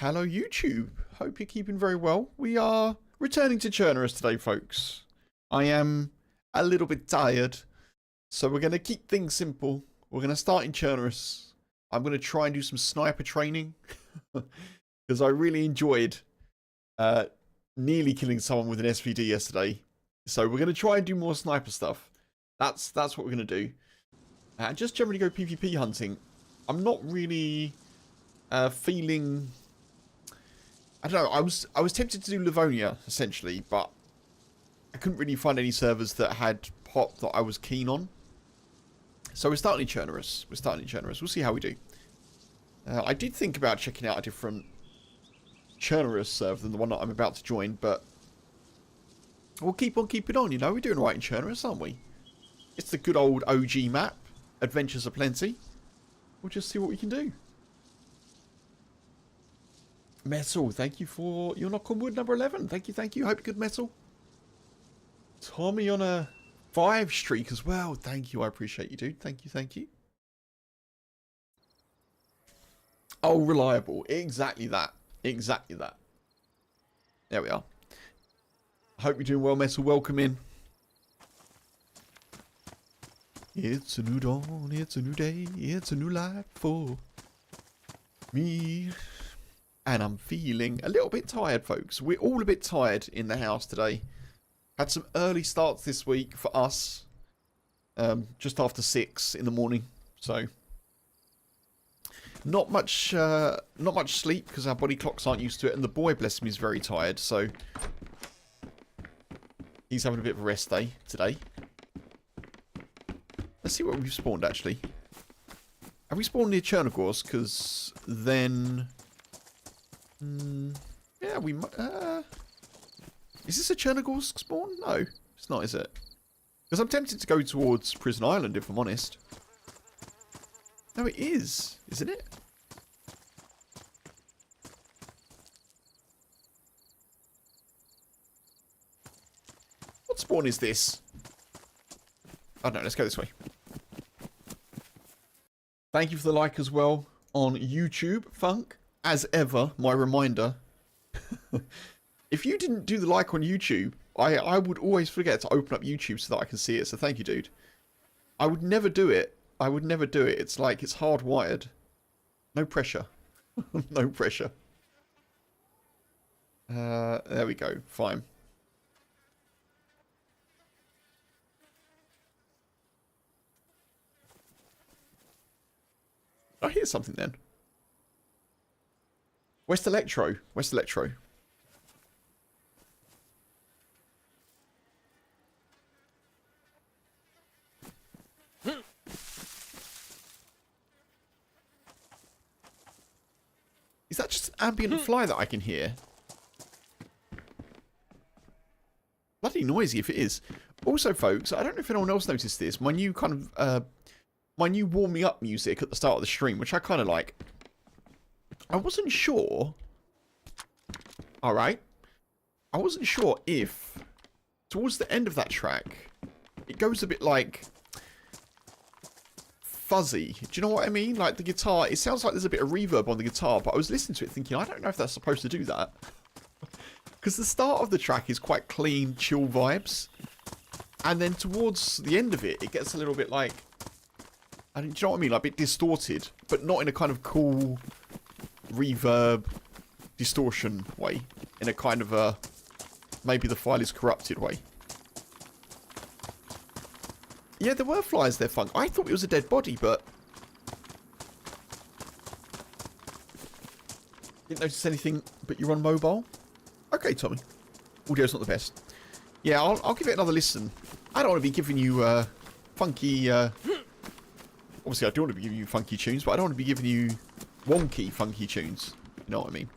Hello YouTube, hope you're keeping very well. We are returning to Chernarus today, folks. I am a little bit tired, so we're going to keep things simple. We're going to start in Chernarus. I'm going to try and do some sniper training, because I really enjoyed nearly killing someone with an SVD yesterday. So we're going to try and do more sniper stuff. That's what we're going to do. And just generally go PvP hunting. I'm not really feeling... I don't know, I was tempted to do Livonia, essentially, but I couldn't really find any servers that had pop that I was keen on. So we're starting in Chernarus. We'll see how we do. I did think about checking out a different Chernarus server than the one that I'm about to join, but we'll keep on keeping on, you know. We're doing right in Chernarus, aren't we? It's the good old OG map. Adventures aplenty. We'll just see what we can do. Metal, thank you for your knock on wood number 11. Thank you. Hope you're good, Metal. Tommy on a 5 streak as well. Thank you, I appreciate you, dude. Thank you. Oh, reliable. Exactly that. There we are. I hope you're doing well, Metal. Welcome in. It's a new dawn, it's a new day, it's a new life for me. And I'm feeling a little bit tired, folks. We're all a bit tired in the house today. Had some early starts this week for us. Just after 6 in the morning. So, not much sleep because our body clocks aren't used to it. And the boy, bless him, is very tired. So, he's having a bit of a rest day today. Let's see what we've spawned, actually. Have we spawned near Chernarus? Because then... yeah, we might... is this a Chernarus spawn? No, it's not, is it? Because I'm tempted to go towards Prison Island, if I'm honest. No, it is. Isn't it? What spawn is this? Oh no, let's go this way. Thank you for the like as well on YouTube, Funk. As ever, my reminder. If you didn't do the like on YouTube, I would always forget to open up YouTube so that I can see it. So thank you, dude. I would never do it. It's like it's hardwired. No pressure. No pressure. There we go. Fine. I hear something then. West Electro. Is that just an ambient fly that I can hear? Bloody noisy if it is. Also, folks, I don't know if anyone else noticed this. My new kind of, my new warming up music at the start of the stream, which I kind of like. I wasn't sure. Alright. I wasn't sure if, towards the end of that track, it goes a bit like fuzzy. Do you know what I mean? Like the guitar, it sounds like there's a bit of reverb on the guitar, but I was listening to it thinking, I don't know if that's supposed to do that. Because the start of the track is quite clean, chill vibes. And then towards the end of it, it gets a little bit like, do you know what I mean? Like a bit distorted, but not in a kind of cool reverb distortion way, in a kind of a maybe the file is corrupted way. Yeah, there were flies there, Funk. I thought it was a dead body, but didn't notice anything. But you're on mobile. Okay, Tommy. Audio's not the best. Yeah, I'll give it another listen. I don't want to be giving you funky. Obviously, I do want to be giving you funky tunes, but I don't want to be giving you wonky, funky tunes. You know what I mean?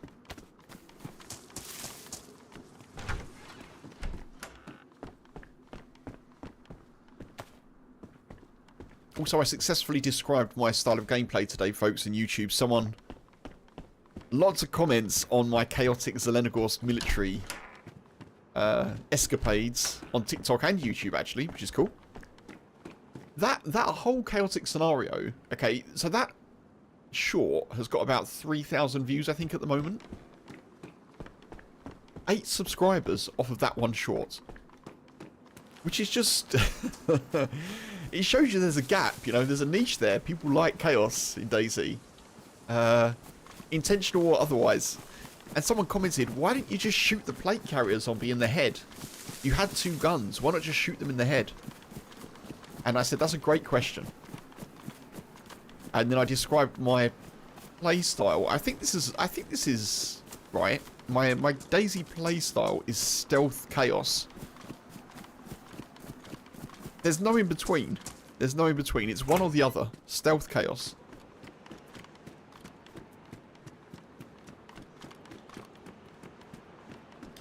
Also, I successfully described my style of gameplay today, folks, on YouTube. Lots of comments on my chaotic Zelenogorsk military escapades on TikTok and YouTube, actually, which is cool. That whole chaotic scenario, okay, so that short has got about 3,000 views, I think, at the moment. 8 subscribers off of that one short. Which is just... it shows you there's a gap, you know, there's a niche there. People like chaos in DayZ. Intentional or otherwise. And someone commented, why didn't you just shoot the plate carrier zombie in the head? You had 2 guns, why not just shoot them in the head? And I said, that's a great question. And then I described my play style. I think this is right. My DayZ play style is stealth chaos. There's no in between. There's no in between. It's one or the other. Stealth chaos.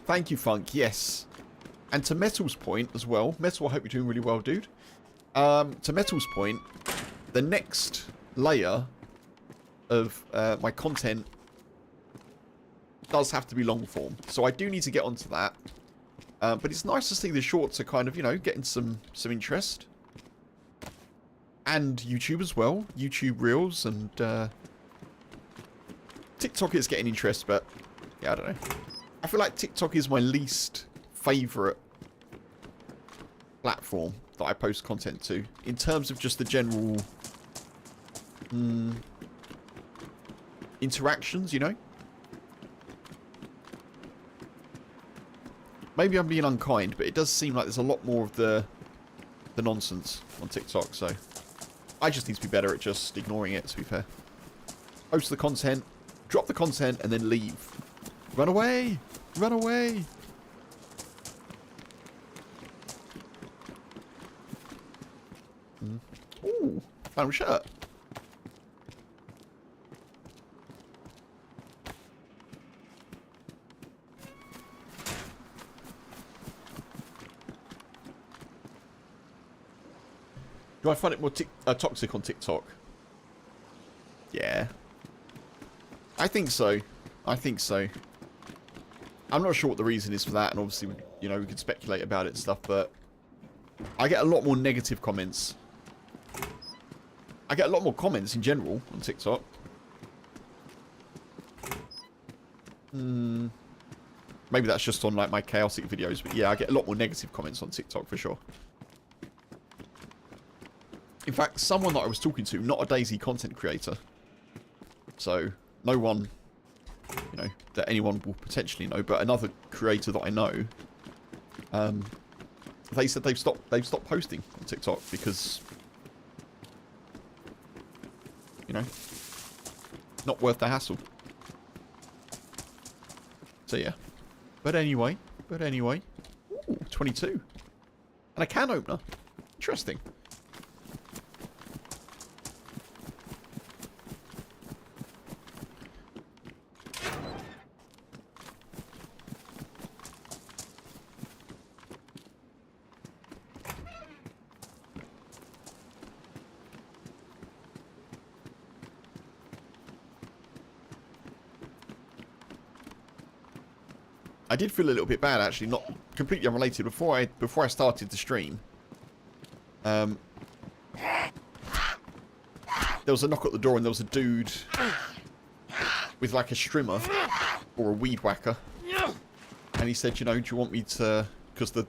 Thank you, Funk. Yes. And to Metal's point as well. Metal, I hope you're doing really well, dude. To Metal's point, the next layer of my content does have to be long form. So I do need to get onto that. But it's nice to see the shorts are kind of, you know, getting some interest. And YouTube as well. YouTube Reels and TikTok is getting interest, but yeah, I don't know. I feel like TikTok is my least favourite platform that I post content to. In terms of just the general interactions, you know? Maybe I'm being unkind, but it does seem like there's a lot more of the nonsense on TikTok, so I just need to be better at just ignoring it, to be fair. Post the content, drop the content, and then leave. Run away! Run away! Ooh, found a shirt. Do I find it more toxic on TikTok? Yeah. I think so. I think so. I'm not sure what the reason is for that, and obviously, you know, we could speculate about it and stuff, but I get a lot more negative comments. I get a lot more comments in general on TikTok. Maybe that's just on, like, my chaotic videos, but yeah, I get a lot more negative comments on TikTok for sure. In fact, someone that I was talking to, not a DayZ content creator, so no one, you know, that anyone will potentially know, but another creator that I know, they said they've stopped posting on TikTok because, you know, not worth the hassle. So yeah, but anyway, ooh, 22, and a can opener, interesting. I did feel a little bit bad, actually, not completely unrelated. Before I started the stream, there was a knock at the door, and there was a dude with like a strimmer or a weed whacker, and he said, you know, do you want me to? Because we've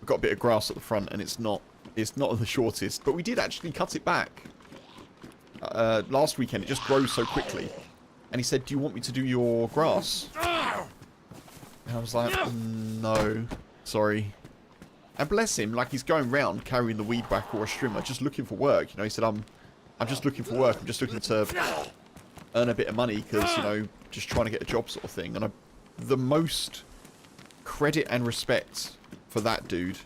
got a bit of grass at the front, and it's not the shortest, but we did actually cut it back last weekend. It just grows so quickly, and he said, do you want me to do your grass? And I was like, no, sorry. And bless him, like he's going round carrying the weed whacker or a strimmer, just looking for work. You know, he said, I'm just looking for work. I'm just looking to earn a bit of money because, you know, just trying to get a job sort of thing. And the most credit and respect for that dude.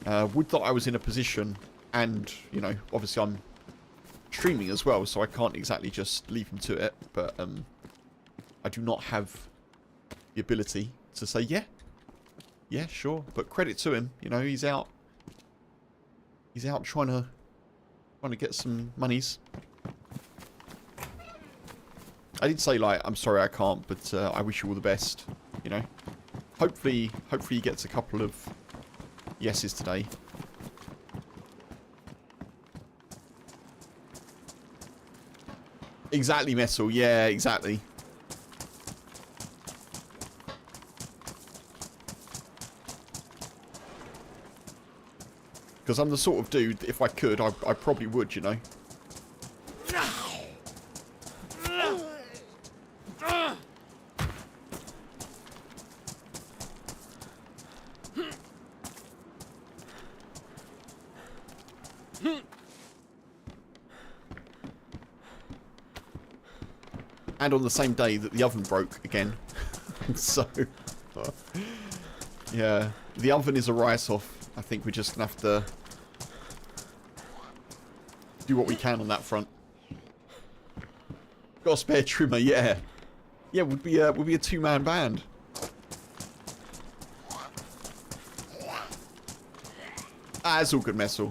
Would that I was in a position, and, you know, obviously I'm streaming as well, so I can't exactly just leave him to it. But I do not have the ability to say, yeah, sure. But credit to him, you know, he's out trying to get some monies. I did say, like, I'm sorry I can't, but I wish you all the best, you know. Hopefully he gets a couple of yeses today. Exactly, Metal. Yeah, exactly. Because I'm the sort of dude, if I could, I probably would, you know. And on the same day that the oven broke again. So, yeah. The oven is a write-off. I think we're just going to have to do what we can on that front. Got a spare trimmer, yeah. Yeah, would be a two-man band. Ah, it's all good, Messel.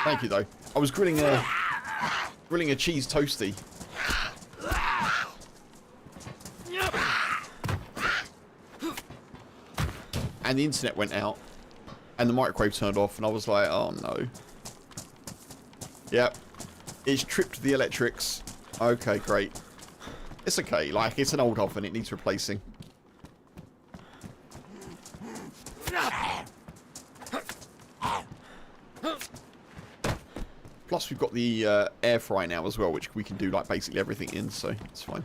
Thank you, though. I was grilling a cheese toasty. And the internet went out. And the microwave turned off. And I was like, oh, no. Yep. It's tripped the electrics. Okay, great. It's okay. Like, it's an old oven. It needs replacing. Plus, we've got the air fryer now as well, which we can do, like, basically everything in. So, it's fine.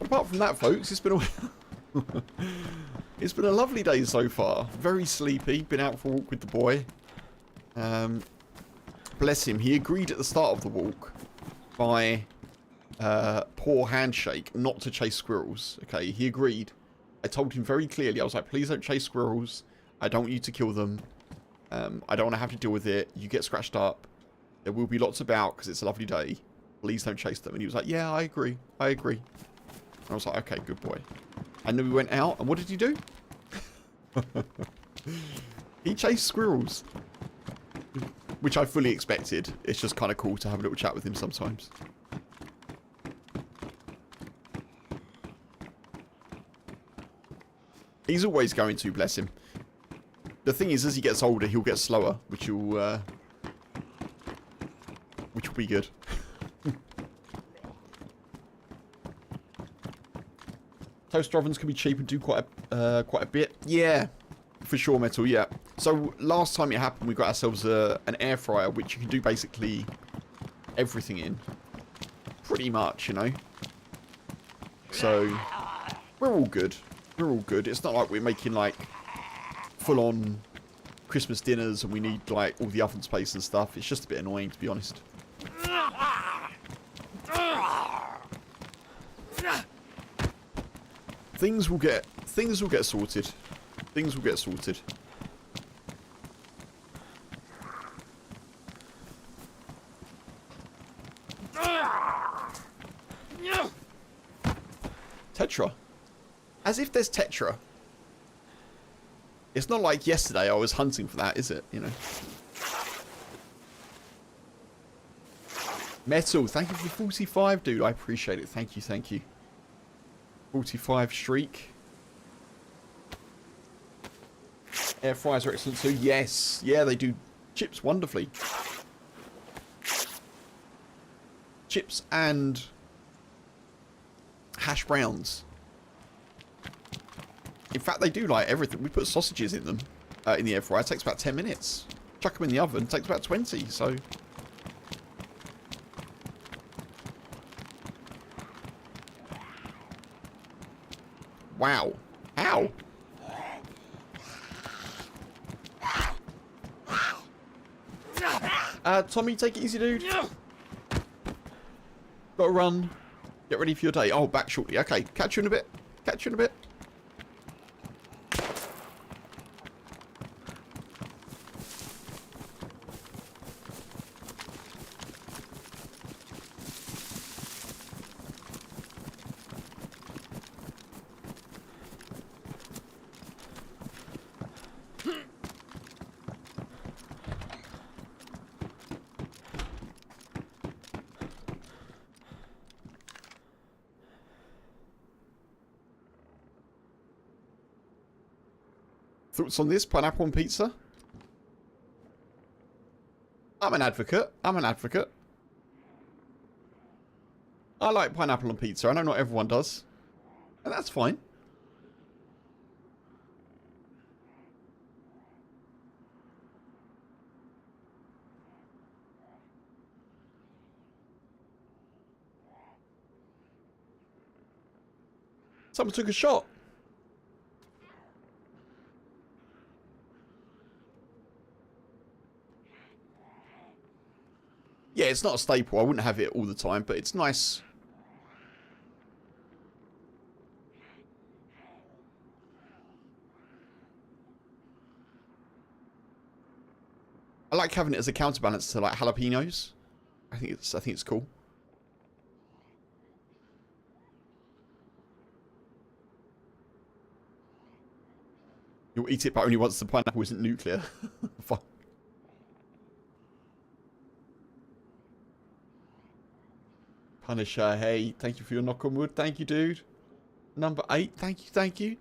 Apart from that, folks, it's been it's been a lovely day so far. Very sleepy. Been out for a walk with the boy. Bless him. He agreed at the start of the walk by poor handshake not to chase squirrels. Okay, he agreed. I told him very clearly. I was like, please don't chase squirrels. I don't want you to kill them. I don't want to have to deal with it. You get scratched up. There will be lots about because it's a lovely day. Please don't chase them. And he was like, yeah, I agree. I agree. I was like, okay, good boy. And then we went out, and what did he do? He chased squirrels. Which I fully expected. It's just kind of cool to have a little chat with him sometimes. He's always going to, bless him. The thing is, as he gets older, he'll get slower, which will be good. Toaster ovens can be cheap and do quite a bit. Yeah, for sure, Metal, yeah. So, last time it happened, we got ourselves an air fryer, which you can do basically everything in. Pretty much, you know. So, we're all good. We're all good. It's not like we're making, like, full-on Christmas dinners and we need, like, all the oven space and stuff. It's just a bit annoying, to be honest. Things will get sorted. Things will get sorted. Tetra. As if there's Tetra. It's not like yesterday I was hunting for that, is it? You know. Metal, thank you for 45, dude. I appreciate it. Thank you, thank you. 45 streak. Air fryers are excellent too. Yes. Yeah, they do chips wonderfully. Chips and hash browns. In fact, they do like everything. We put sausages in them in the air fryer. It takes about 10 minutes. Chuck them in the oven. It takes about 20. So. Wow. Ow. Tommy, take it easy, dude. Gotta run. Get ready for your day. Oh, back shortly. Okay, catch you in a bit. Catch you in a bit. Thoughts on this? Pineapple on pizza? I'm an advocate. I'm an advocate. I like pineapple on pizza. I know not everyone does. And that's fine. Someone took a shot. Yeah, it's not a staple. I wouldn't have it all the time, but it's nice. I like having it as a counterbalance to like jalapenos. I think it's cool. You'll eat it, but only once the pineapple isn't nuclear. Fuck. Punisher, hey, thank you for your knock on wood. Thank you, dude. Number 8, thank you, thank you.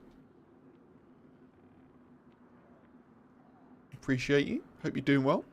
Appreciate you. Hope you're doing well.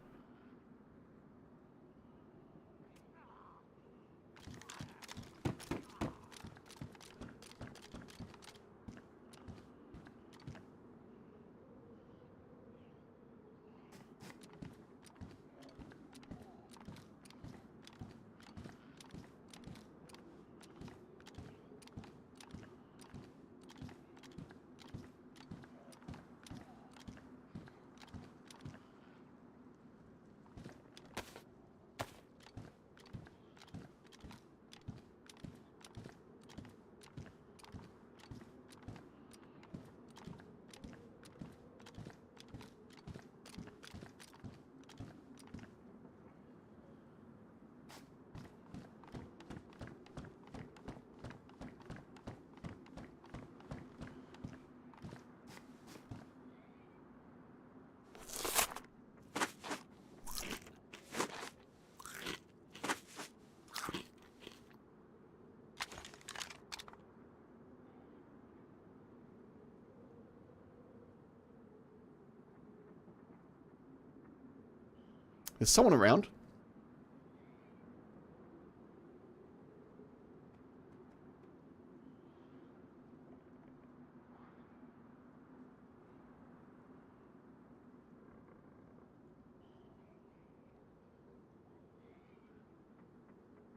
There's someone around.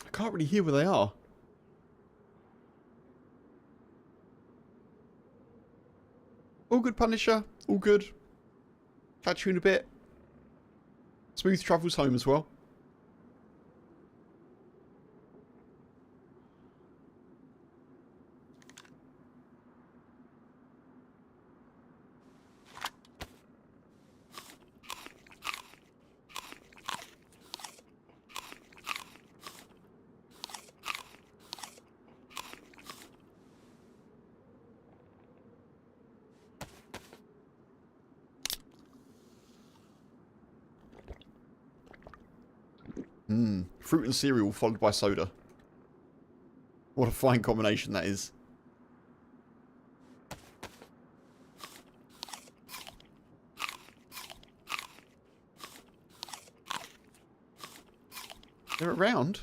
I can't really hear where they are. All good, Punisher. All good. Catch you in a bit. Smooth travels home as well. Fruit and cereal followed by soda. What a fine combination that is. They're around.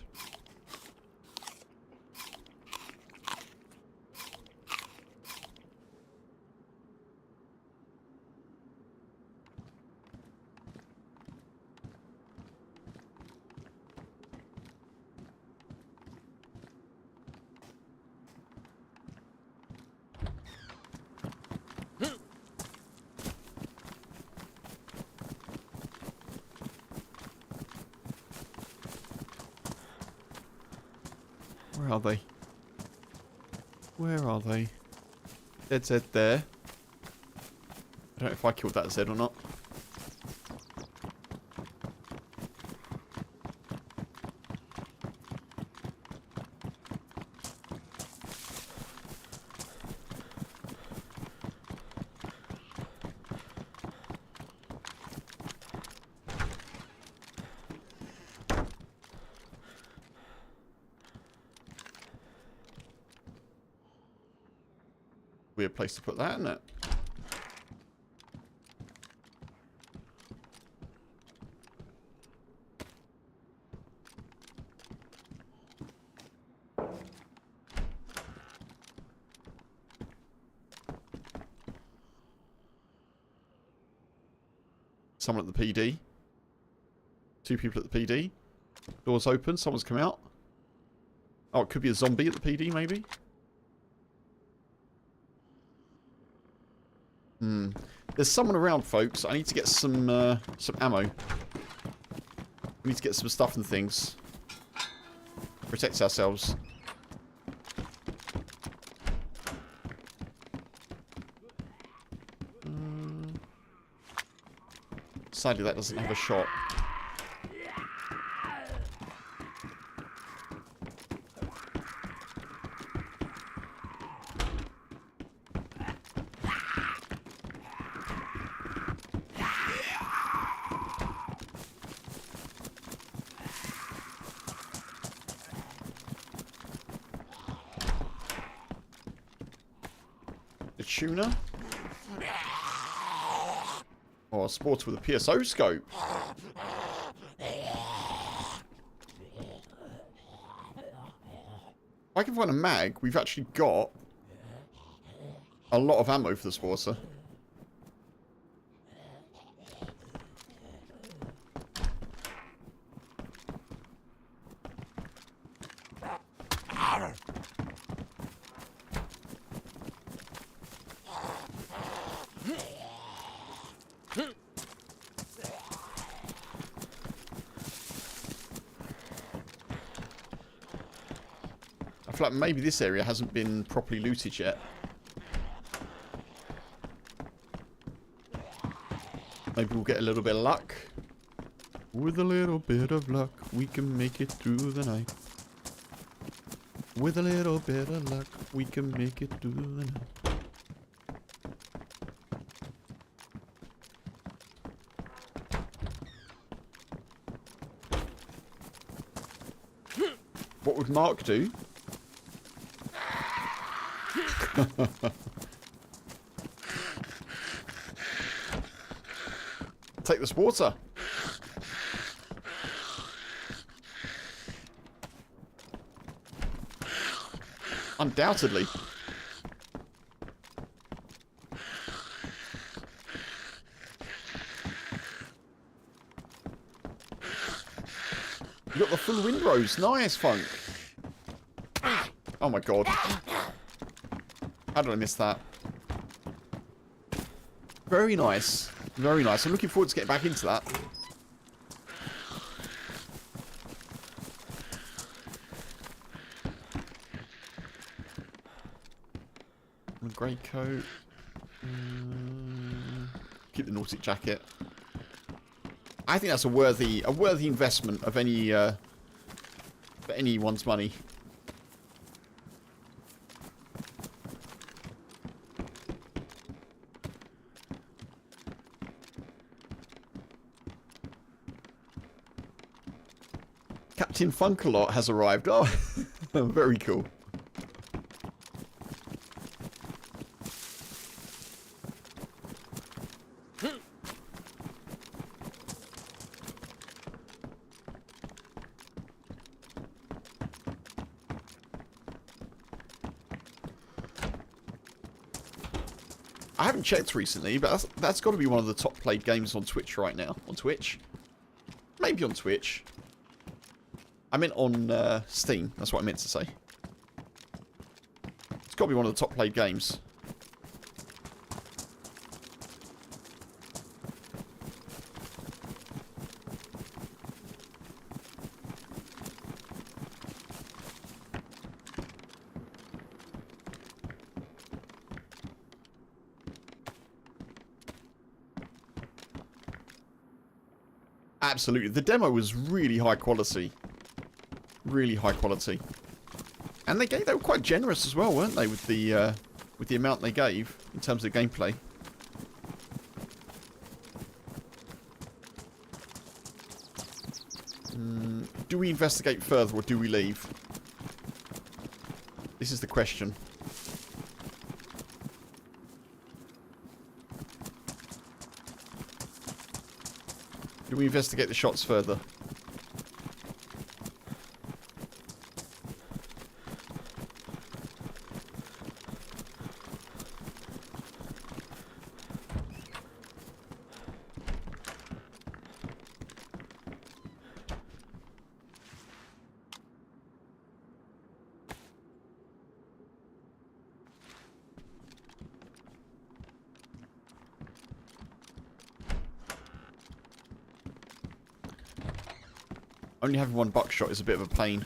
Where are they? Where are they? Dead Z there. I don't know if I killed that Z or not. Weird place to put that, isn't it? Someone at the PD. 2 people at the PD. Doors open. Someone's come out. Oh, it could be a zombie at the PD, maybe. There's someone around, folks. I need to get some ammo. We need to get some stuff and things. Protect ourselves. Sadly, that doesn't have a shot. The tuner. Oh, a sporter with a PSO scope. If I can find a mag, we've actually got a lot of ammo for the sporter. I feel like maybe this area hasn't been properly looted yet. Maybe we'll get a little bit of luck. With a little bit of luck, we can make it through the night. With a little bit of luck, we can make it through the night. What would Mark do? Take this water. Undoubtedly. You got the full windrows. Nice, Funk. Oh my god. How did I miss that? Very nice. Very nice. I'm looking forward to getting back into that. Grey coat. Keep the Nautic jacket. I think that's a worthy investment of any for anyone's money. Captain Funkalot has arrived. Oh, very cool. I haven't checked recently, but that's got to be one of the top played games on Twitch right now. On Twitch? Maybe on Twitch. I meant on Steam. That's what I meant to say. It's got to be one of the top played games. Absolutely. The demo was really high quality. Really high quality. And they were quite generous as well, weren't they, with the amount they gave in terms of gameplay. Do we investigate further or do we leave? This is the question. Do we investigate the shots further? Only having one buckshot is a bit of a pain.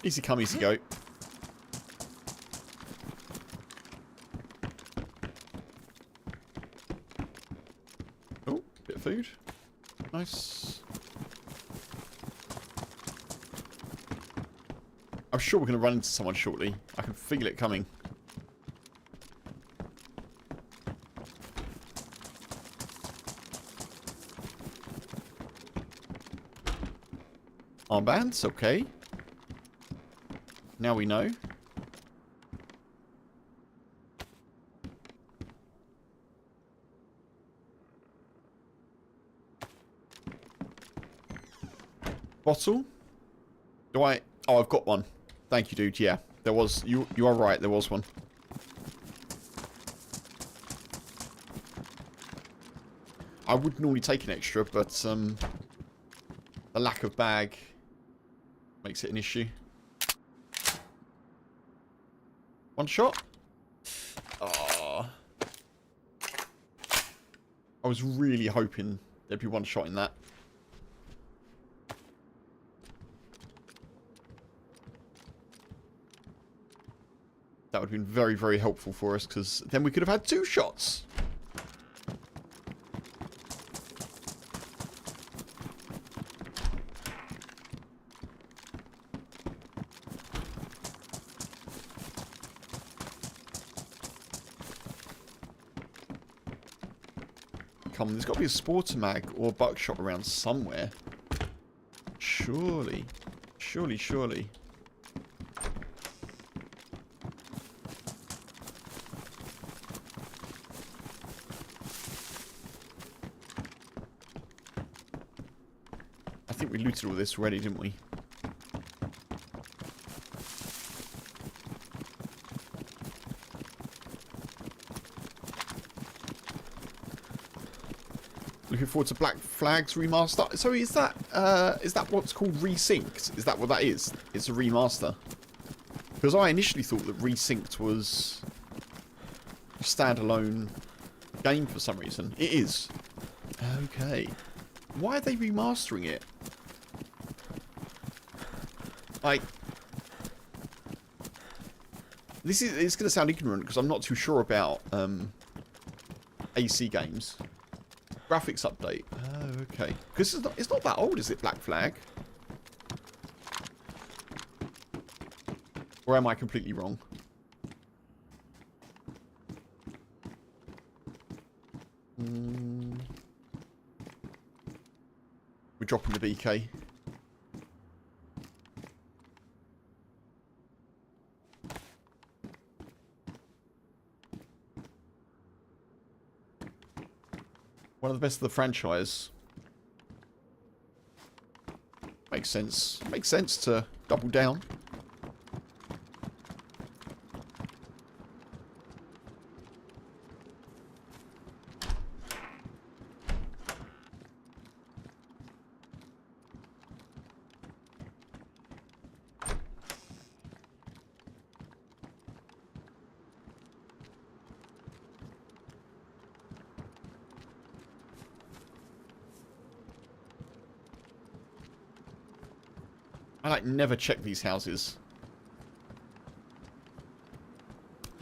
Easy come, easy go. Oh, bit of food. Nice. I'm sure we're going to run into someone shortly. I can feel it coming. Armbands, okay. Now we know. Bottle? Do I... Oh, I've got one. Thank you, dude. Yeah, there was... You are right, there was one. I would normally take an extra, but the lack of bag makes it an issue. One shot. Oh. I was really hoping there'd be one shot in that. That would have been very, very helpful for us, because then we could have had 2 shots. Come on, there's got to be a sporter mag or buckshot around somewhere. Surely. Surely, surely. I think we looted all this already, didn't we? Looking forward to Black Flag's remaster. So is that what's called Resynced? Is that what that is? It's a remaster. Because I initially thought that Resynced was a standalone game for some reason. It is. Okay. Why are they remastering it? Like, it's going to sound ignorant because I'm not too sure about AC games. Graphics update. Oh, okay. Because it's not that old, is it, Black Flag? Or am I completely wrong? We're dropping the BK. One of the best of the franchise. Makes sense. Makes sense to double down. I like never check these houses.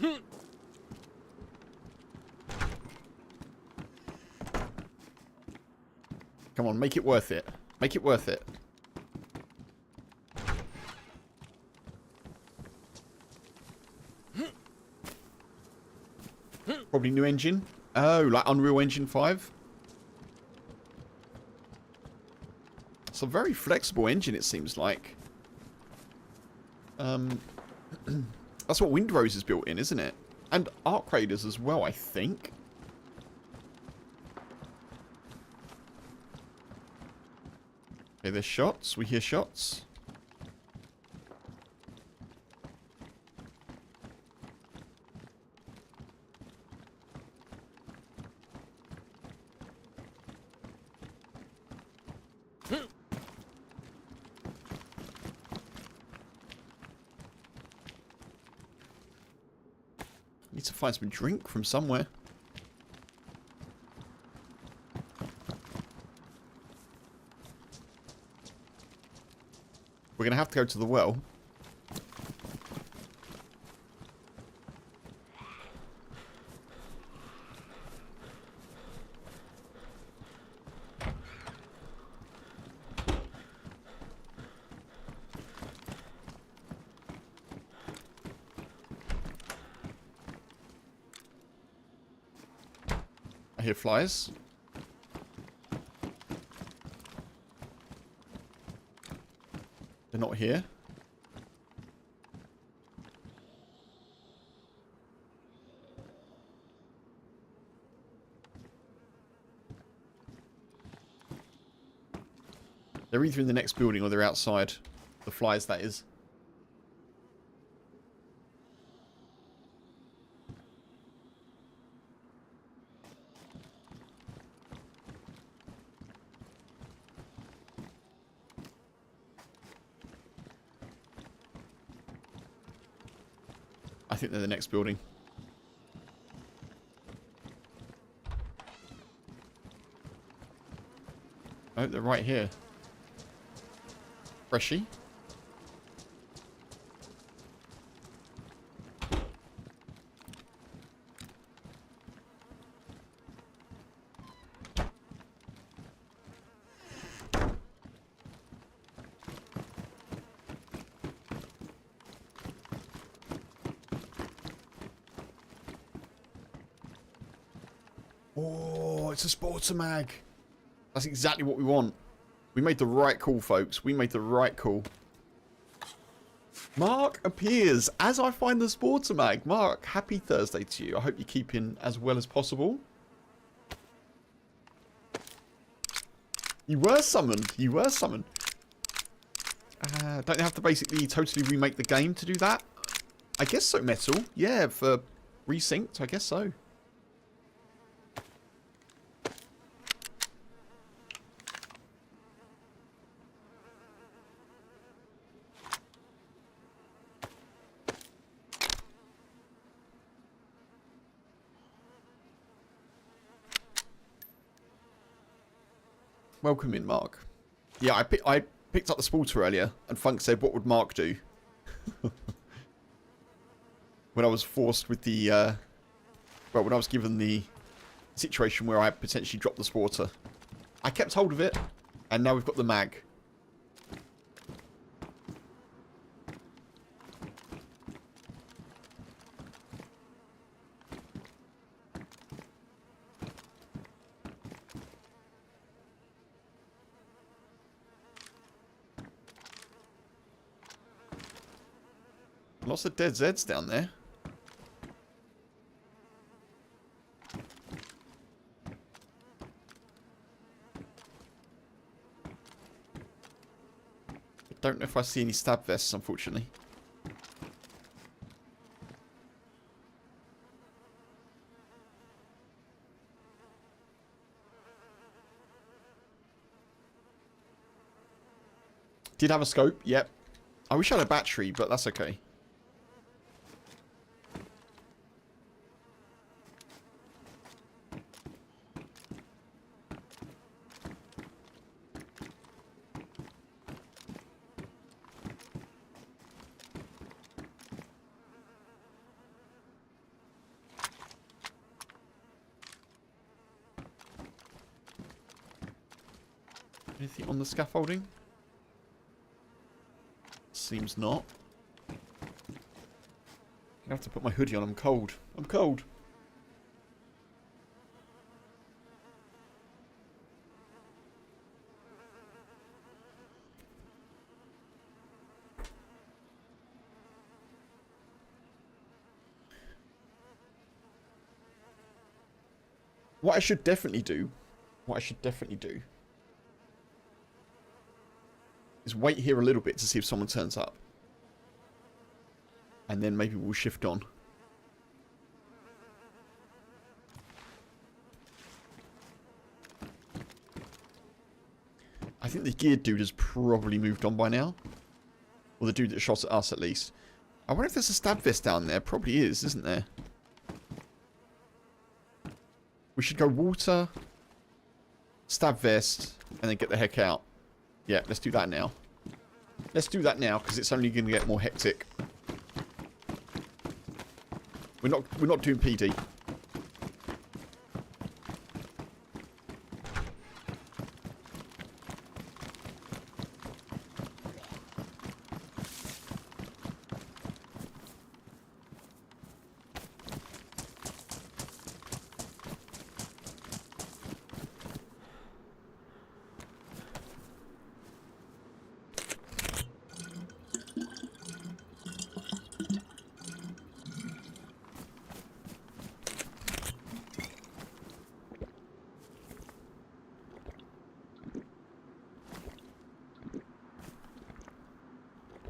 Come on, make it worth it. Make it worth it. Probably new engine. Oh, like Unreal Engine 5. It's a very flexible engine, it seems like. That's what Windrose is built in, isn't it? And Arc Raiders as well, I think. Okay, there's shots. We hear shots. Need to find some drink from somewhere. We're going to have to go to the well. I hear flies. They're not here. They're either in the next building or they're outside. The flies, that is. I think they're the next building. Oh, they're right here. Freshie. Oh, it's a sports mag. That's exactly what we want. We made the right call, folks. We made the right call. Mark appears as I find the sports mag. Mark, happy Thursday to you. I hope you're keeping as well as possible. You were summoned. You were summoned. Don't you have to basically totally remake the game to do that? I guess so, Metal. Yeah, for resynced. I guess so. Welcome in, Mark. Yeah, I picked up the sporter earlier, and Funk said, what would Mark do? When I was forced with the, well, when I was given the situation where I potentially dropped the sporter. I kept hold of it, and now we've got the mag. Lots of dead Zeds down there. I don't know if I see any stab vests, unfortunately. Did have a scope, yep. I wish I had a battery, but that's okay. Anything on the scaffolding? Seems not. I'm gonna have to put my hoodie on. I'm cold. I'm cold. What I should definitely do is wait here a little bit to see if someone turns up. And then maybe we'll shift on. I think the geared dude has probably moved on by now. Or the dude that shot at us, at least. I wonder if there's a stab vest down there. Probably is, isn't there? We should go water, stab vest, and then get the heck out. Yeah, let's do that now. Let's do that now, because it's only going to get more hectic. We're not doing PD.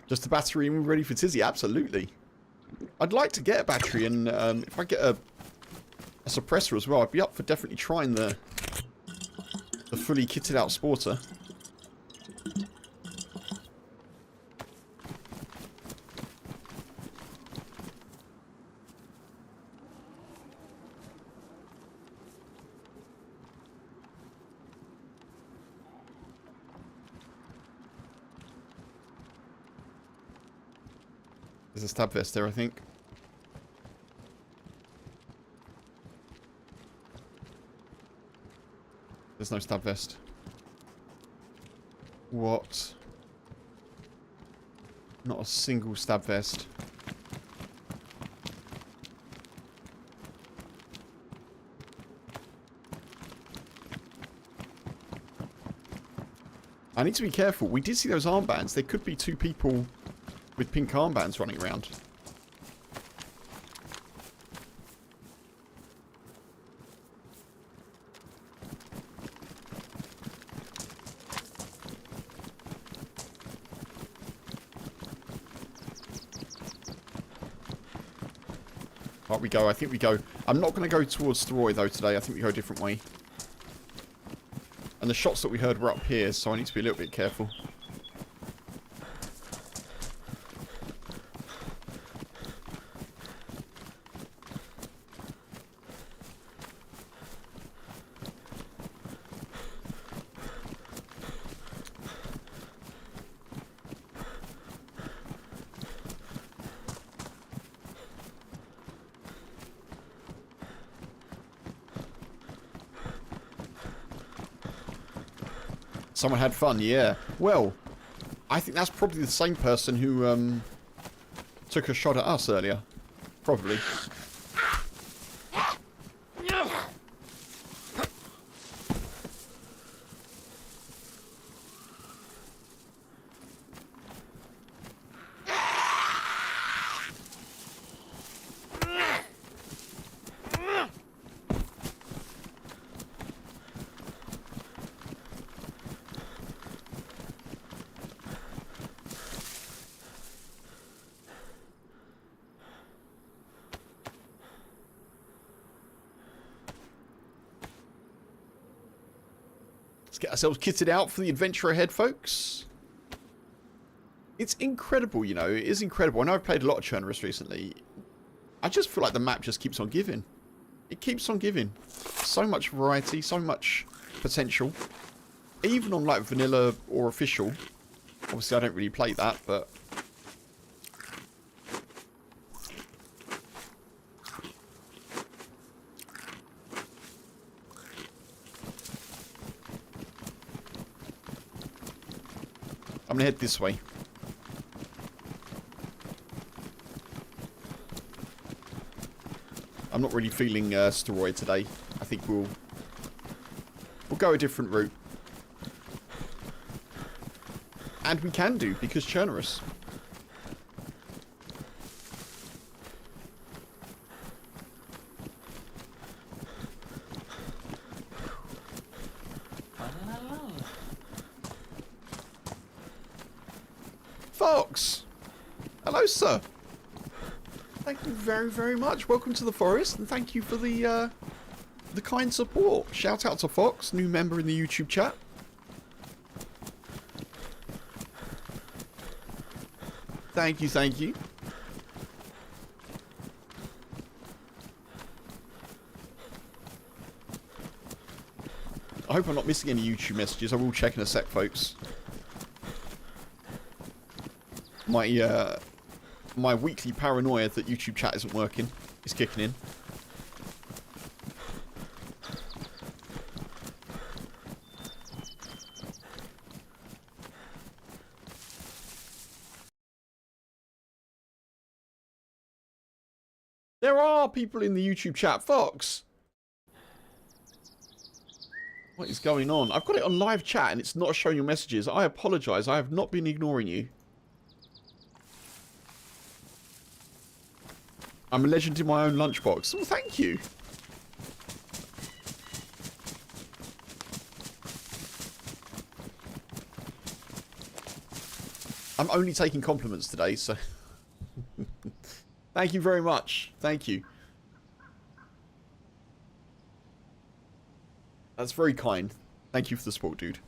Just a battery and ready for Tizzy? Absolutely. I'd like to get a battery, and if I get a suppressor as well, I'd be up for definitely trying the fully kitted out Sporter. There's a stab vest there, I think. There's no stab vest. What? Not a single stab vest. I need to be careful. We did see those armbands. There could be two people with pink armbands running around. Right, we go. I think we go. I'm not going to go towards Steroid, though, today. I think we go a different way. And the shots that we heard were up here, so I need to be a little bit careful. Someone had fun, yeah. Well, I think that's probably the same person who took a shot at us earlier. Probably. Let's get ourselves kitted out for the adventure ahead, folks. It's incredible, you know. It is incredible. I know I've played a lot of Chernarus recently. I just feel like the map just keeps on giving. It keeps on giving. So much variety, so much potential. Even on, like, vanilla or official. Obviously, I don't really play that, but... I'm going to head this way. I'm not really feeling Steroid today. I think we'll go a different route. And we can do, because Chernarus. Fox! Hello, sir. Thank you very, very much. Welcome to the forest, and thank you for the kind support. Shout out to Fox, new member in the YouTube chat. Thank you, thank you. I hope I'm not missing any YouTube messages. I will check in a sec, folks. My weekly paranoia that YouTube chat isn't working is kicking in. There are people in the YouTube chat, Fox. What is going on? I've got it on live chat and it's not showing your messages. I apologise. I have not been ignoring you. I'm a legend in my own lunchbox. Well, thank you. I'm only taking compliments today, so... Thank you very much. Thank you. That's very kind. Thank you for the support, dude.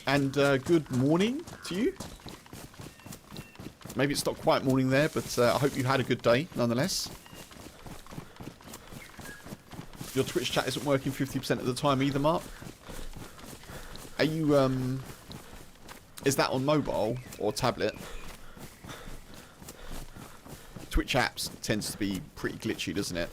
And good morning to you. Maybe it's not quite morning there, but I hope you had a good day, nonetheless. Your Twitch chat isn't working 50% of the time either, Mark. Are you, is that on mobile or tablet? Twitch apps tends to be pretty glitchy, doesn't it?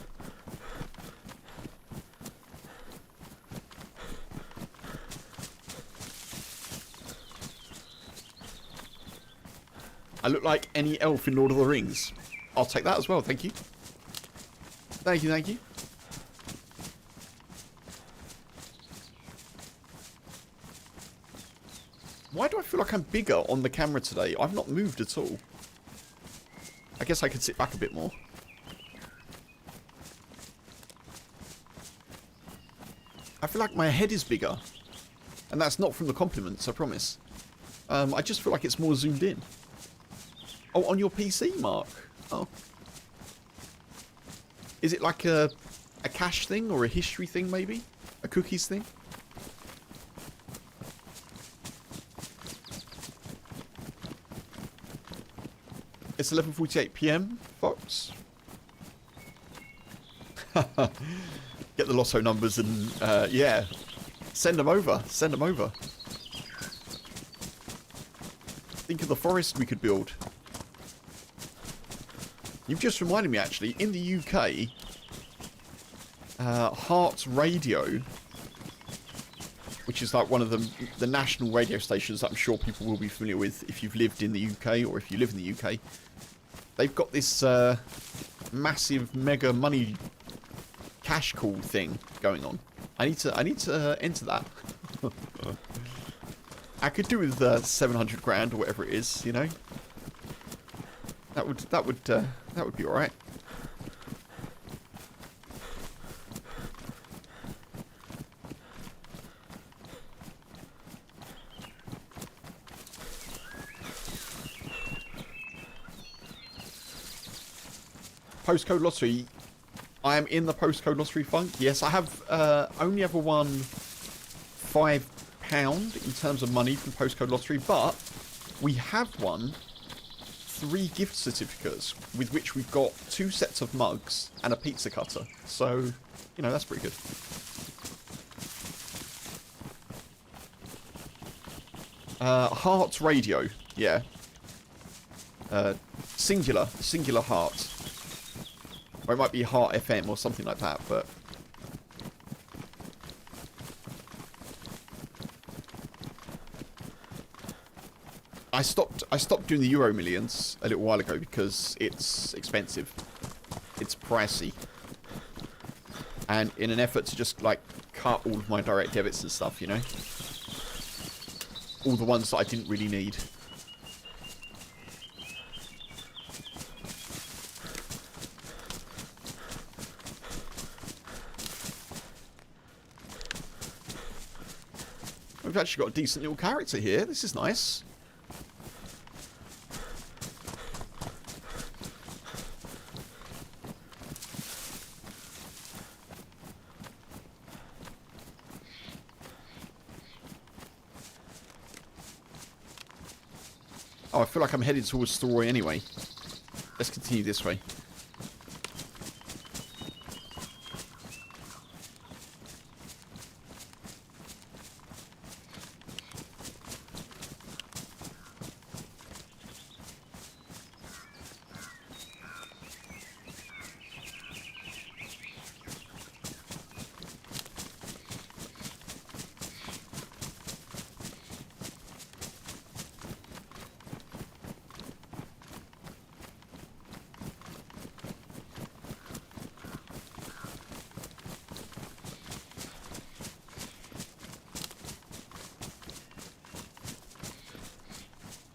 I look like any elf in Lord of the Rings. I'll take that as well, thank you. Thank you, thank you. Why do I feel like I'm bigger on the camera today? I've not moved at all. I guess I could sit back a bit more. I feel like my head is bigger. And that's not from the compliments, I promise. I just feel like it's more zoomed in. Oh, on your PC, Mark? Oh. Is it like a cache thing or a history thing, maybe? A cookies thing? It's 11:48 PM, Fox. Get the lotto numbers and, yeah. Send them over. Send them over. Think of the forest we could build. You've just reminded me, actually, in the UK, Hearts Radio, which is like one of the national radio stations that I'm sure people will be familiar with if you've lived in the UK or if you live in the UK, they've got this massive mega money cash call thing going on. I need to enter that. I could do with 700 grand or whatever it is, you know. That would be all right. Postcode lottery. I am in the postcode lottery funk. Yes, I have only ever won £5 in terms of money from postcode lottery, but we have won 3 gift certificates with which we've got 2 sets of mugs and a pizza cutter. So, you know, that's pretty good. Heart Radio, yeah. Singular Heart. Or it might be Heart FM or something like that, but... I stopped doing the Euro Millions a little while ago because it's expensive. It's pricey. And in an effort to just, like, cut all of my direct debits and stuff, you know? All the ones that I didn't really need. We've actually got a decent little character here. This is nice. Oh, I feel like I'm headed towards Story anyway. Let's continue this way.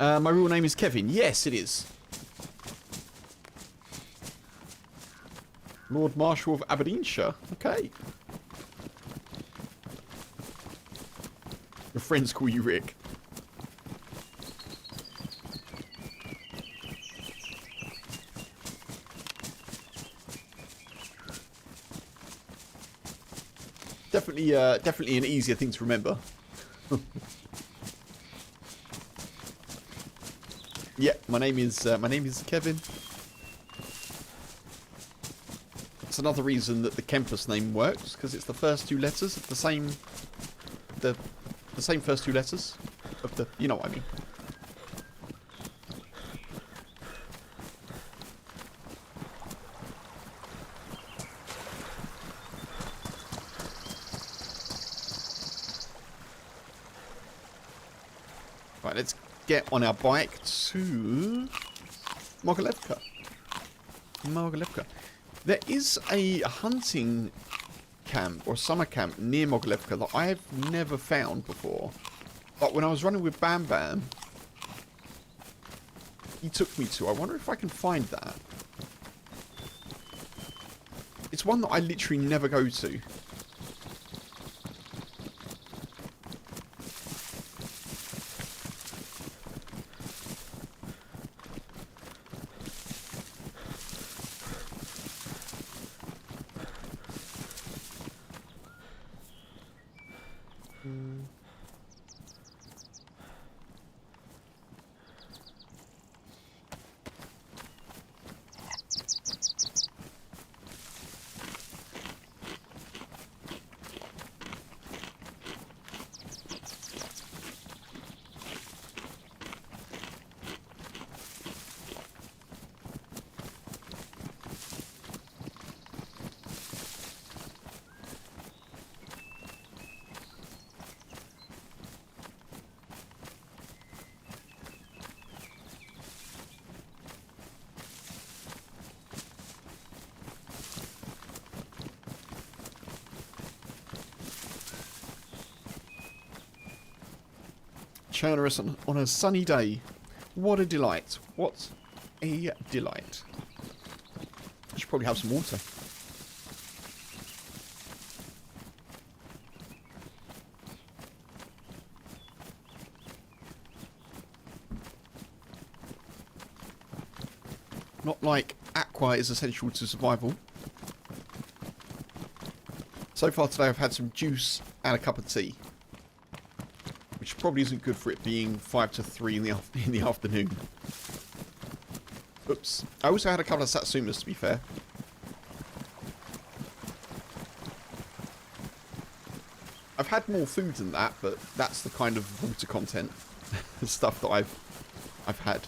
My real name is Kevin. Yes, it is. Lord Marshal of Aberdeenshire. Okay. Your friends call you Rick. Definitely an easier thing to remember. Yeah, my name is Kevin. That's another reason that the Kempus name works, because it's the first two letters of the same first two letters of the, you know what I mean. Right, let's get on our bike to Mogilevka. There is a hunting camp or summer camp near Mogilevka that I have never found before. But when I was running with Bam Bam, he took me to. I wonder if I can find that. It's one that I literally never go to. Chernarus on a sunny day. What a delight. What a delight. I should probably have some water. Not like aqua is essential to survival. So far today I've had some juice and a cup of tea. Which probably isn't good for it being 5 to 3 in the afternoon. Oops. I also had a couple of satsumas, to be fair. I've had more food than that, but that's the kind of water content stuff that I've had.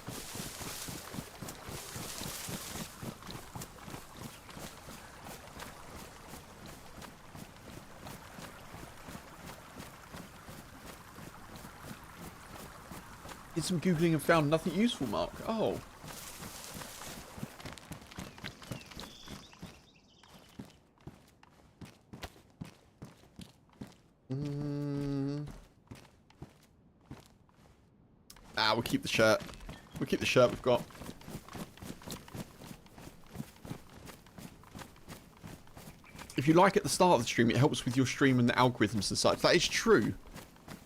Did some googling and found nothing useful, Mark. Oh. We'll keep the shirt. We'll keep the shirt we've got. If you like at the start of the stream, it helps with your stream and the algorithms and such. That is true.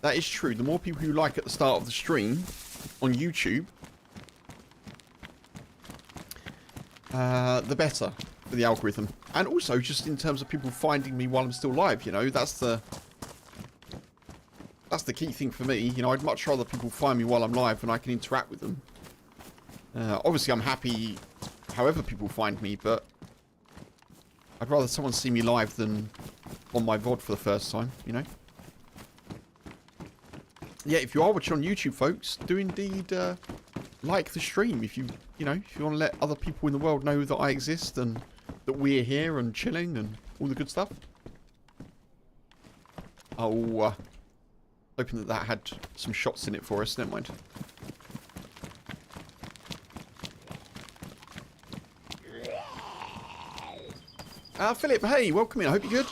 That is true. The more people you like at the start of the stream on YouTube, the better for the algorithm. And also just in terms of people finding me while I'm still live, you know, that's the key thing for me. You know, I'd much rather people find me while I'm live and I can interact with them. Obviously, I'm happy however people find me, but I'd rather someone see me live than on my VOD for the first time, you know? Yeah, if you are watching on YouTube, folks, do indeed like the stream. If you want to let other people in the world know that I exist and that we're here and chilling and all the good stuff. Oh, hoping that had some shots in it for us. Never mind. Philip, hey, welcome in. I hope you're good.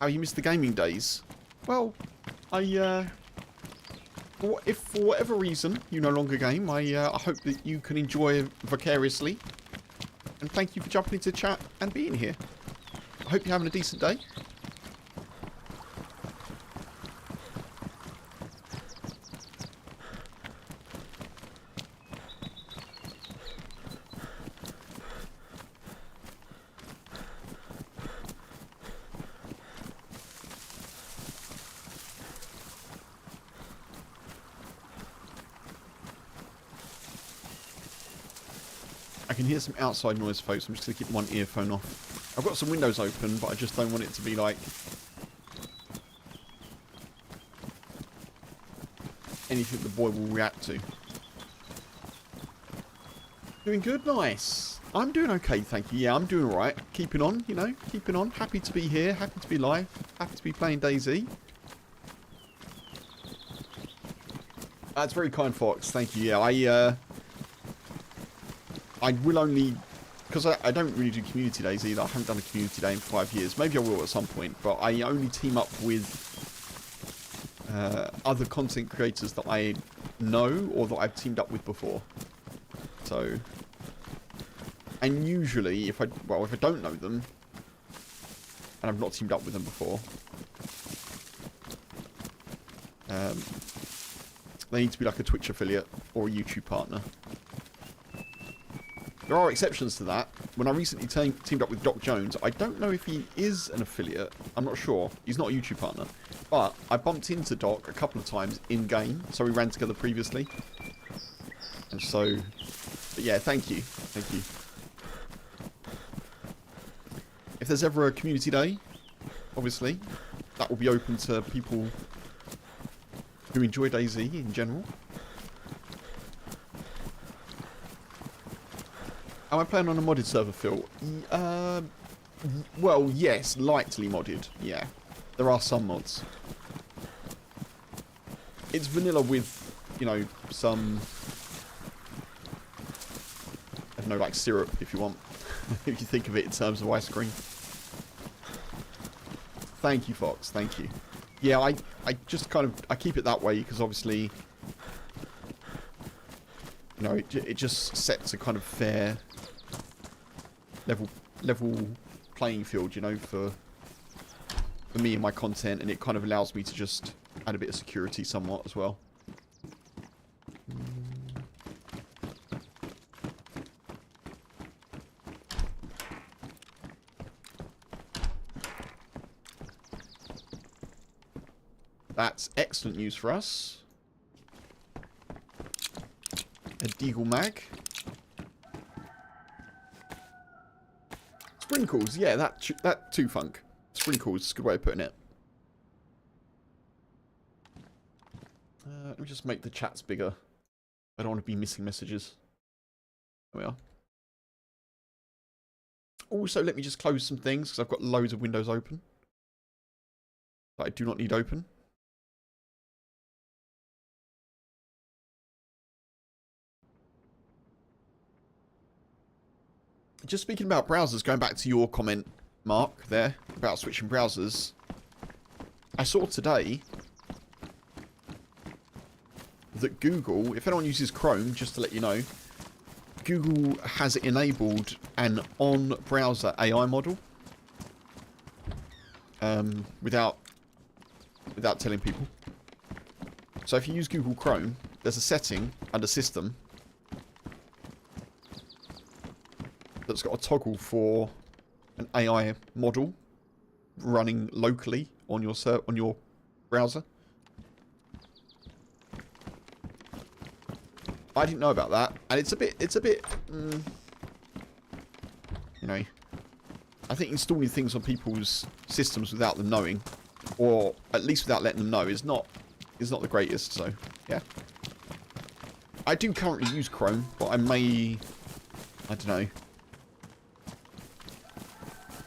Oh, you missed the gaming days. Well, if for whatever reason you no longer game, I hope that you can enjoy vicariously. And thank you for jumping into chat and being here. I hope you're having a decent day. I can hear some outside noise, folks. I'm just going to keep one earphone off. I've got some windows open, but I just don't want it to be like anything the boy will react to. Doing good? Nice. I'm doing okay, thank you. Yeah, I'm doing alright. Keeping on, you know, keeping on. Happy to be here, happy to be live, happy to be playing DayZ. That's very kind, Fox. Thank you. Yeah, I will only... Because I don't really do community days either. I haven't done a community day in 5 years. Maybe I will at some point. But I only team up with other content creators that I know or that I've teamed up with before. So... And usually, if I don't know them, and I've not teamed up with them before, they need to be like a Twitch affiliate or a YouTube partner. There are exceptions to that. When I recently teamed up with Doc Jones, I don't know if he is an affiliate. I'm not sure. He's not a YouTube partner. But I bumped into Doc a couple of times in-game, so we ran together previously. And so, but yeah, thank you. Thank you. If there's ever a community day, obviously, that will be open to people who enjoy DayZ in general. Am I playing on a modded server, Phil? Well, yes, lightly modded, yeah. There are some mods. It's vanilla with, you know, some... I don't know, like syrup, if you want. If you think of it in terms of ice cream. Thank you, Fox. Thank you. Yeah, I just kind of... I keep it that way because obviously... You know, it just sets a kind of fair... level playing field, you know, for me and my content. And it kind of allows me to just add a bit of security somewhat as well. That's excellent news for us. A Deagle Mag. Sprinkles, yeah, that too, Funk. Sprinkles is a good way of putting it. Let me just make the chats bigger. I don't want to be missing messages. There we are. Also, let me just close some things because I've got loads of windows open that I do not need open. Just speaking about browsers, going back to your comment, Mark, there, about switching browsers. I saw today that Google, if anyone uses Chrome, just to let you know, Google has enabled an on-browser AI model. Without telling people. So if you use Google Chrome, there's a setting under System that's got a toggle for an AI model running locally on your browser. I didn't know about that, and it's a bit, you know, I think installing things on people's systems without them knowing, or at least without letting them know, is not the greatest. So yeah, I do currently use Chrome, but I don't know.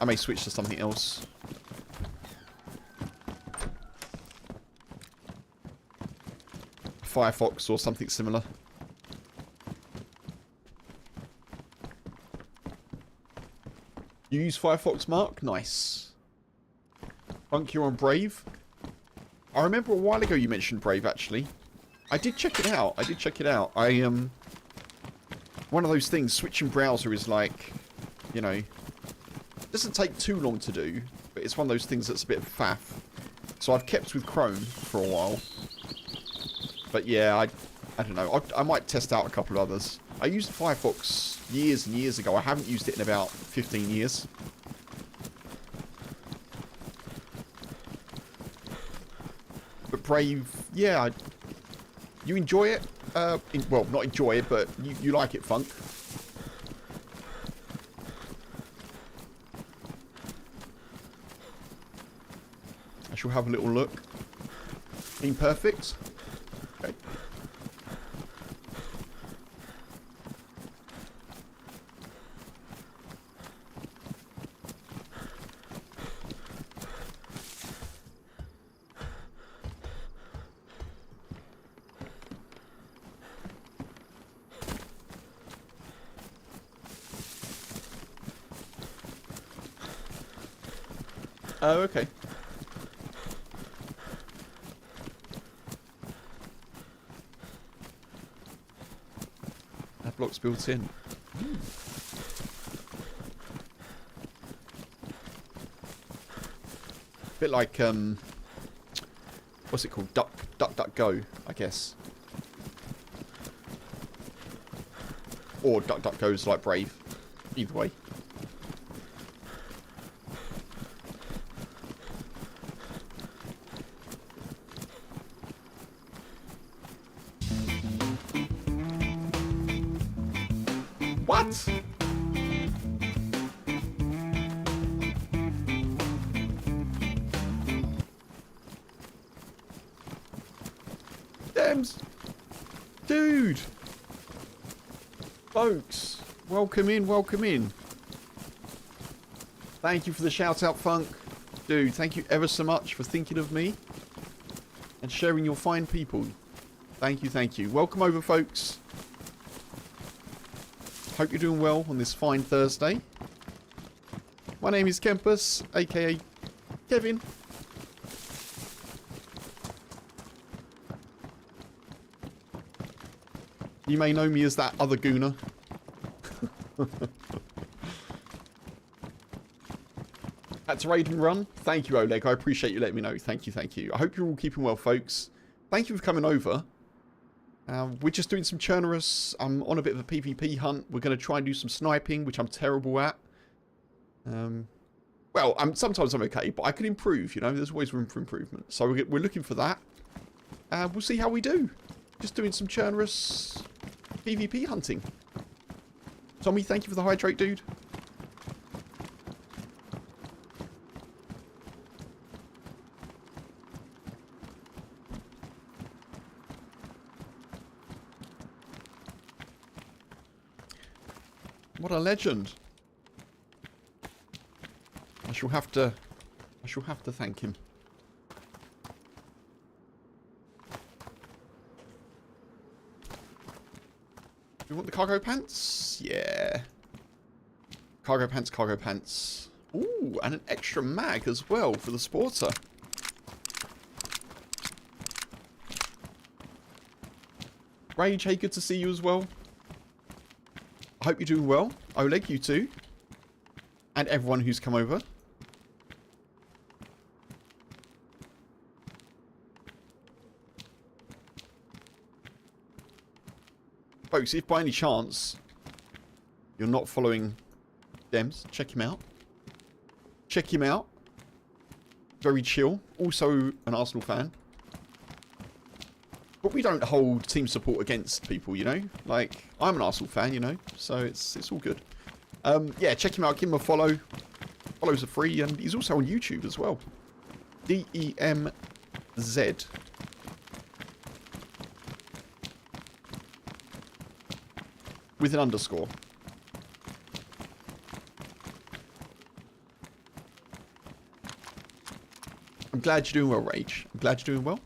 I may switch to something else. Firefox or something similar. You use Firefox, Mark? Nice. Funk, you're on Brave? I remember a while ago you mentioned Brave, actually. I did check it out. One of those things, switching browser is like, you know, it doesn't take too long to do, but it's one of those things that's a bit of faff. So I've kept with Chrome for a while. But yeah, I don't know. I might test out a couple of others. I used Firefox years and years ago. I haven't used it in about 15 years. But Brave, yeah, you enjoy it? Well, not enjoy it, but you like it, Funk. I shall have a little look. Imperfect. Okay. Oh, okay. That block's built in. Bit like, what's it called? Duck, Go, I guess. Or Duck Go's like Brave. Either way. What? Dems! Dude! Folks, welcome in, welcome in. Thank you for the shout out, Funk. Dude, thank you ever so much for thinking of me and sharing your fine people. Thank you, thank you. Welcome over, folks. Hope you're doing well on this fine Thursday. My name is Kempus, aka Kevin. You may know me as that other gooner. Had to raid and run. Thank you, Oleg. I appreciate you letting me know. Thank you, thank you. I hope you're all keeping well, folks. Thank you for coming over. We're just doing some Chernarus. I'm on a bit of a PvP hunt. We're going to try and do some sniping, which I'm terrible at. Well, sometimes I'm okay, but I can improve, you know. There's always room for improvement. So we're looking for that. We'll see how we do. Just doing some Chernarus PvP hunting. Tommy, thank you for the hydrate, dude. What a legend. I shall have to thank him. Do you want the cargo pants? Yeah. Cargo pants, cargo pants. Ooh, and an extra mag as well for the sporter. Rage, hey, good to see you as well. I hope you're doing well. Oleg, you too. And everyone who's come over. Folks, if by any chance you're not following Dems, check him out. Check him out. Very chill. Also an Arsenal fan. But we don't hold team support against people, you know? Like, I'm an Arsenal fan, you know? So it's all good. Yeah, check him out. Give him a follow. Follows are free. And he's also on YouTube as well. DEMZ. With an underscore. I'm glad you're doing well, Rage. I'm glad you're doing well.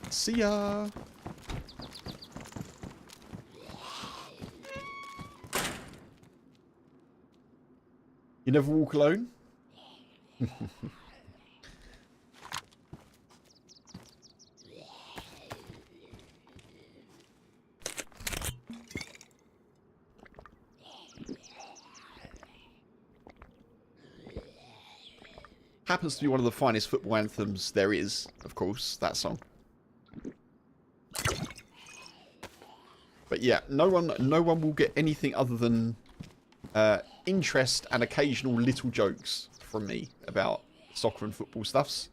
See ya. You never walk alone? Happens to be one of the finest football anthems there is, of course, that song. But yeah, no one will get anything other than interest and occasional little jokes from me about soccer and football stuffs.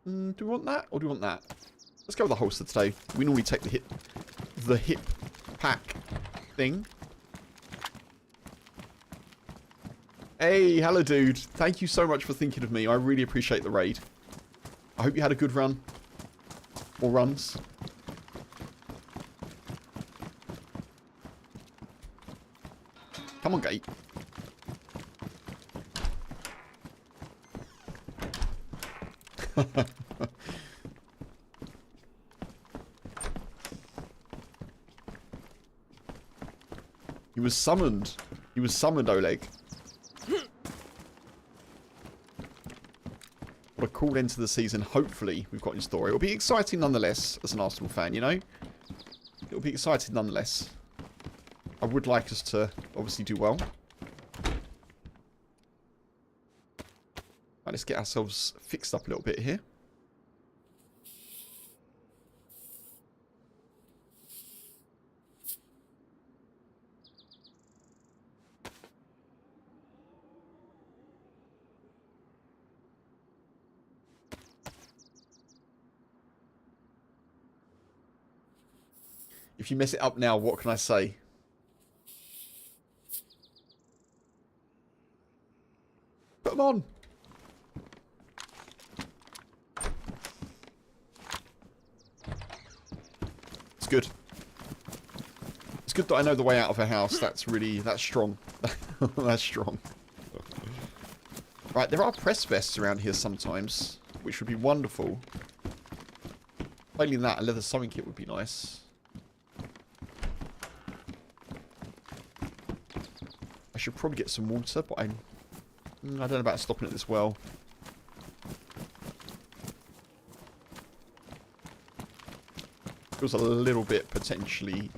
Do we want that or do we want that? Let's go with the holster today. We normally take the hip pack thing. Hey, hello dude. Thank you so much for thinking of me. I really appreciate the raid. I hope you had a good run. Or runs. Come on, Gate. He was summoned. He was summoned, Oleg. What a cool end to the season, hopefully, we've got in store. It'll be exciting nonetheless, as an Arsenal fan, you know? It'll be exciting nonetheless. I would like us to, obviously, do well. Right, let's get ourselves fixed up a little bit here. If you mess it up now, what can I say? Put them on. It's good. It's good that I know the way out of a house. That's strong. That's strong. Right, there are press vests around here sometimes, which would be wonderful. Failing that, a leather sewing kit would be nice. I should probably get some water, but I don't know about stopping at this well. Feels a little bit potentially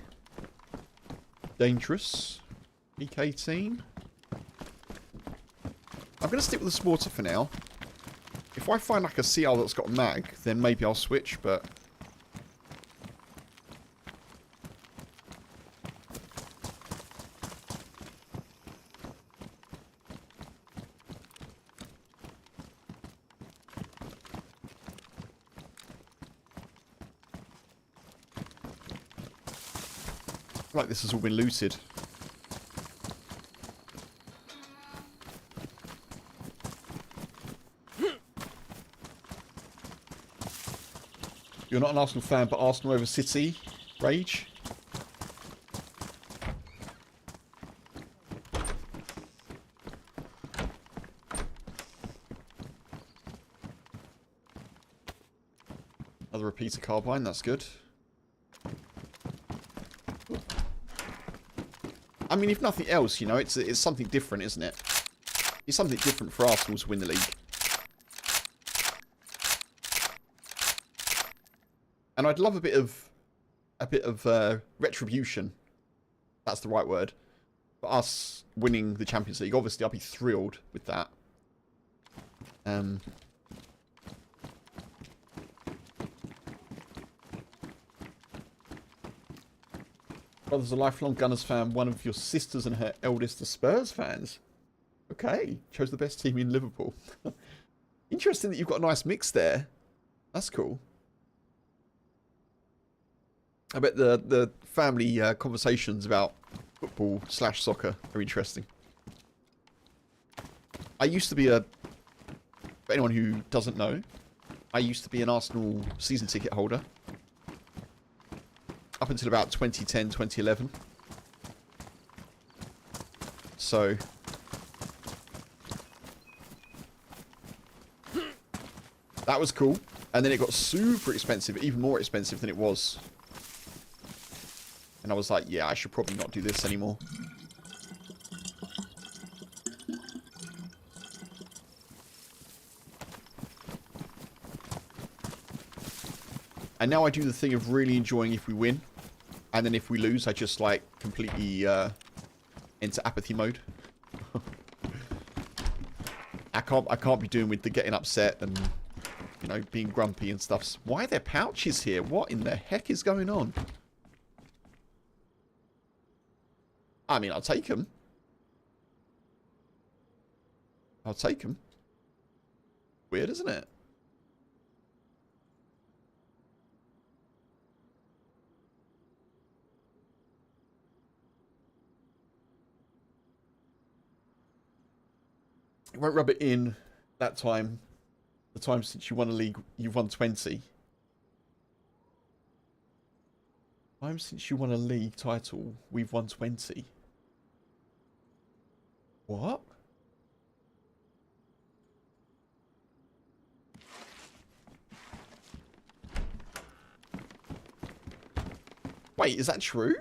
dangerous. EK18. I'm going to stick with the sporter for now. If I find like a CL that's got a mag, then maybe I'll switch, but... like this has all been looted. You're not an Arsenal fan, but Arsenal over City? Rage? Another repeater carbine, that's good. I mean, if nothing else, you know, it's something different, isn't it? It's something different for Arsenal to win the league. And I'd love a bit of retribution. That's the right word. For us winning the Champions League, obviously, I'll be thrilled with that. Brother's a lifelong Gunners fan. One of your sisters and her eldest are Spurs fans. Okay. Chose the best team in Liverpool. Interesting that you've got a nice mix there. That's cool. I bet the family conversations about football / soccer are interesting. I used to be for anyone who doesn't know, I used to be an Arsenal season ticket holder. Up until about 2010, 2011. So, That was cool. And then it got super expensive, even more expensive than it was. And I was like, yeah, I should probably not do this anymore. And now I do the thing of really enjoying if we win. And then if we lose, I just, like, completely enter apathy mode. I can't be doing with the getting upset and, you know, being grumpy and stuff. Why are there pouches here? What in the heck is going on? I mean, I'll take them. I'll take them. Weird, isn't it? It won't rub it in that time. The time since you won a league, you've won 20. Time since you won a league title, we've won 20. What? Wait, is that true?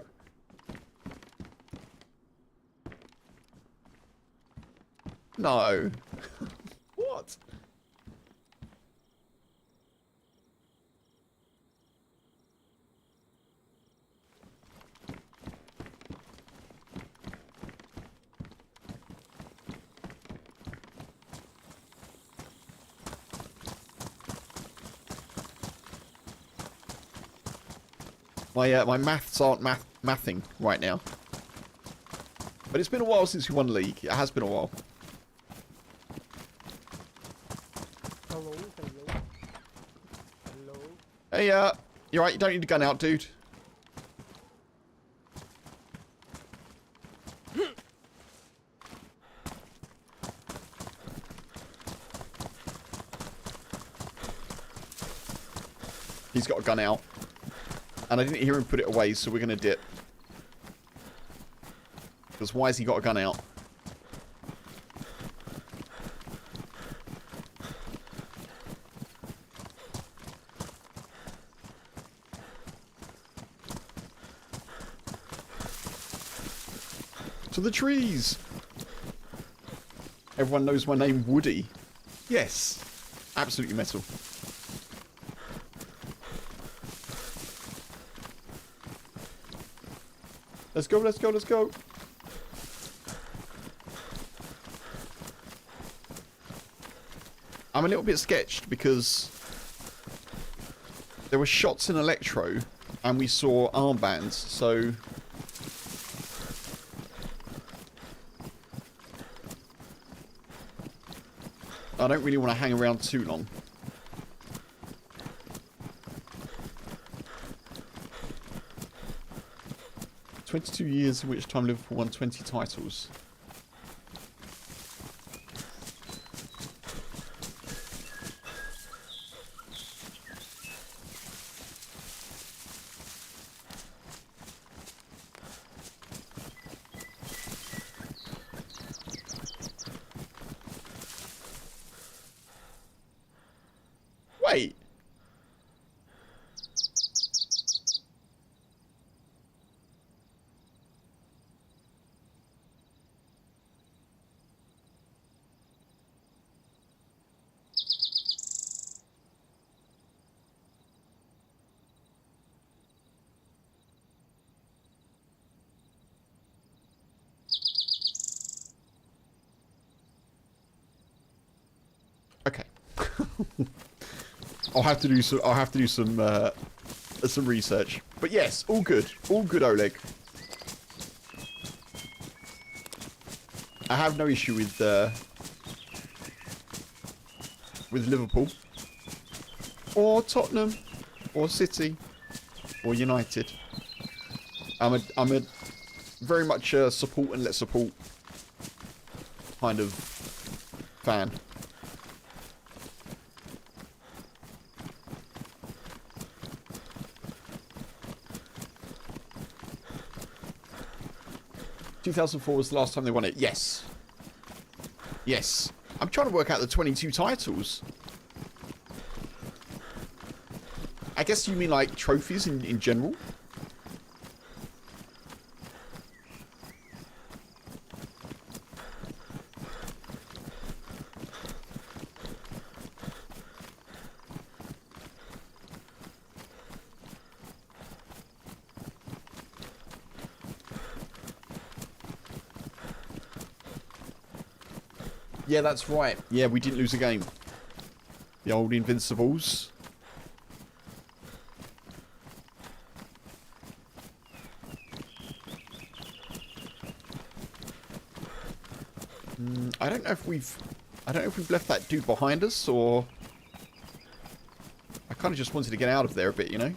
No. What? My maths aren't mathing right now. But it's been a while since we won a league. It has been a while. Hello, hello. Hello. Hey, you're right. You don't need a gun out, dude. He's got a gun out. And I didn't hear him put it away, so we're going to dip. Because why has he got a gun out? To the trees! Everyone knows my name, Woody. Yes. Absolutely metal. Let's go, let's go, let's go. I'm a little bit sketched because there were shots in Electro and we saw armbands, so I don't really want to hang around too long. "22 years in which time Liverpool won 20 titles." Wait. Okay. I'll have to do some research. But yes, all good. All good, Oleg. I have no issue with Liverpool or Tottenham or City or United. I'm a very much a support and let's support kind of fan. "2004 was the last time they won it." Yes. Yes. I'm trying to work out the 22 titles. guess you mean like trophies in general? Yeah, that's right. Yeah, we didn't lose a game. The old Invincibles. I don't know if we've left that dude behind us, or I kind of just wanted to get out of there a bit, you know.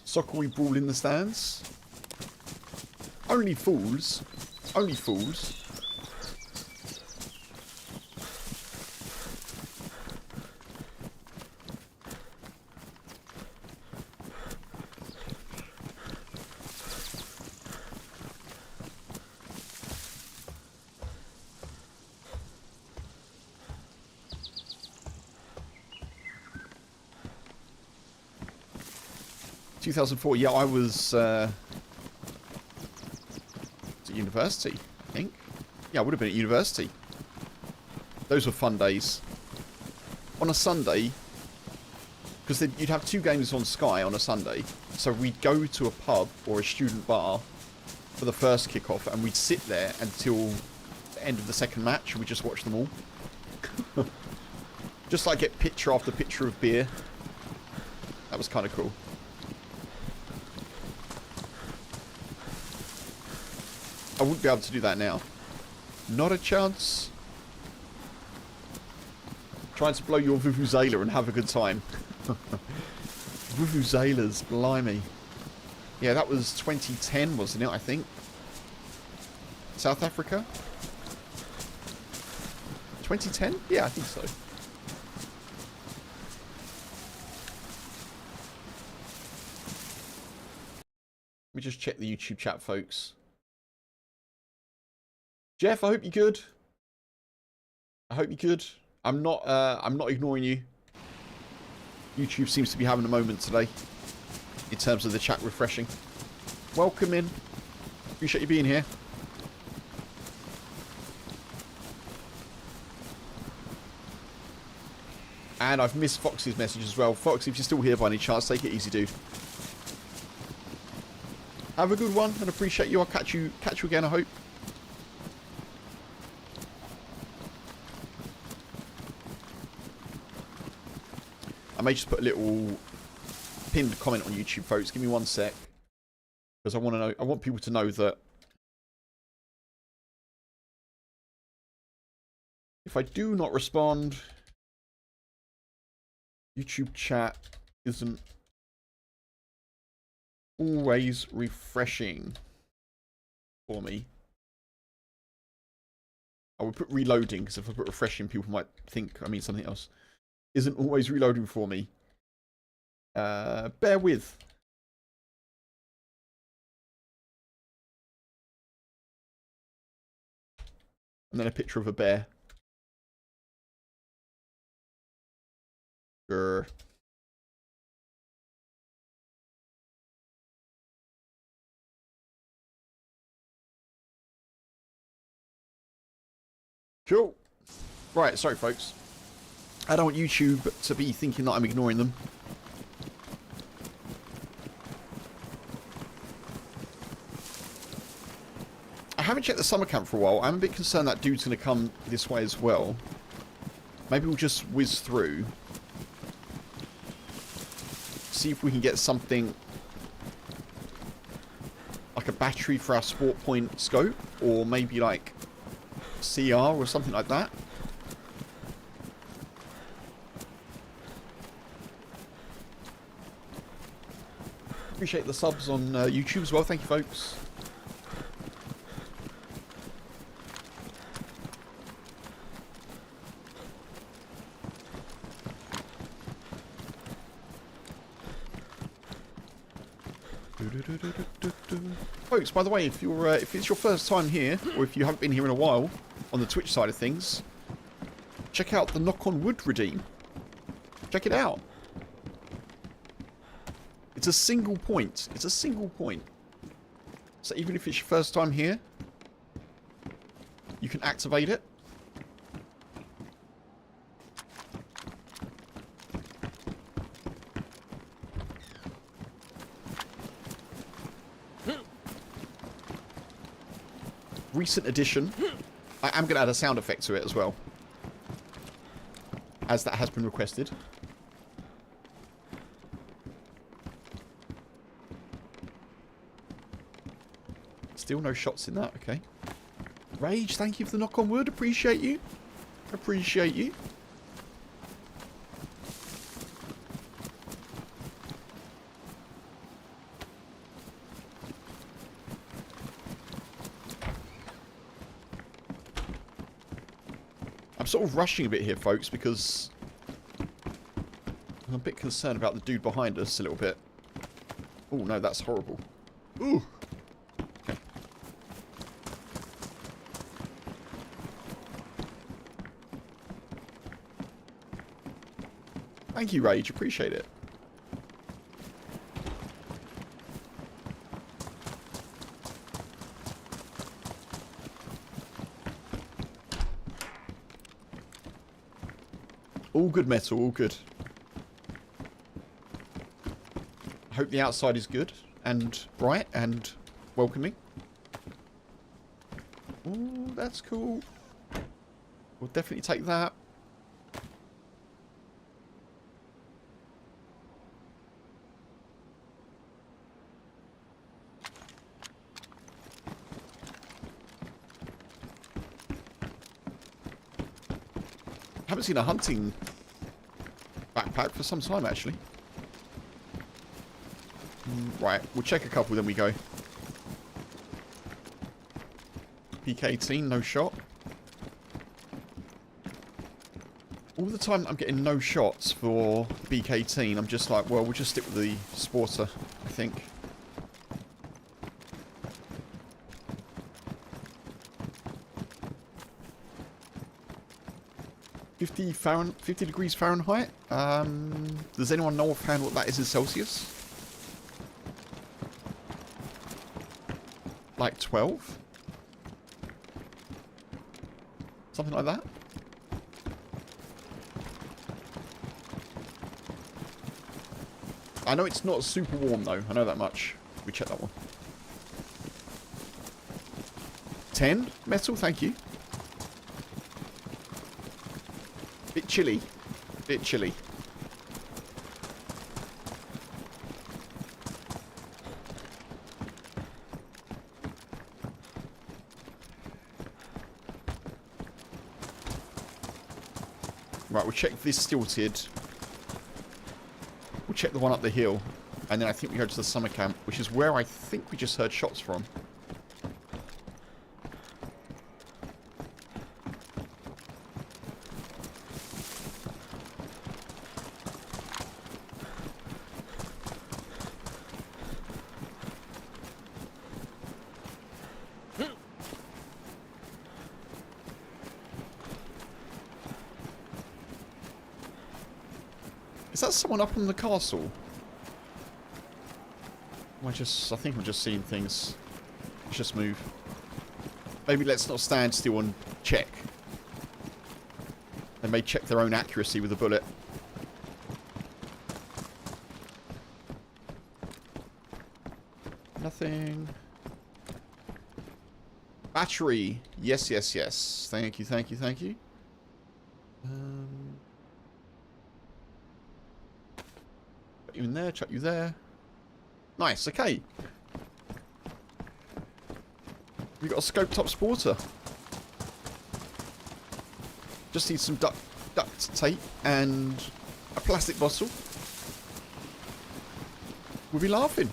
Soccer we brawl in the stands. Only fools. Only fools. ...2004, yeah, I was at university, I think. Yeah, I would have been at university. Those were fun days. On a Sunday, because you'd have 2 games on Sky on a Sunday, so we'd go to a pub or a student bar for the first kickoff, and we'd sit there until the end of the second match, and we'd just watch them all. Just like get picture after picture of beer. That was kind of cool. I wouldn't be able to do that now. Not a chance. Trying to blow your vuvuzela and have a good time. Vuvuzelas, blimey. Yeah, that was 2010, wasn't it, I think? South Africa? 2010? Yeah, I think so. Let me just check the YouTube chat, folks. Jeff, I hope you're good. I hope you're good. I'm not ignoring you. YouTube seems to be having a moment today in terms of the chat refreshing. Welcome in. Appreciate you being here. And I've missed Fox's message as well. Fox, if you're still here by any chance, take it easy, dude. Have a good one and appreciate you. I'll catch you again, I hope. I may just put a little pinned comment on YouTube, folks. Give me 1 sec, because I want to know. I want people to know that if I do not respond, YouTube chat isn't always refreshing for me. I would put reloading, because if I put refreshing, people might think I mean something else. Isn't always reloading for me. Bear with. And then a picture of a bear. Grr. Cool. Right, sorry folks. I don't want YouTube to be thinking that I'm ignoring them. I haven't checked the summer camp for a while. I'm a bit concerned that dude's going to come this way as well. Maybe we'll just whiz through. See if we can get something like a battery for our sport point scope, or maybe like CR or something like that. Appreciate the subs on YouTube as well. Thank you, folks. Folks, by the way, if you're if it's your first time here, or if you haven't been here in a while on the Twitch side of things, check out the Knock on Wood redeem. Check it out. It's a single point. It's a single point. So even if it's your first time here, you can activate it. Recent addition. I am going to add a sound effect to it as well, as that has been requested. Still no shots in that. Okay. Rage, thank you for the knock on wood. Appreciate you. Appreciate you. I'm sort of rushing a bit here, folks, because I'm a bit concerned about the dude behind us a little bit. Oh, no, that's horrible. Ooh. Okay. Thank you, Rage. Appreciate it. All good metal, all good. I hope the outside is good and bright and welcoming. Ooh, that's cool. We'll definitely take that. I haven't seen a hunting backpack for some time, actually. Right, we'll check a couple, then we go. PK-18, no shot. All the time I'm getting no shots for BK-18, I'm just like, well, we'll just stick with the Sporter, I think. .50 degrees Fahrenheit. Does anyone know offhand what that is in Celsius? Like 12? Something like that? I know it's not super warm though. I know that much. We check that one. 10 metal, thank you. Bit chilly. Bit chilly. Right, we'll check this stilted. We'll check the one up the hill. And then I think we go to the summer camp, which is where I think we just heard shots from. Is that someone up on the castle? I think I'm just seeing things. Let's just move. Maybe let's not stand still and check. They may check their own accuracy with a bullet. Nothing. Battery. Yes, yes, yes. Thank you, thank you, thank you. Chuck you in there, chuck you there. Nice, okay. We got a scope top Sporter. Just need some duct tape and a plastic bottle. We'll be laughing.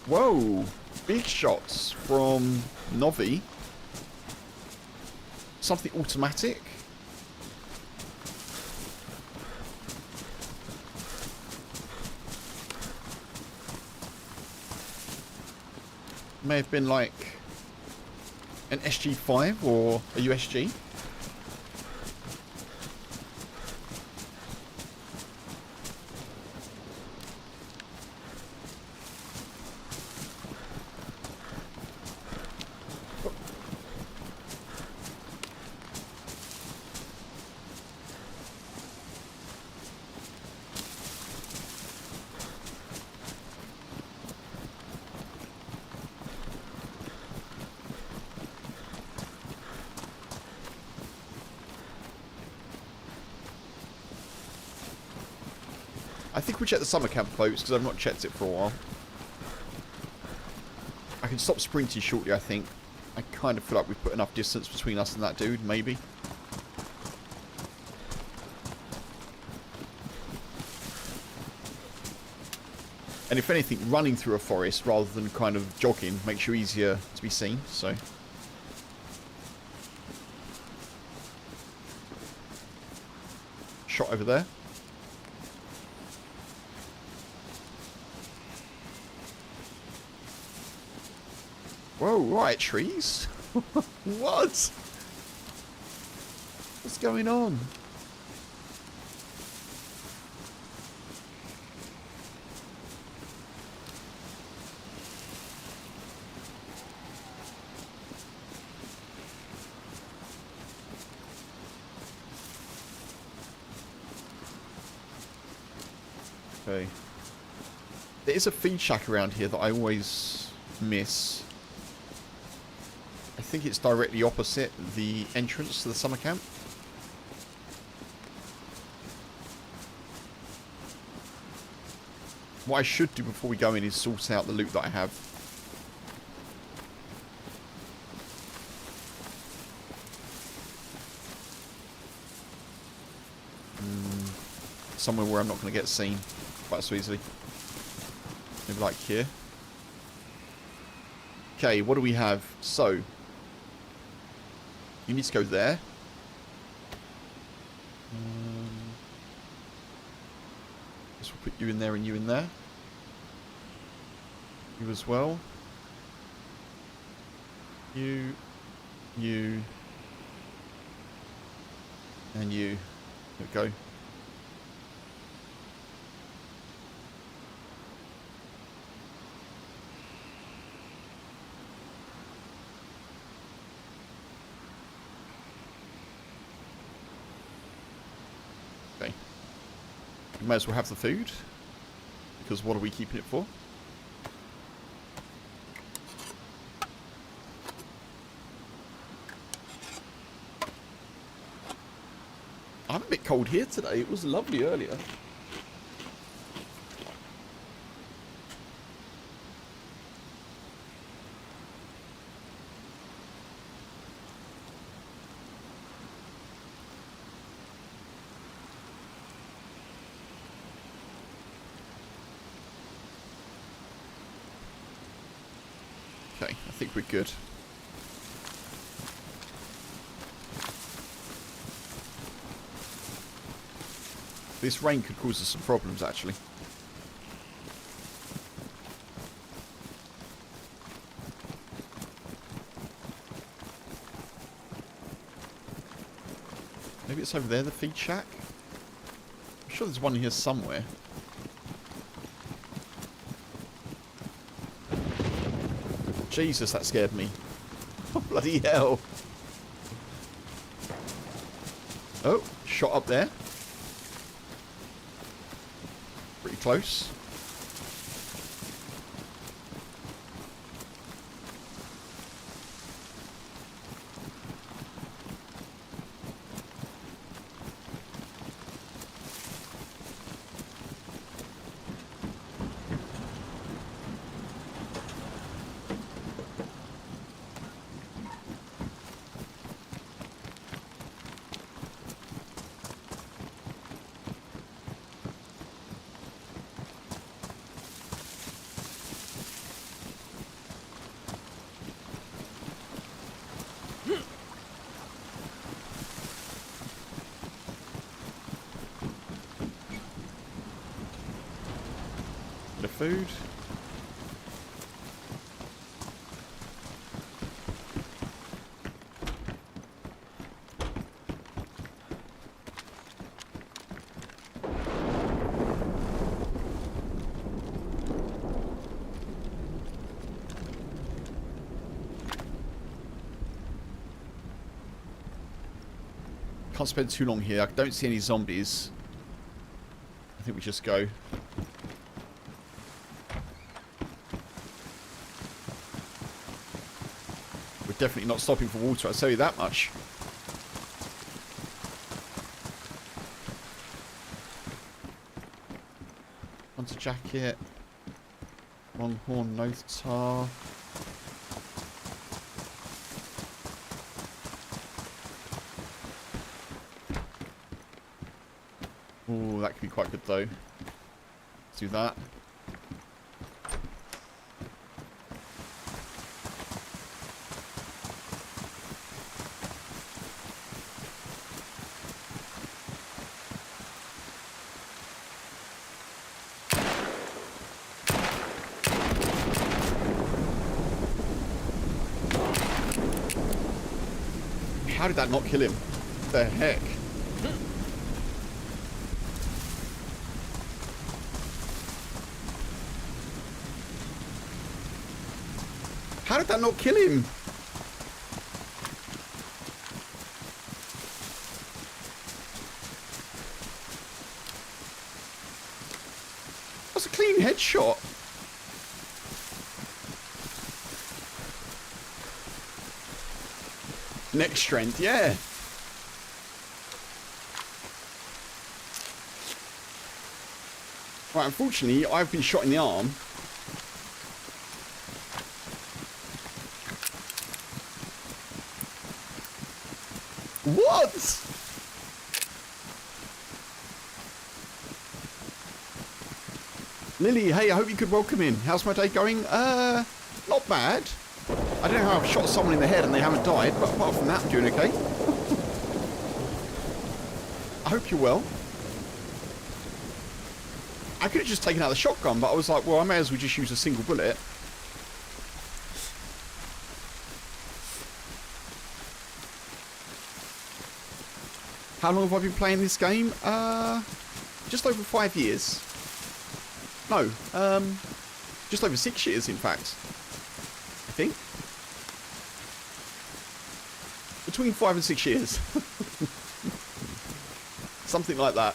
Whoa, big shots from Novi. Something automatic. may have been like an SG5 or a USG. I think we check the summer camp floats because I've not checked it for a while. I can stop sprinting shortly, I think. I kind of feel like we've put enough distance between us and that dude, maybe. And if anything, running through a forest rather than kind of jogging makes you easier to be seen, so... Shot over there. Whoa, right, trees? What? What's going on? Okay. There is a feed shack around here that I always miss. I think it's directly opposite the entrance to the summer camp. What I should do before we go in is sort out the loot that I have. Somewhere where I'm not going to get seen quite so easily. Maybe like here. Okay, what do we have? So, you need to go there. Guess we'll put you in there and you in there. You as well. You. And you. There we go. Okay. We may as well have the food. Because what are we keeping it for? I'm a bit cold here today. It was lovely earlier. Okay, I think we're good. This rain could cause us some problems, actually. Maybe it's over there, the feed shack? I'm sure there's one here somewhere. Jesus, that scared me. Bloody hell. Oh, shot up there. Pretty close. Bit of food. Can't spend too long here. I don't see any zombies. I think we just go. We're definitely not stopping for water, I'll tell you that much. Hunter jacket. Longhorn Noth tar. Ooh, that could be quite good though. Let's do that. How did that not kill him? The heck? How did that not kill him? That's a clean headshot. Neck strength, yeah. Right, unfortunately, I've been shot in the arm. What? Lily, hey, I hope you could welcome in. How's my day going? Not bad. I don't know how I've shot someone in the head and they haven't died, but apart from that, I'm doing okay. I hope you're well. I could have just taken out the shotgun, but I was like, well, I may as well just use a single bullet. How long have I been playing this game? Just over 5 years. No, just over 6 years, in fact. I think. Between 5 and 6 years. Something like that.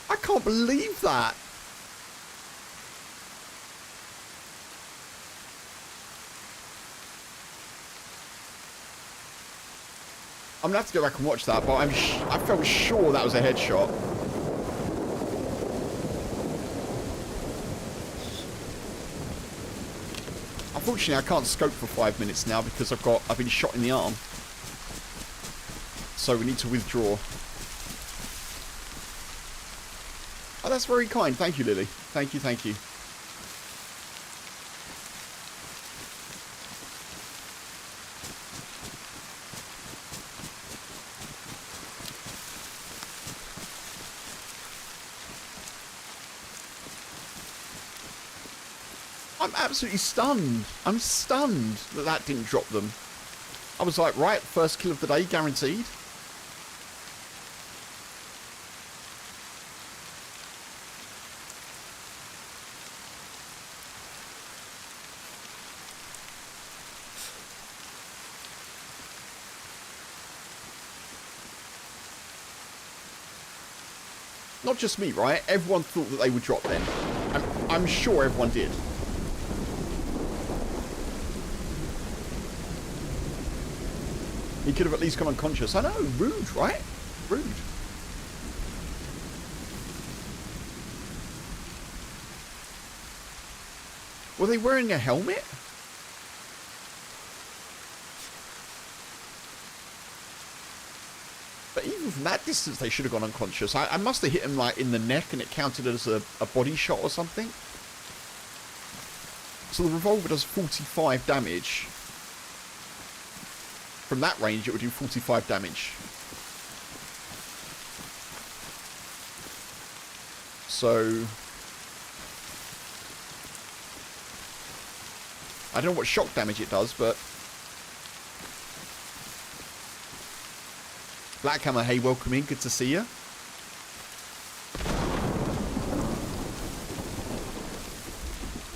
I can't believe that. I'm gonna have to go back and watch that, but I felt sure that was a headshot. Unfortunately, I can't scope for 5 minutes now because I've been shot in the arm. So we need to withdraw. Oh, that's very kind. Thank you, Lily. Thank you, thank you. I'm absolutely stunned. I'm stunned that that didn't drop them. I was like, right, first kill of the day, guaranteed. Not just me, right? Everyone thought that they would drop then. I'm sure everyone did. He could have at least gone unconscious. I know, rude, right? Rude. Were they wearing a helmet? But even from that distance, they should have gone unconscious. I must have hit him like in the neck and it counted as a body shot or something. So the revolver does 45 damage. From that range, it would do 45 damage. So I don't know what shock damage it does, but... Black Hammer, hey, welcome in. Good to see you.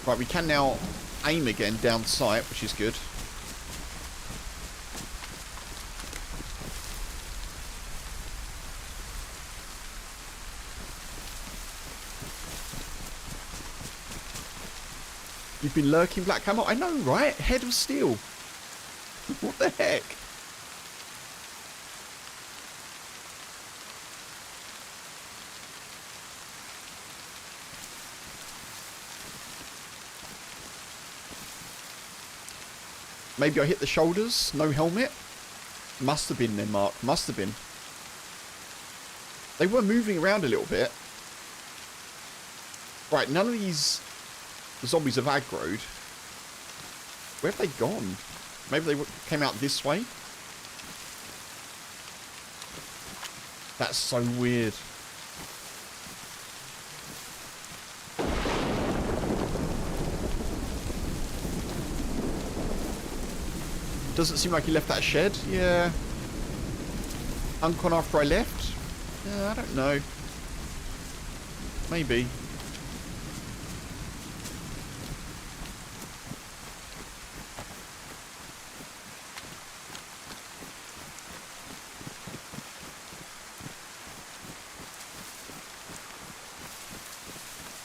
Right, we can now aim again down sight, which is good. You've been lurking, Black Hammer? I know, right? Head of steel. What the heck? Maybe I hit the shoulders. No helmet. Must have been then, Mark. Must have been. They were moving around a little bit. Right, none of these zombies have aggroed. Where have they gone? Maybe they came out this way? That's so weird. Doesn't seem like he left that shed. Yeah. Uncon after I left? Yeah, I don't know. Maybe.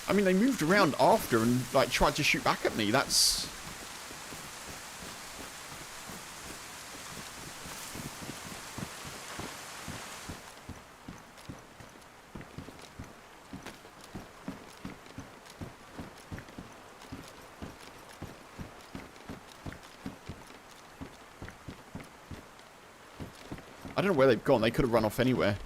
I mean, they moved around after and, like, tried to shoot back at me. That's... I don't know where they've gone. They could have run off anywhere.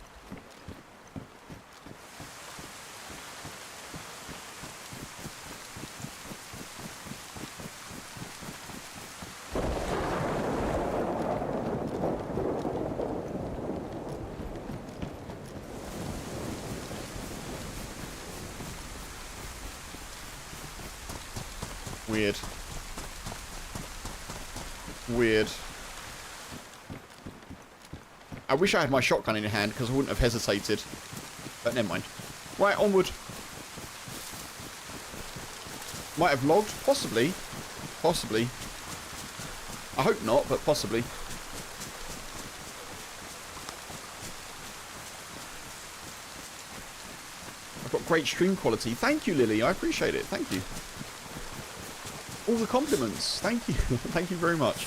Weird. Weird. I wish I had my shotgun in hand because I wouldn't have hesitated. But never mind. Right, onward. Might have logged. Possibly. Possibly. I hope not, but possibly. I've got great stream quality. Thank you, Lily. I appreciate it. Thank you. All the compliments. Thank you. Thank you very much.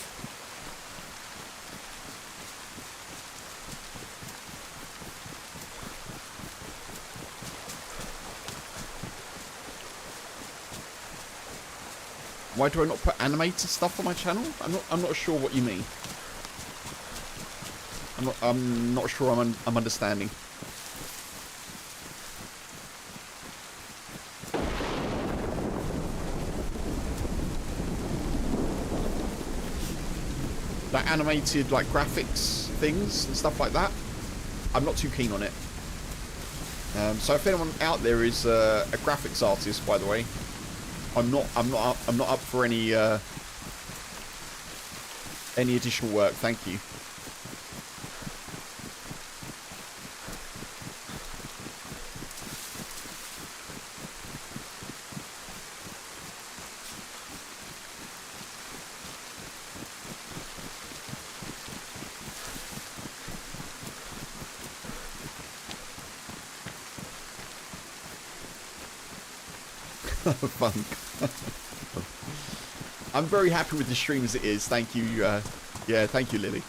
Why do I not put animated stuff on my channel? I'm not sure what you mean. I'm not sure I'm understanding. Like animated like graphics things and stuff like that. I'm not too keen on it. So if anyone out there is a graphics artist, by the way, I'm not up for any additional work. Thank you. Funk. I'm very happy with the stream as it is. Thank you. Yeah, thank you, Lily.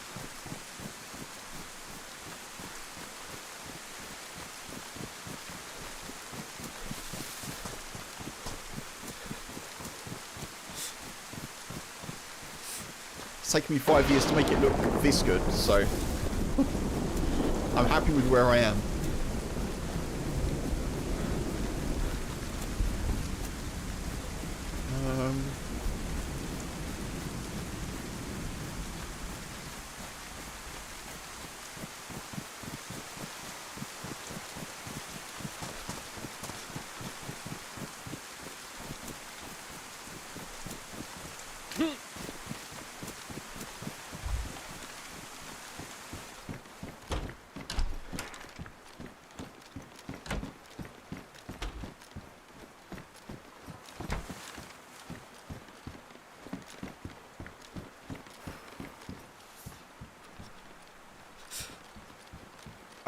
It's taken me 5 years to make it look this good, so I'm happy with where I am.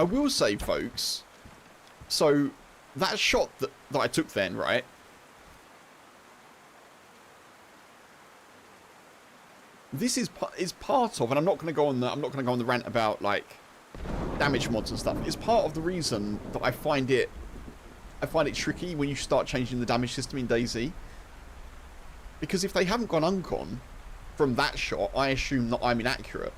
will say, folks, so that shot that I took then, right? This is part of, and I'm not going to go on the rant about like damage mods and stuff. It's part of the reason that I find it tricky when you start changing the damage system in DayZ. Because if they haven't gone uncon from that shot, I assume that I'm inaccurate.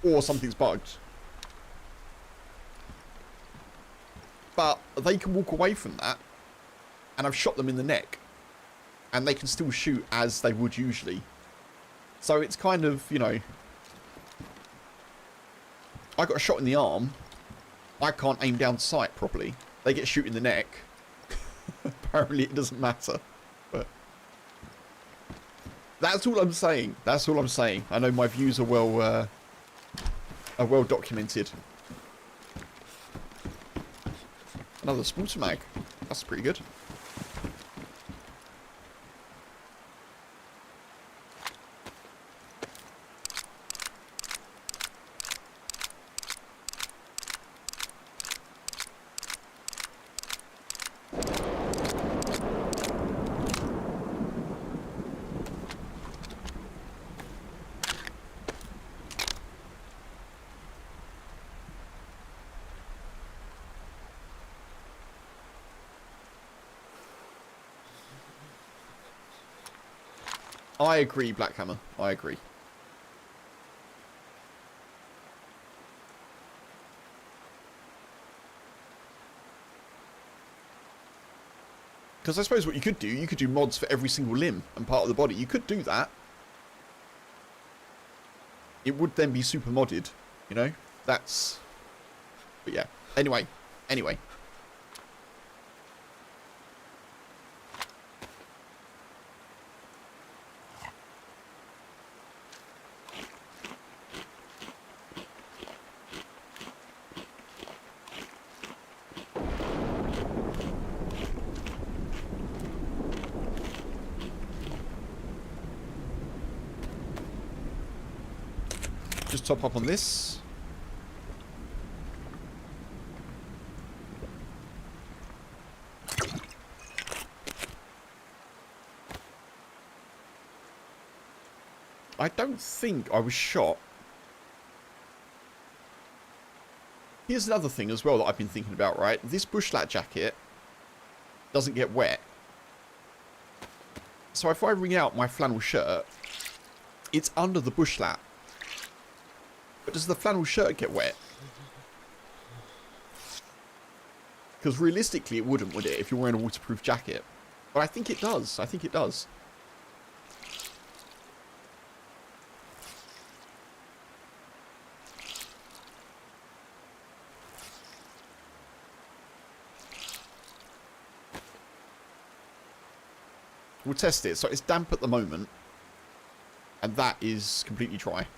Or something's bugged. But they can walk away from that, and I've shot them in the neck, and they can still shoot as they would usually. So it's kind of, you know, I got a shot in the arm, I can't aim down sight properly. They get shot in the neck. Apparently it doesn't matter. But that's all I'm saying. That's all I'm saying. I know my views are well documented. Another spooter mag. That's pretty good. I agree, Blackhammer. I agree. Because I suppose what you could do mods for every single limb and part of the body. You could do that. It would then be super modded, you know? That's... But yeah. Anyway. Just top up on this. I don't think I was shot. Here's another thing as well that I've been thinking about, right? This bushlat jacket doesn't get wet. So if I wring out my flannel shirt, it's under the bushlat. But does the flannel shirt get wet? Because realistically it wouldn't, would it, if you're wearing a waterproof jacket? But I think it does. I think it does. We'll test it. So it's damp at the moment. And that is completely dry.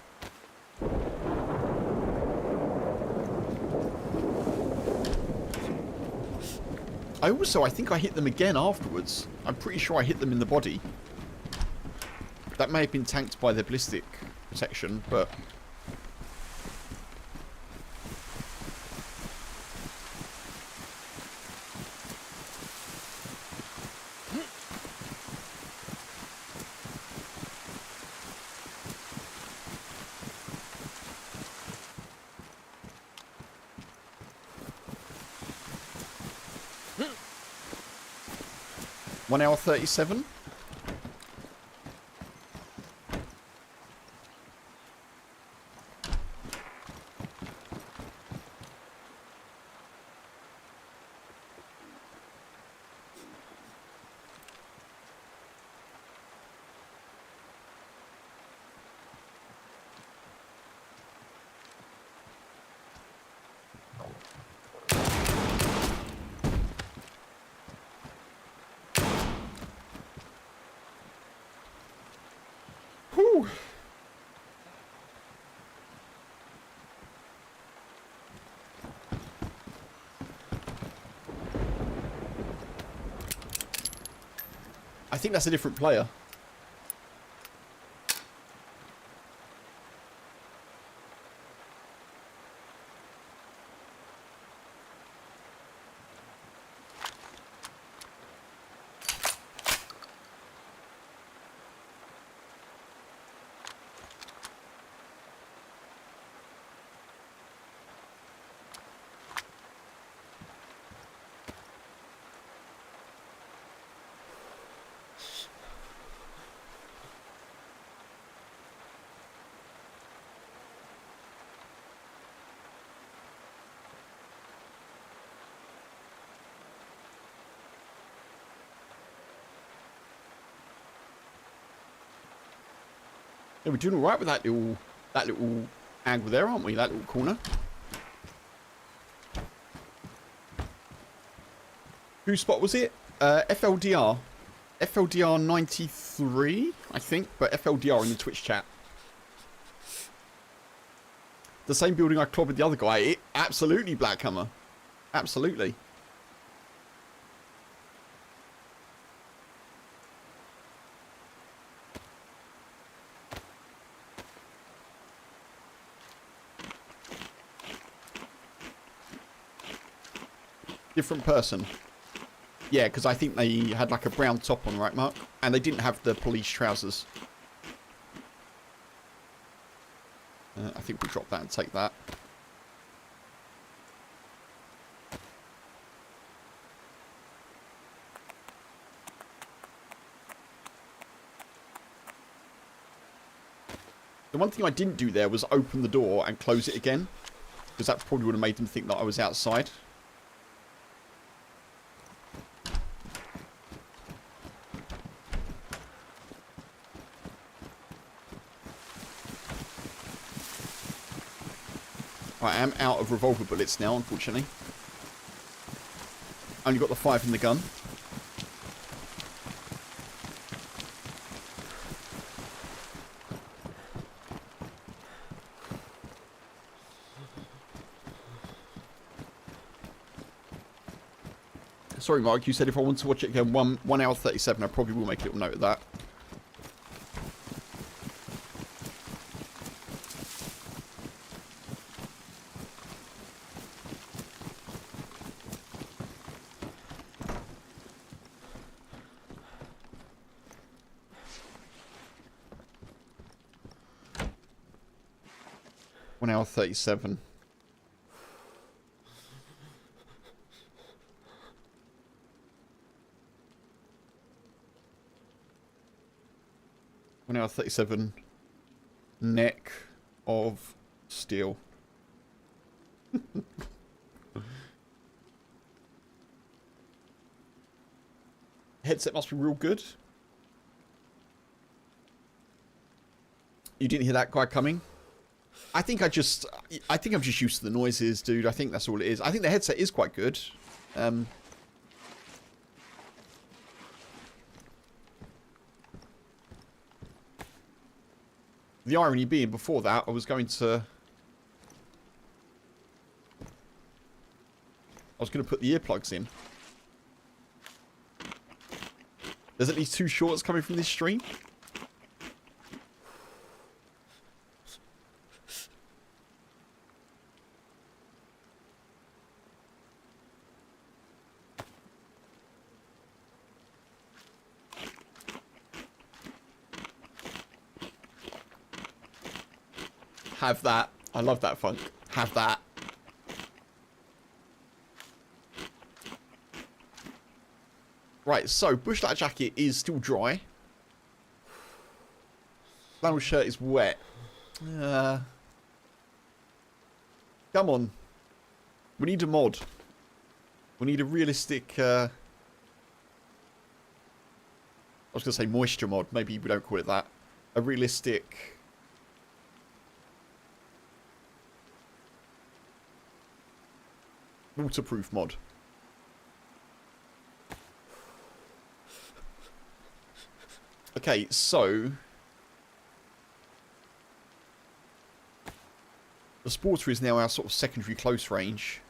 I think I hit them again afterwards. I'm pretty sure I hit them in the body. That may have been tanked by their ballistic protection, but... One hour 37. Whew. I think that's a different player. Yeah, we're doing all right with that little angle there, aren't we? That little corner. Whose spot was it? FLDR. FLDR 93, I think, but FLDR in the Twitch chat. The same building I clobbered the other guy. Absolutely, Blackhammer. Absolutely. Different person. Yeah, because I think they had like a brown top on, right, Mark? And they didn't have the police trousers. I think we'll drop that and take that. The one thing I didn't do there was open the door and close it again. Because that probably would have made them think that I was outside. I am out of revolver bullets now, unfortunately. Only got the 5 in the gun. Sorry, Mark, you said if I want to watch it again, 1 hour 37, I probably will make a little note of that. Hour 37. Hour 37. Neck of steel. Headset must be real good. You didn't hear that guy coming? I think I'm just used to the noises, dude. I think that's all it is. I think the headset is quite good. The irony being, before that, I was going to put the earplugs in. There's at least 2 shorts coming from this stream. Have that. I love that funk. Have that. Right, so bushlight jacket is still dry. Flannel shirt is wet. Come on. We need a mod. We need a realistic... I was going to say moisture mod. Maybe we don't call it that. A realistic... waterproof mod. Okay, so the Sporter is now our sort of secondary close range.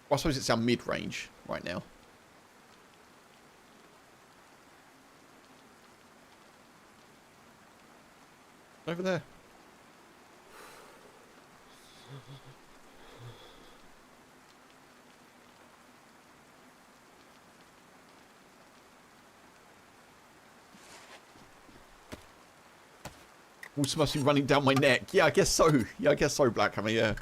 Well, I suppose it's our mid-range right now. Over there. Also must be running down my neck. Yeah, I guess so. Yeah, I guess so, Blackhammer, yeah.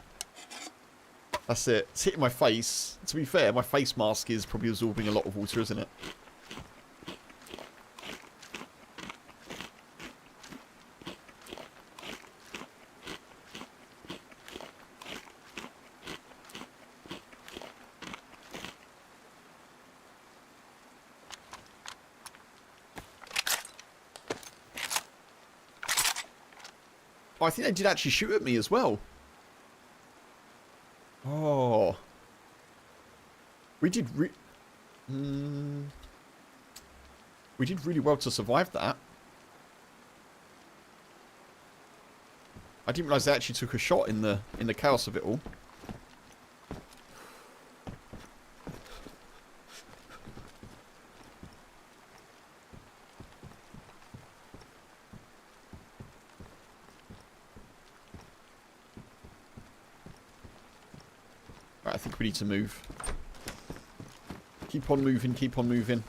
That's it. It's hitting my face. To be fair, my face mask is probably absorbing a lot of water, isn't it? Oh, I think they did actually shoot at me as well. Oh. We did we did really well to survive that. I didn't realise they actually took a shot in the chaos of it all. Right, I think we need to move. Keep on moving, keep on moving.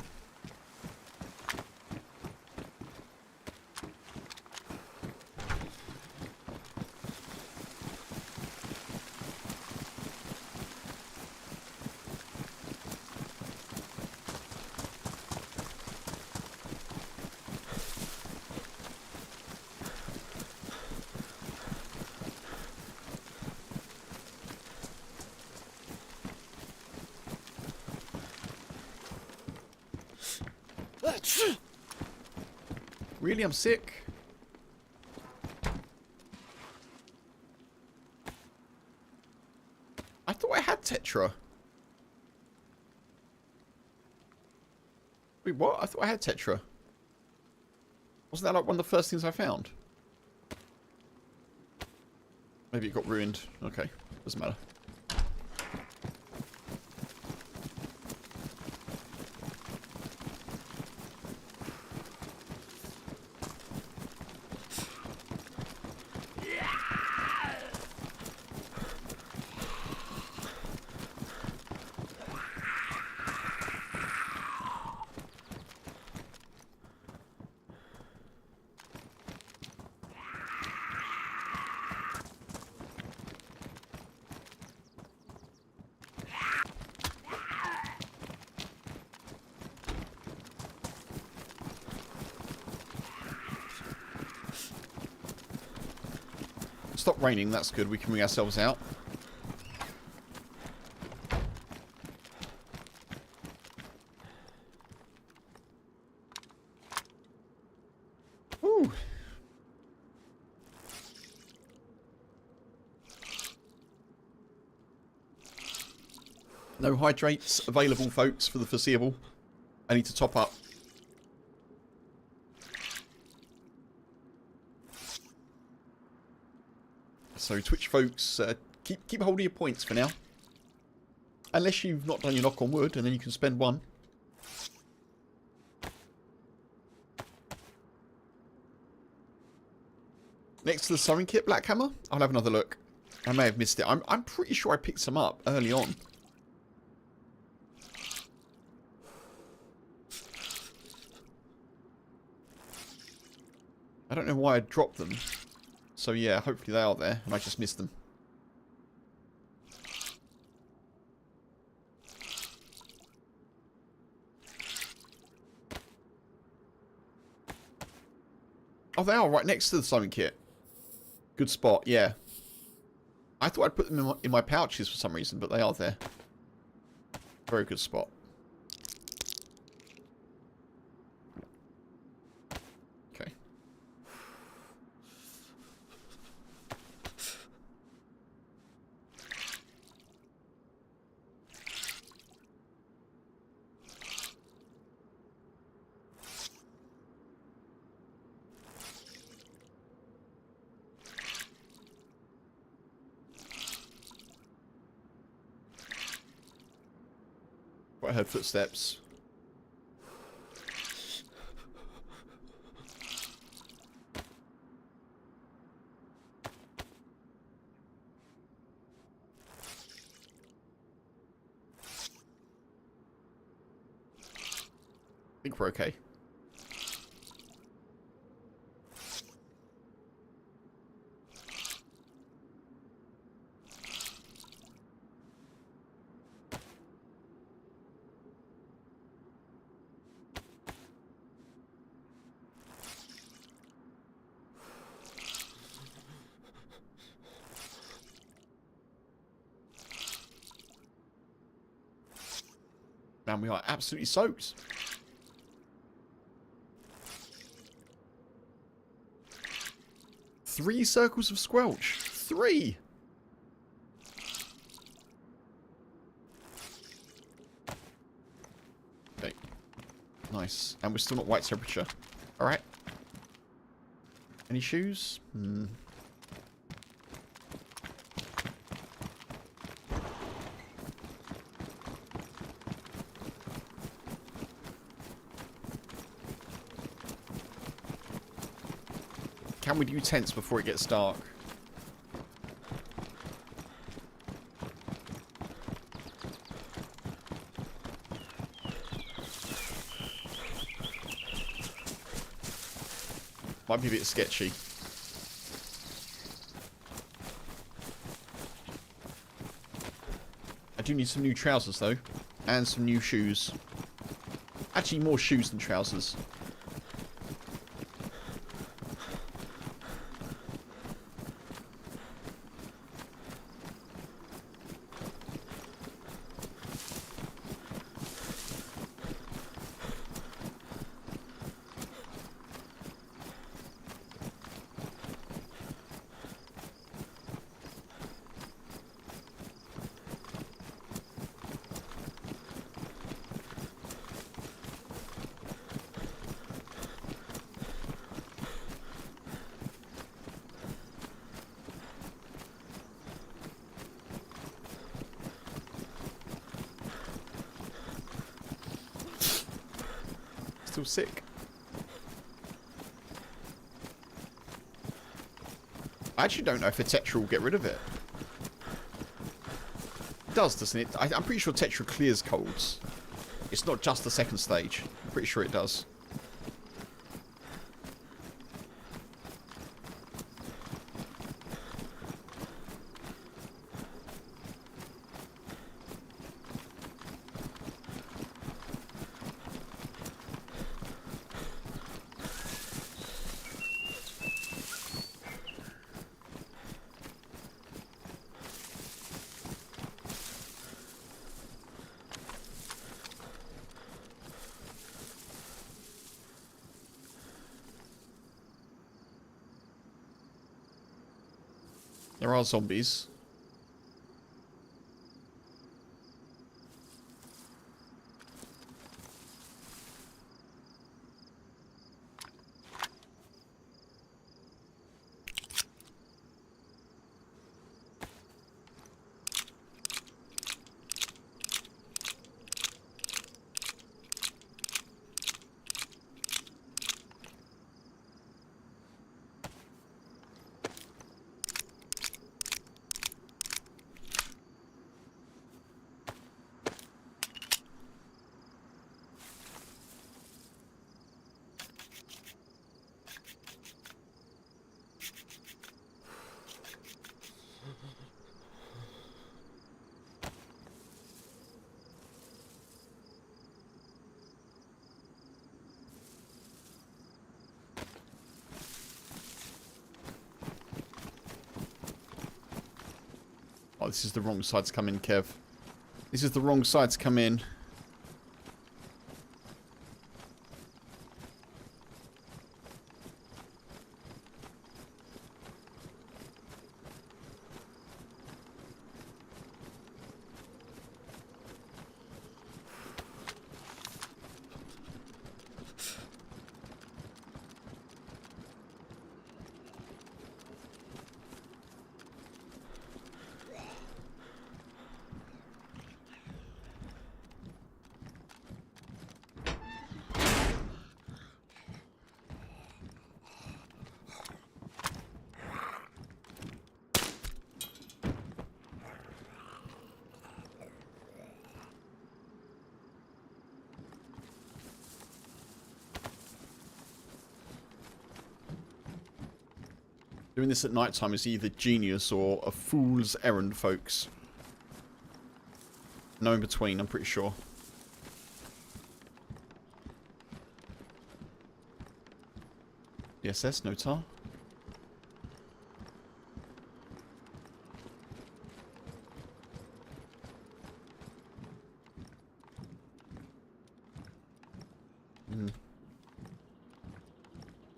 Really, I'm sick. I thought I had Tetra. Wait, what? I thought I had Tetra. Wasn't that like one of the first things I found? Maybe it got ruined. Okay, doesn't matter. Stop raining, that's good. We can bring ourselves out. Woo. No hydrates available, folks, for the foreseeable. I need to top up. So Twitch folks, keep hold of your points for now. Unless you've not done your knock on wood, and then you can spend one. Next to the sewing kit, Black Hammer, I'll have another look. I may have missed it. I'm pretty sure I picked some up early on. I don't know why I dropped them. So yeah, hopefully they are there, and I just missed them. Oh, they are right next to the sewing kit. Good spot, yeah. I thought I'd put them in my pouches for some reason, but they are there. Very good spot. Okay. I heard footsteps. I think we're okay. Man, we are absolutely soaked. 3 circles of squelch. 3! Okay. Nice. And we're still not white temperature. Alright. Any shoes? Hmm. Can we do tents before it gets dark? Might be a bit sketchy. I do need some new trousers though. And some new shoes. Actually more shoes than trousers. Still sick. I actually don't know if a Tetra will get rid of it. It does, doesn't it? I'm pretty sure Tetra clears colds. It's not just the second stage. I'm pretty sure it does. There are zombies. Oh, this is the wrong side to come in, Kev. This is the wrong side to come in. Doing this at night time is either genius or a fool's errand, folks. No in between, I'm pretty sure. DSS, no tar.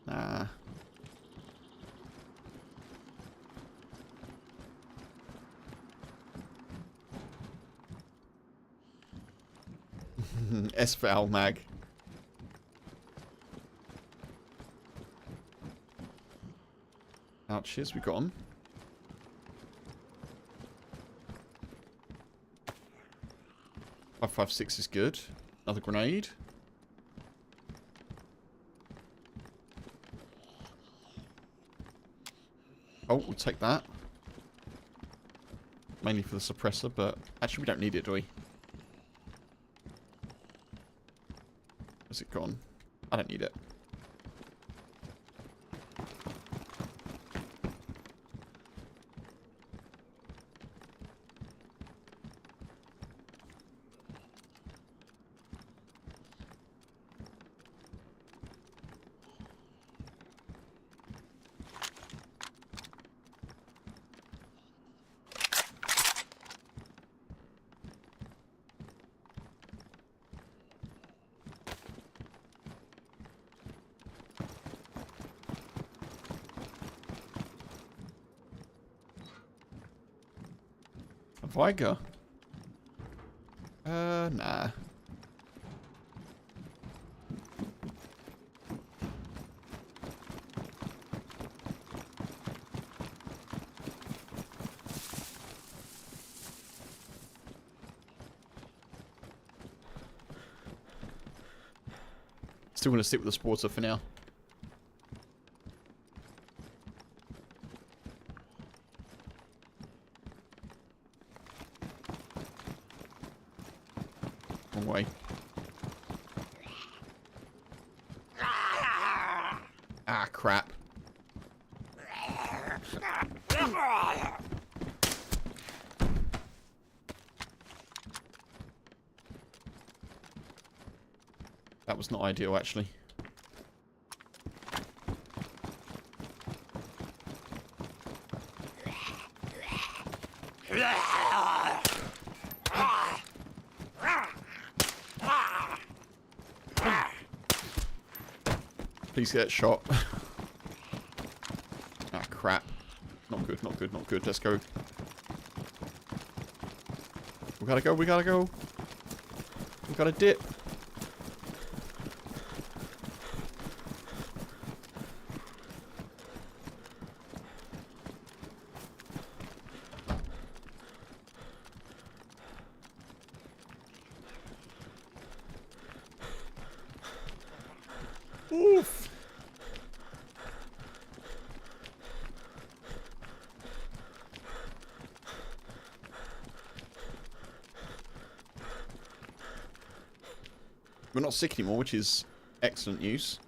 Nah. S-Val mag. Ouches, we got him. .556 is good. Another grenade. Oh, we'll take that. Mainly for the suppressor, but actually we don't need it, do we? Where's it gone? I don't need it. Viger? Nah. Still gonna stick with the Sporter for now. Wrong way. Ah, crap. That was not ideal, actually. Please get shot. Ah, crap. Not good, not good, not good. Let's go. We gotta go, we gotta go. We gotta dip. Oof. We're not sick anymore, which is excellent news.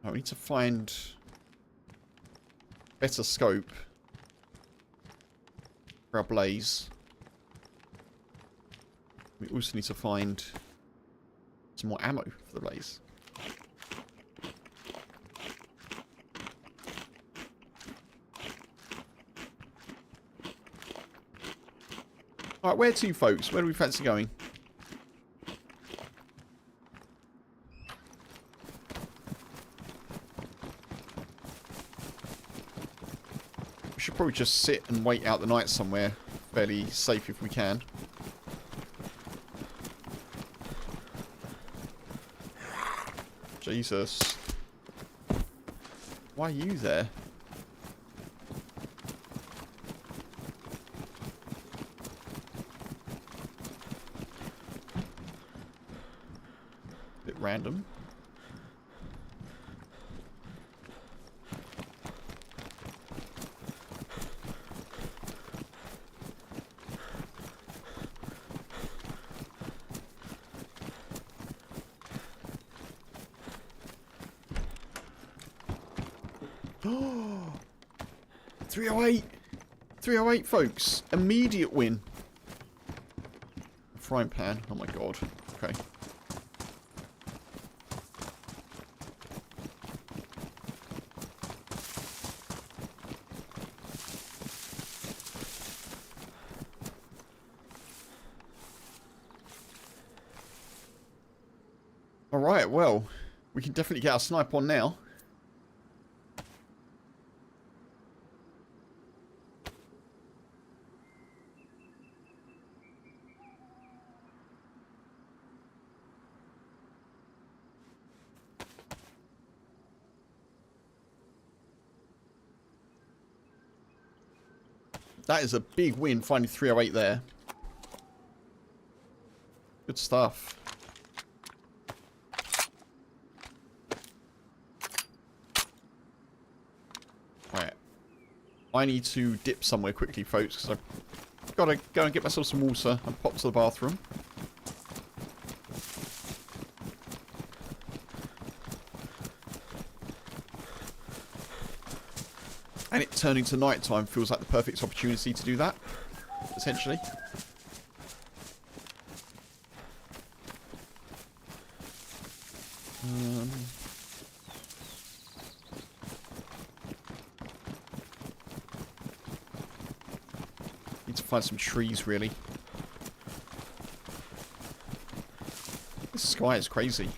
Right, we need to find better scope for our blaze. We also need to find some more ammo for the blaze. Alright, where to, folks? Where do we fancy going? We should probably just sit and wait out the night somewhere fairly safe if we can. Jesus. Why are you there? Bit random. Oh, 308! 308, folks. Immediate win. Frying pan. Oh my god. Okay. Alright, well, we can definitely get our snipe on now. That is a big win, finding 308 there. Good stuff. Right. I need to dip somewhere quickly, folks, because I've got to go and get myself some water and pop to the bathroom. And it turning to night time feels like the perfect opportunity to do that, essentially. Need to find some trees, really. This sky is crazy.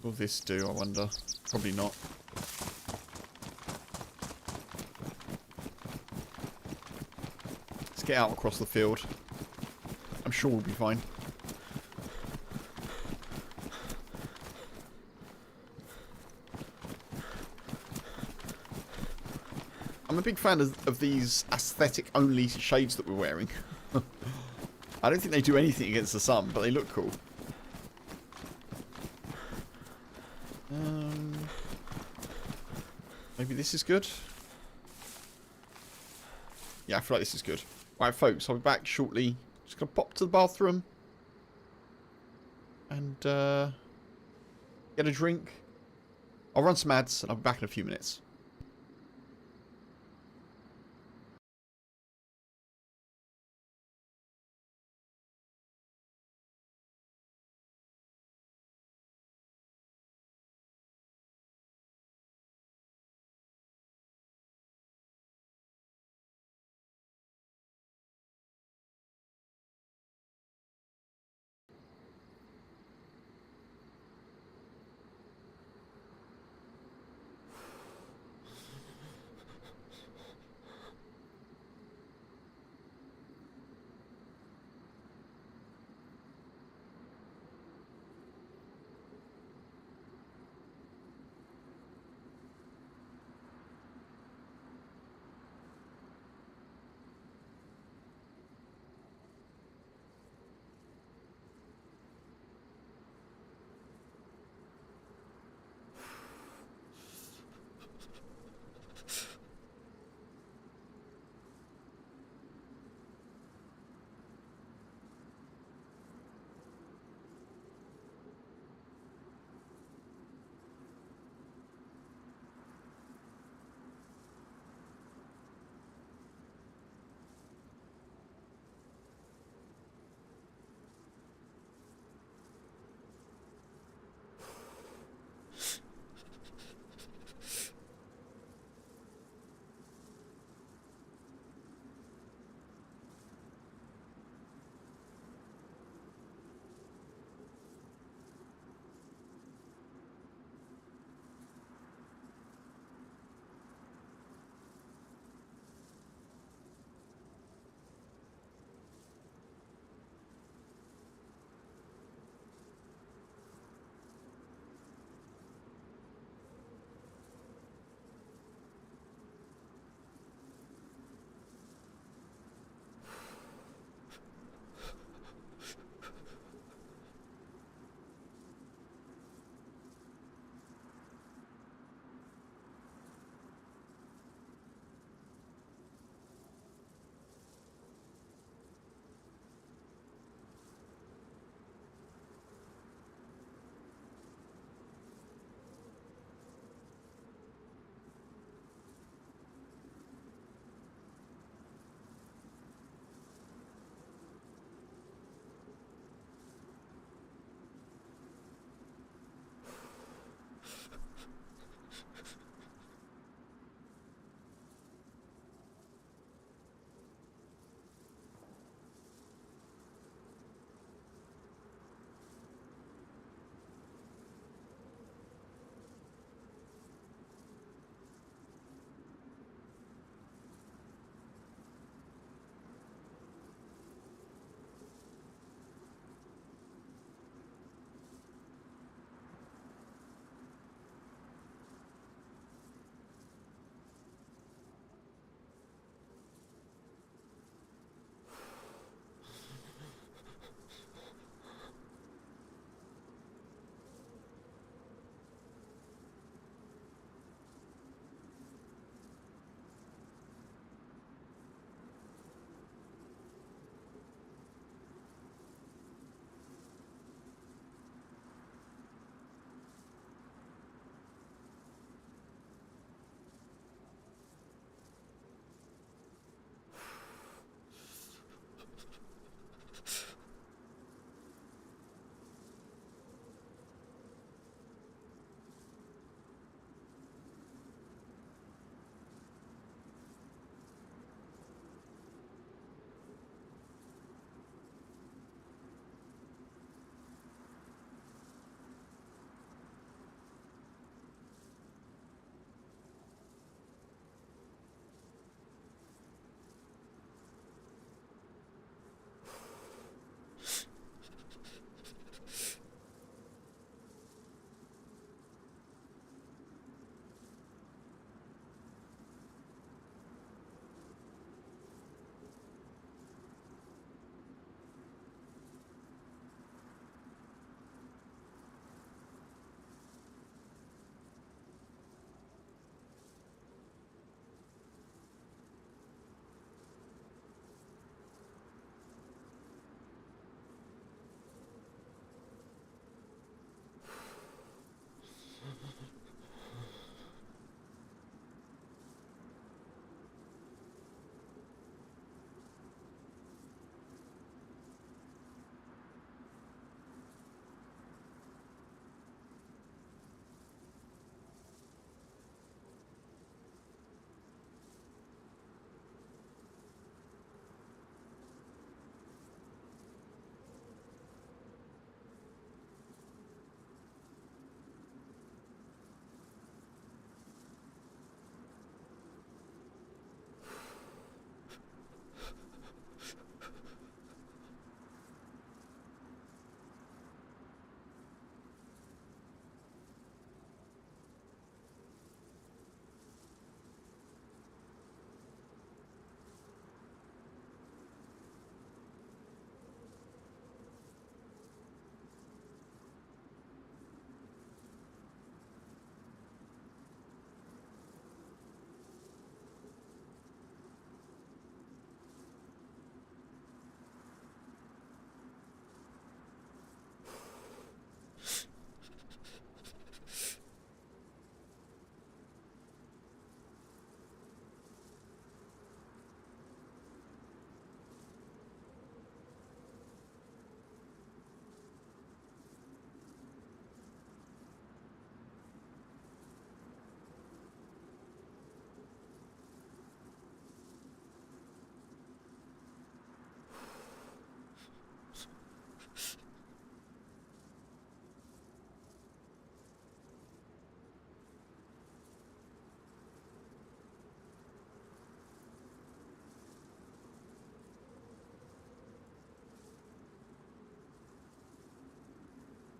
Will this do, I wonder? Probably not. Let's get out across the field. I'm sure we'll be fine. I'm a big fan of these aesthetic-only shades that we're wearing. I don't think they do anything against the sun, but they look cool. Maybe this is good? Yeah, I feel like this is good. Right, folks, I'll be back shortly. Just going to pop to the bathroom. And, get a drink. I'll run some ads, and I'll be back in a few minutes.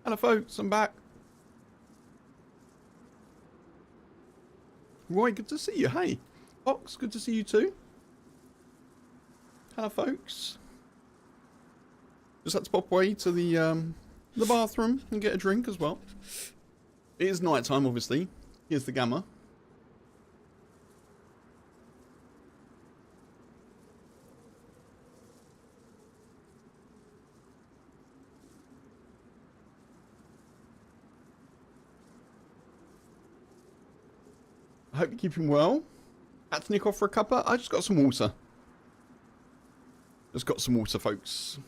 Hello folks, I'm back. Roy, good to see you. Hey. Fox, good to see you too. Hello folks. Just had to pop away to the bathroom and get a drink as well. It is night time, obviously. Here's the gamma. I hope you're keeping well. Had to nick off for a cuppa. I just got some water. Just got some water, folks.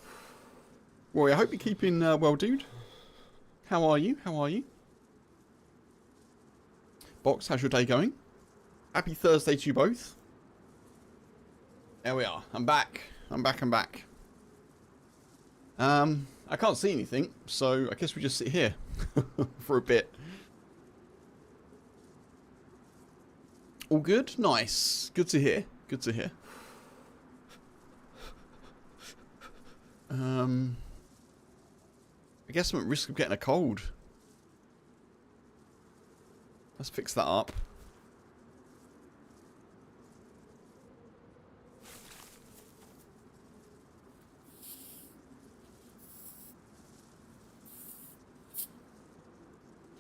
Roy, I hope you're keeping well, dude. How are you? How are you? Box, how's your day going? Happy Thursday to you both. There we are. I'm back. I'm back. I can't see anything, so I guess we just sit here for a bit. All good? Nice. Good to hear. Good to hear. I guess I'm at risk of getting a cold. Let's fix that up.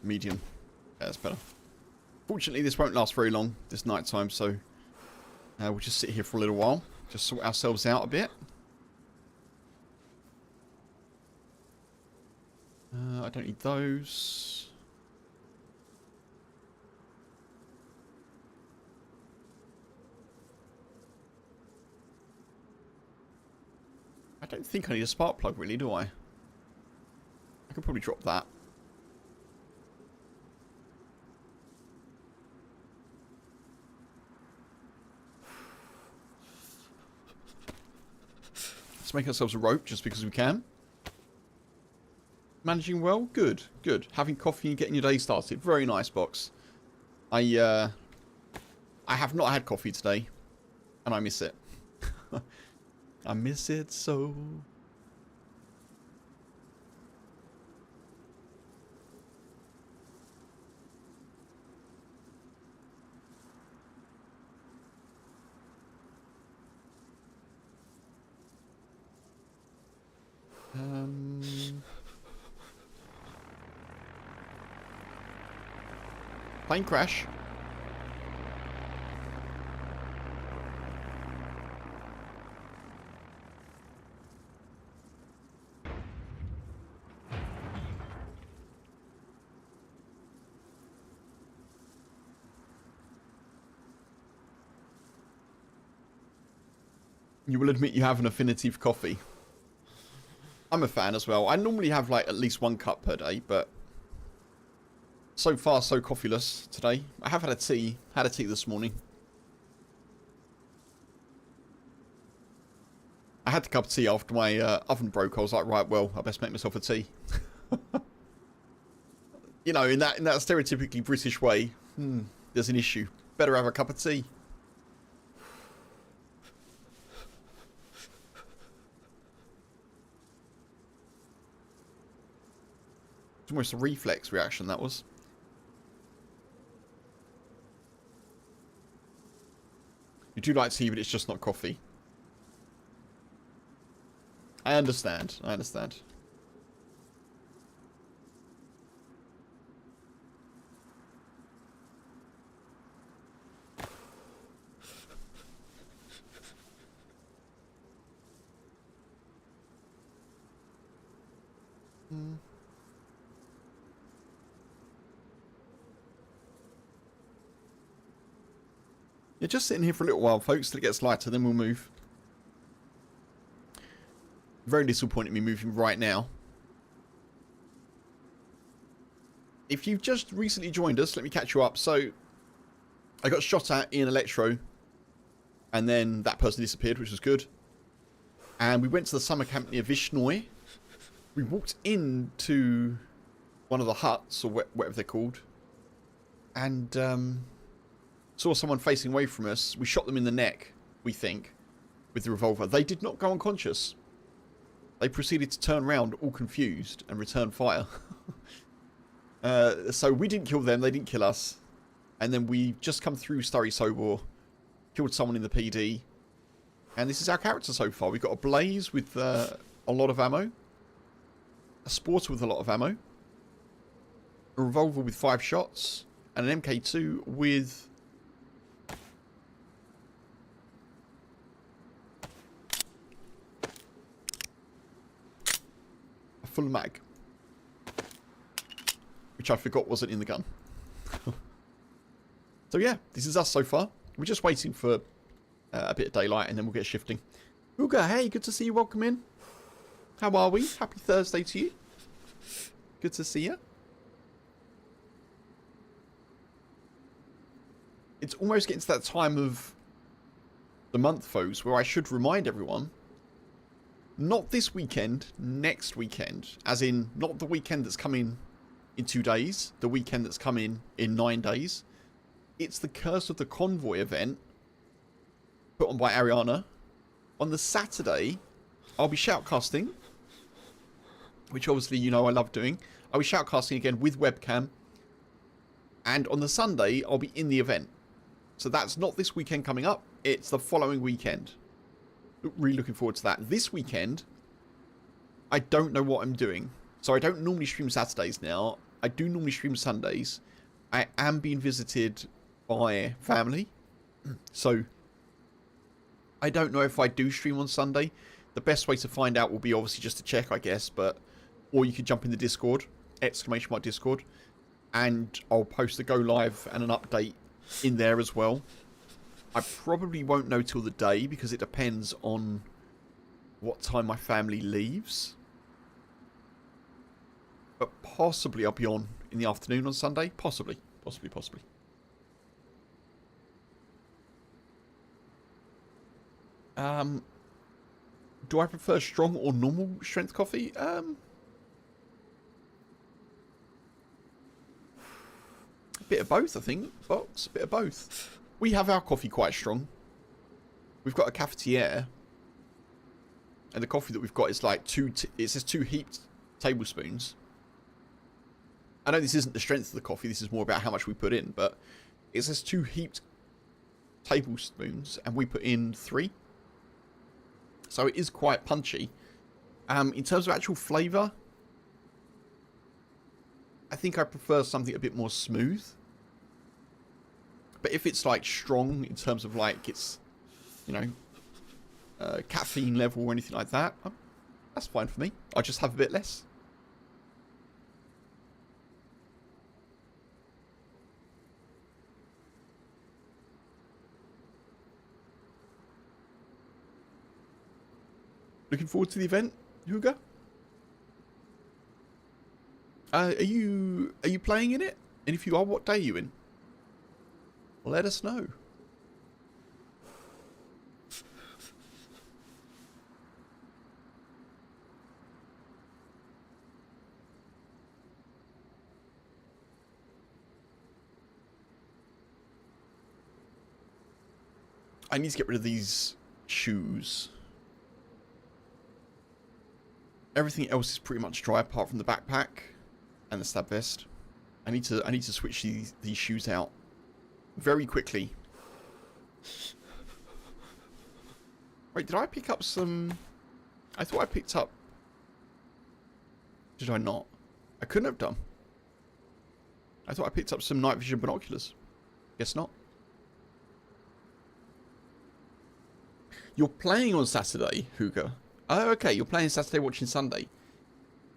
Medium. Yeah, that's better. Fortunately, this won't last very long, this night time, so we'll just sit here for a little while. Just sort ourselves out a bit. I don't need those. I don't think I need a spark plug, really, do I? I could probably drop that. Let's make ourselves a rope just because we can. Managing well? Good, good. Having coffee and getting your day started. Very nice, Box. I have not had coffee today, and I miss it. I miss it so. Plane crash. You will admit you have an affinity for coffee. I'm a fan as well. I normally have like at least 1 cup per day, but so far so coffeeless today. I have had a tea. Had a tea this morning. I had the cup of tea after my oven broke. I was like, right, well, I best make myself a tea. You know, in that stereotypically British way, there's an issue. Better have a cup of tea. It's almost a reflex reaction, that was. You do like tea, but it's just not coffee. I understand. I understand. Yeah, just sitting here for a little while, folks, till it gets lighter, then we'll move. Very disappointed me moving right now. If you've just recently joined us, let me catch you up. So, I got shot at in Electro, and then that person disappeared, which was good. And we went to the summer camp near Vishnoi. We walked into one of the huts, or whatever they're called, and saw someone facing away from us. We shot them in the neck, we think, with the revolver. They did not go unconscious. They proceeded to turn around, all confused, and return fire. So we didn't kill them, they didn't kill us. And then we just come through Starry Sobor, killed someone in the PD. And this is our character so far. We've got a Blaze with a lot of ammo. A Sporter with a lot of ammo. A revolver with 5 shots. And an MK2 with... a full mag. Which I forgot wasn't in the gun. So yeah, this is us so far. We're just waiting for a bit of daylight and then we'll get shifting. Uga, hey, good to see you. Welcome in. How are we? Happy Thursday to you. Good to see you. it's almost getting to that time of the month, folks, where I should remind everyone, not this weekend, next weekend, as in not the weekend that's coming in 2 days, the weekend that's coming in 9 days. It's the Curse of the Convoy event put on by Ariana. On the Saturday, I'll be shoutcasting, which obviously you know I love doing. I'll be shoutcasting again with webcam. And on the Sunday, I'll be in the event. So that's not this weekend coming up. It's the following weekend. Really looking forward to that. This weekend, I don't know what I'm doing. So I don't normally stream Saturdays now. I do normally stream Sundays. I am being visited by family. So I don't know if I do stream on Sunday. The best way to find out will be obviously just to check, I guess. Or you could jump in the Discord. !Discord. And I'll post the go live and an update in there as well. I probably won't know till the day because it depends on what time my family leaves. But possibly I'll be on in the afternoon on Sunday. Possibly. Do I prefer strong or normal strength coffee? A bit of both, I think. Box, a bit of both. We have our coffee quite strong. We've got a cafetiere. And the coffee that we've got is like it says 2 heaped tablespoons. I know this isn't the strength of the coffee. This is more about how much we put in. But it says 2 heaped tablespoons. And we put in 3. So it is quite punchy. In terms of actual flavour, I think I prefer something a bit more smooth. But if it's like strong in terms of like its, you know, caffeine level or anything like that, that's fine for me. I'll just have a bit less. Looking forward to the event, Hugo? Are you playing in it? And if you are, what day are you in? Let us know. I need to get rid of these shoes. Everything else is pretty much dry apart from the backpack and the stab vest. I need to switch these shoes out very quickly. Wait, did I pick up some? I thought I picked up. Did I not? I couldn't have done. I thought I picked up some night vision binoculars. Guess not. You're playing on Saturday, Hugo. Oh, okay. You're playing Saturday, watching Sunday.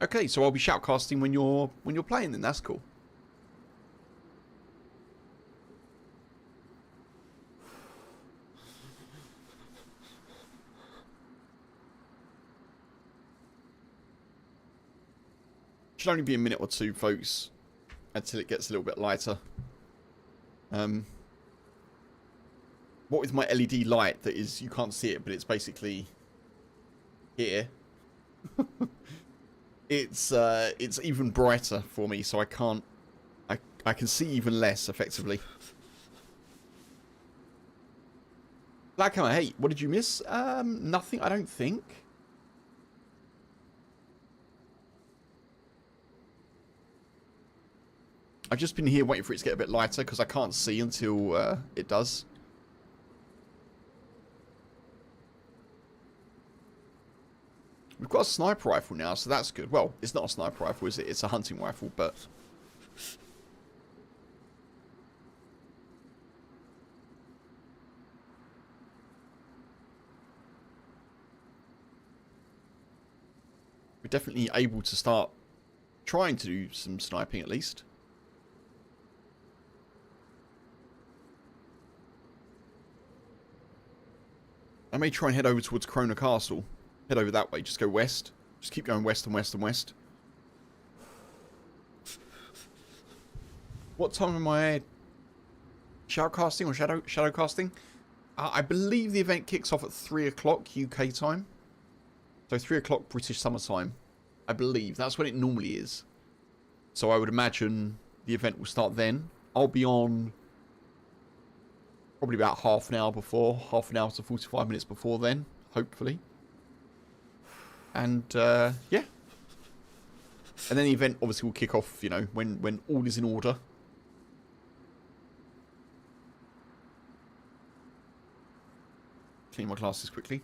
Okay, so I'll be shoutcasting when you're playing. Then that's cool. Should only be a minute or two, folks, until it gets a little bit lighter. What with my LED light that is, you can't see it, but it's basically here. It's even brighter for me, so I can see even less effectively. Blackhammer, hey, what did you miss? Nothing, I don't think. I've just been here waiting for it to get a bit lighter because I can't see until it does. We've got a sniper rifle now, so that's good. Well, it's not a sniper rifle, is it? It's a hunting rifle, but... we're definitely able to start trying to do some sniping at least. I may try and head over towards Chernarus Castle. Head over that way, just go west. Just keep going west and west and west. What time am I Shoutcasting or shadow casting. I believe the event kicks off at 3 o'clock UK time. So 3 o'clock British summer time. I believe. That's when it normally is. So I would imagine the event will start then. I'll be on probably about half an hour before. Half an hour to 45 minutes before then. Hopefully. And, yeah. And then the event obviously will kick off, you know, when all is in order. Clean my glasses quickly.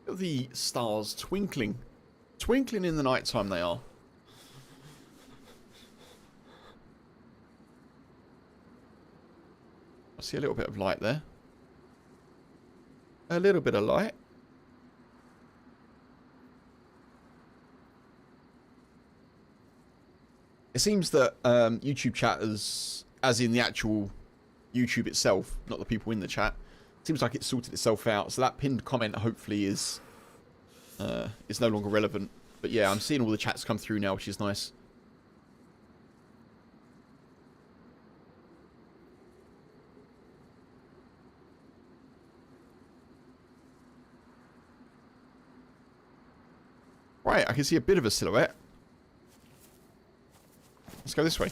Look at the stars twinkling. Twinkling in the night time they are. I see a little bit of light there. A little bit of light. It seems that YouTube chatters, as in the actual YouTube itself, not the people in the chat, seems like it's sorted itself out. So that pinned comment hopefully is no longer relevant. But yeah, I'm seeing all the chats come through now, which is nice. Right, I can see a bit of a silhouette. Let's go this way.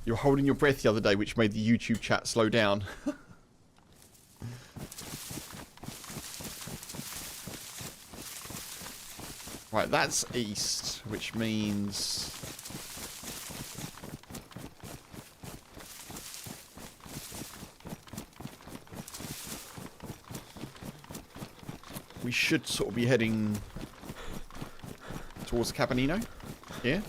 You were holding your breath the other day, which made the YouTube chat slow down. Right, that's east, which means... we should sort of be heading towards Cabanino here.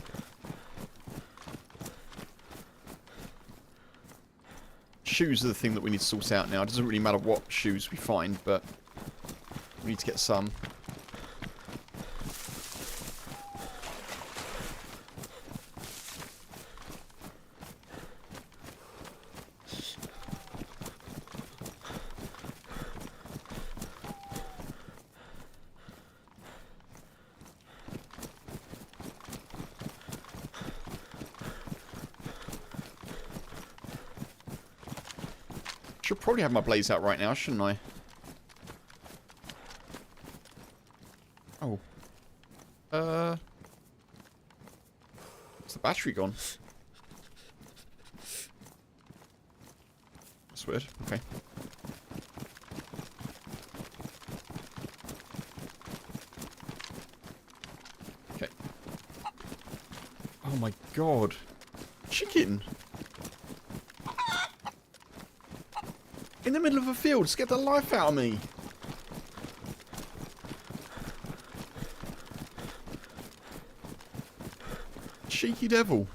Shoes are the thing that we need to sort out now. It doesn't really matter what shoes we find, but we need to get some. Should probably have my blaze out right now, shouldn't I? Oh. What's the battery gone? That's weird. Okay. Okay. Oh my god. Chicken! In the middle of a field, scared the life out of me. Cheeky devil.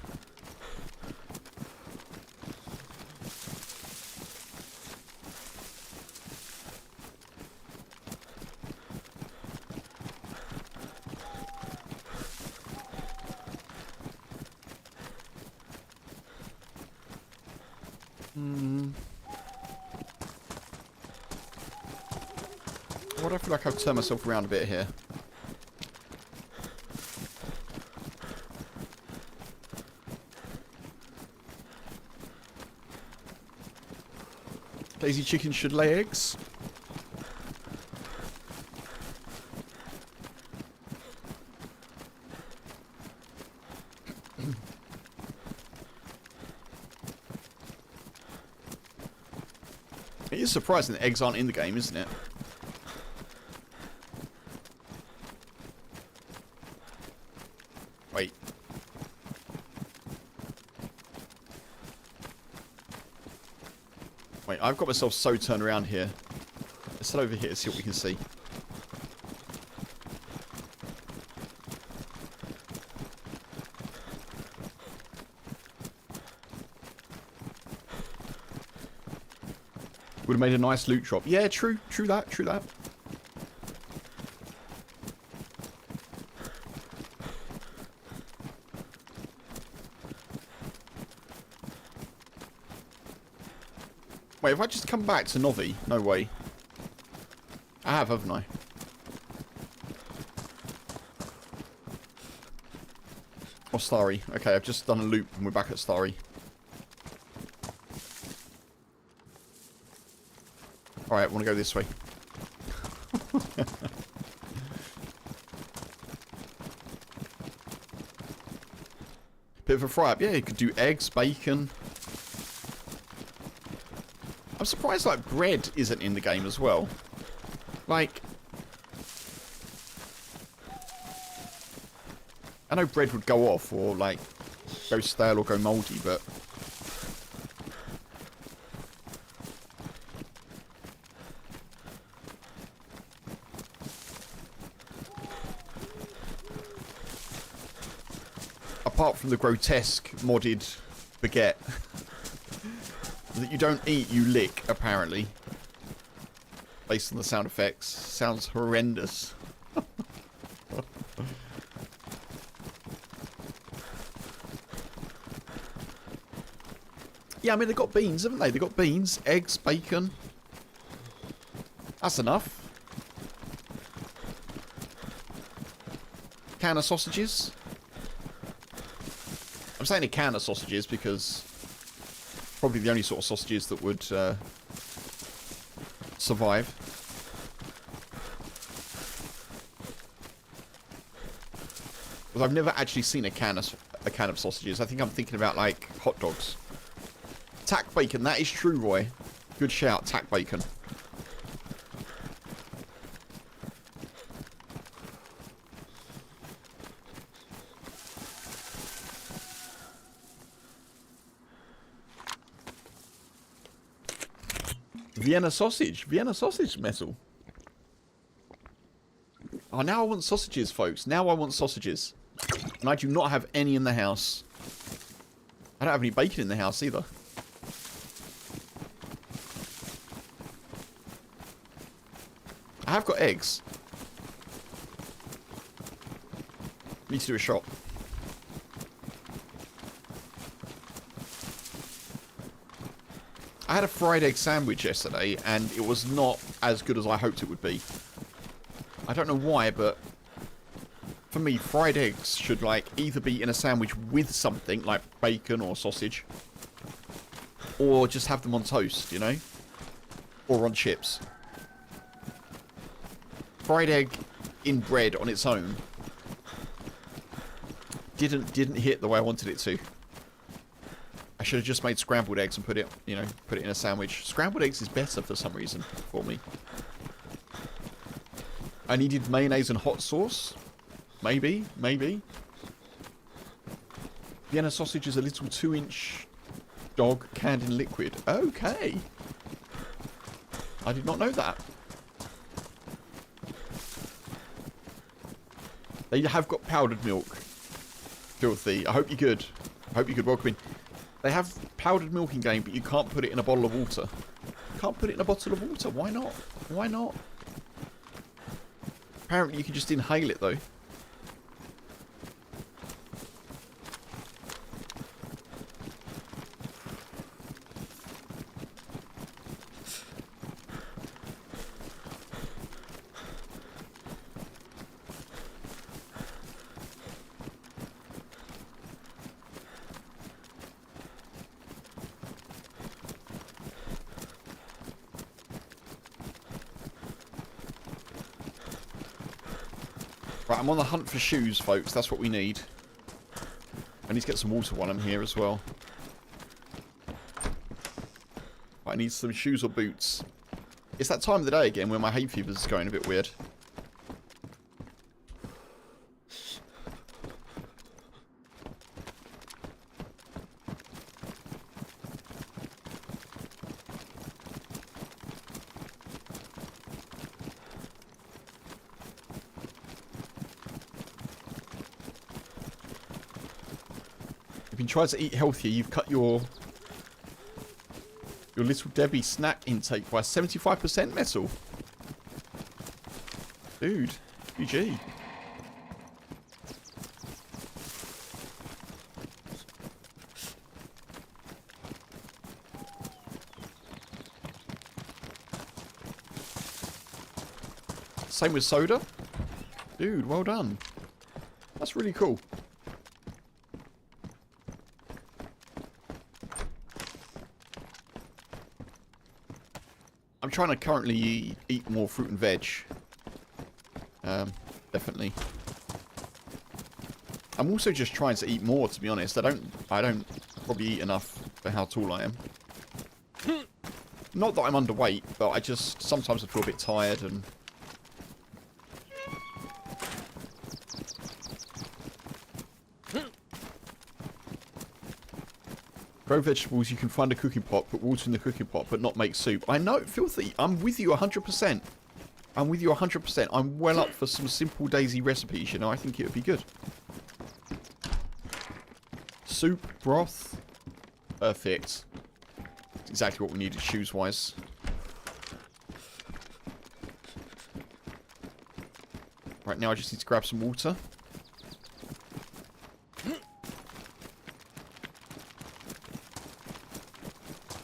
Why do I feel like I've turned myself around a bit here? Daisy chickens should lay eggs. It is surprising that eggs aren't in the game, isn't it? Wait. Wait, I've got myself so turned around here. Let's head over here to see what we can see. Would have made a nice loot drop. Yeah, true. True that. True that. Wait, if I just come back to Novi? No way. I have, haven't I? Or Starry. Okay, I've just done a loop and we're back at Starry. Alright, I want to go this way. Bit of a fry-up. Yeah, you could do eggs, bacon. I'm surprised, like, bread isn't in the game as well. Like, I know bread would go off or, like, go stale or go mouldy, but... apart from the grotesque modded baguette that you don't eat, you lick, apparently. Based on the sound effects. Sounds horrendous. Yeah, I mean, they've got beans, haven't they? They've got beans, eggs, bacon. That's enough. Can of sausages. I'm saying a can of sausages because probably the only sort of sausages that would survive. Because I've never actually seen a can of sausages. I think I'm thinking about like hot dogs. Tack bacon, that is true, Roy. Good shout, tack bacon. Vienna sausage metal. Oh, now I want sausages, folks. Now I want sausages. And I do not have any in the house. I don't have any bacon in the house either. I have got eggs. Need to do a shop. I had a fried egg sandwich yesterday, and it was not as good as I hoped it would be. I don't know why, but for me, fried eggs should, like, either be in a sandwich with something, like bacon or sausage, or just have them on toast, you know? Or on chips. Fried egg in bread on its own didn't hit the way I wanted it to. I should have just made scrambled eggs and put it, you know, put it in a sandwich. Scrambled eggs is better for some reason for me. I needed mayonnaise and hot sauce. Maybe. Vienna sausage is a little 2-inch dog canned in liquid. Okay. I did not know that. They have got powdered milk. Filthy. I hope you're good. I hope you're good. Welcome in. They have powdered milk in game, but you can't put it in a bottle of water. You can't put it in a bottle of water. Why not? Why not? Apparently you can just inhale it, though. Right, I'm on the hunt for shoes, folks. That's what we need. I need to get some water while I'm here as well. Right, I need some shoes or boots. It's that time of the day again where my hay fever is going a bit weird. If you try to eat healthier, you've cut your your Little Debbie snack intake by 75% metal. Dude, GG. Same with soda. Dude, well done. That's really cool. I'm trying to currently eat more fruit and veg. Definitely. I'm also just trying to eat more, to be honest. I don't probably eat enough for how tall I am. Not that I'm underweight, but I just sometimes I feel a bit tired and grow vegetables, you can find a cooking pot, put water in the cooking pot, but not make soup. I know, filthy. I'm with you 100%. I'm with you 100%. I'm well up for some simple DayZ recipes, you know. I think it would be good. Soup, broth. Perfect. That's exactly what we needed shoes-wise. Right, now I just need to grab some water.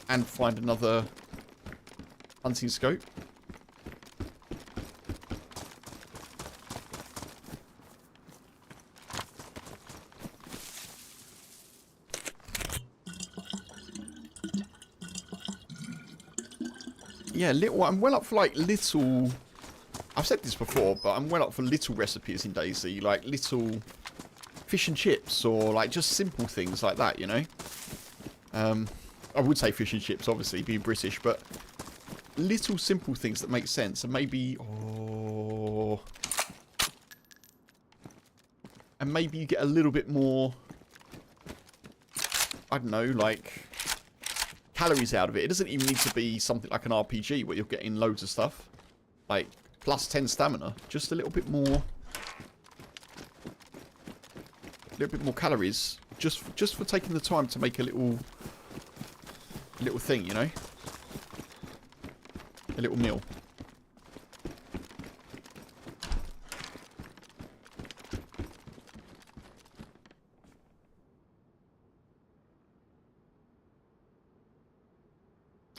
And find another hunting scope. Yeah, I'm well up for like little... I've said this before, but I'm well up for little recipes in DayZ. Like little fish and chips or like just simple things like that, you know? I would say fish and chips, obviously, being British, but little simple things that make sense. And maybe... Oh... And maybe you get a little bit more... I don't know, like... calories out of it. It doesn't even need to be something like an RPG where you're getting loads of stuff. Like, plus 10 stamina. Just a little bit more... A little bit more calories. Just for taking the time to make a little thing, you know? A little meal.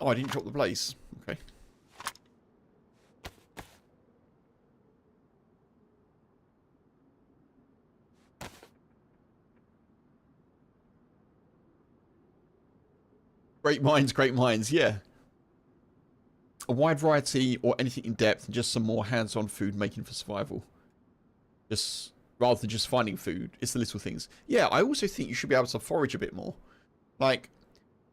Oh, I didn't drop the blaze. Okay. Great minds, yeah. A wide variety or anything in depth and just some more hands-on food making for survival. Just, rather than just finding food, it's the little things. Yeah, I also think you should be able to forage a bit more. Like,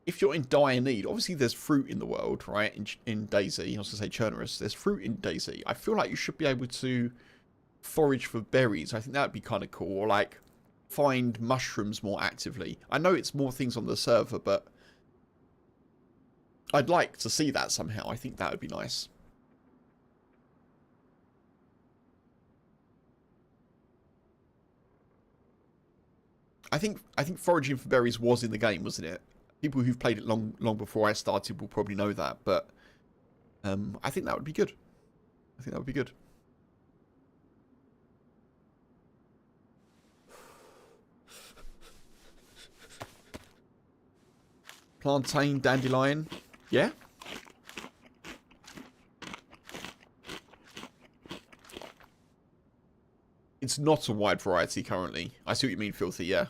if you're in dire need, obviously there's fruit in the world, right? In DayZ, I was going to say Chernarus, there's fruit in DayZ. I feel like you should be able to forage for berries. I think that would be kind of cool. Or like, find mushrooms more actively. I know it's more things on the server, but I'd like to see that somehow. I think that would be nice. I think foraging for berries was in the game, wasn't it? People who've played it long before I started will probably know that, but I think that would be good. I think that would be good. Plantain, dandelion. Yeah? It's not a wide variety currently. I see what you mean, Filthy, yeah.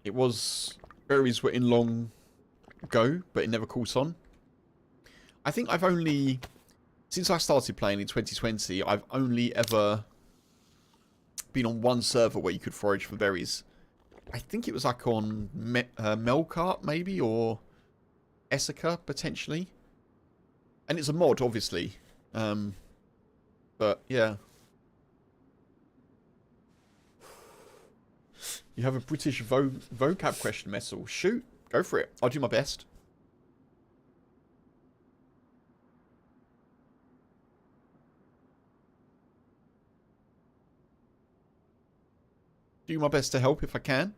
It was... Berries were in long ago, but it never caught on. I think I've only... Since I started playing in 2020, I've only ever been on one server where you could forage for berries. I think it was like on Melkart, maybe, or Essica, potentially. And it's a mod, obviously. But, yeah. You have a British vocab question, Messel. Shoot, go for it. I'll do my best. do my best to help if I can.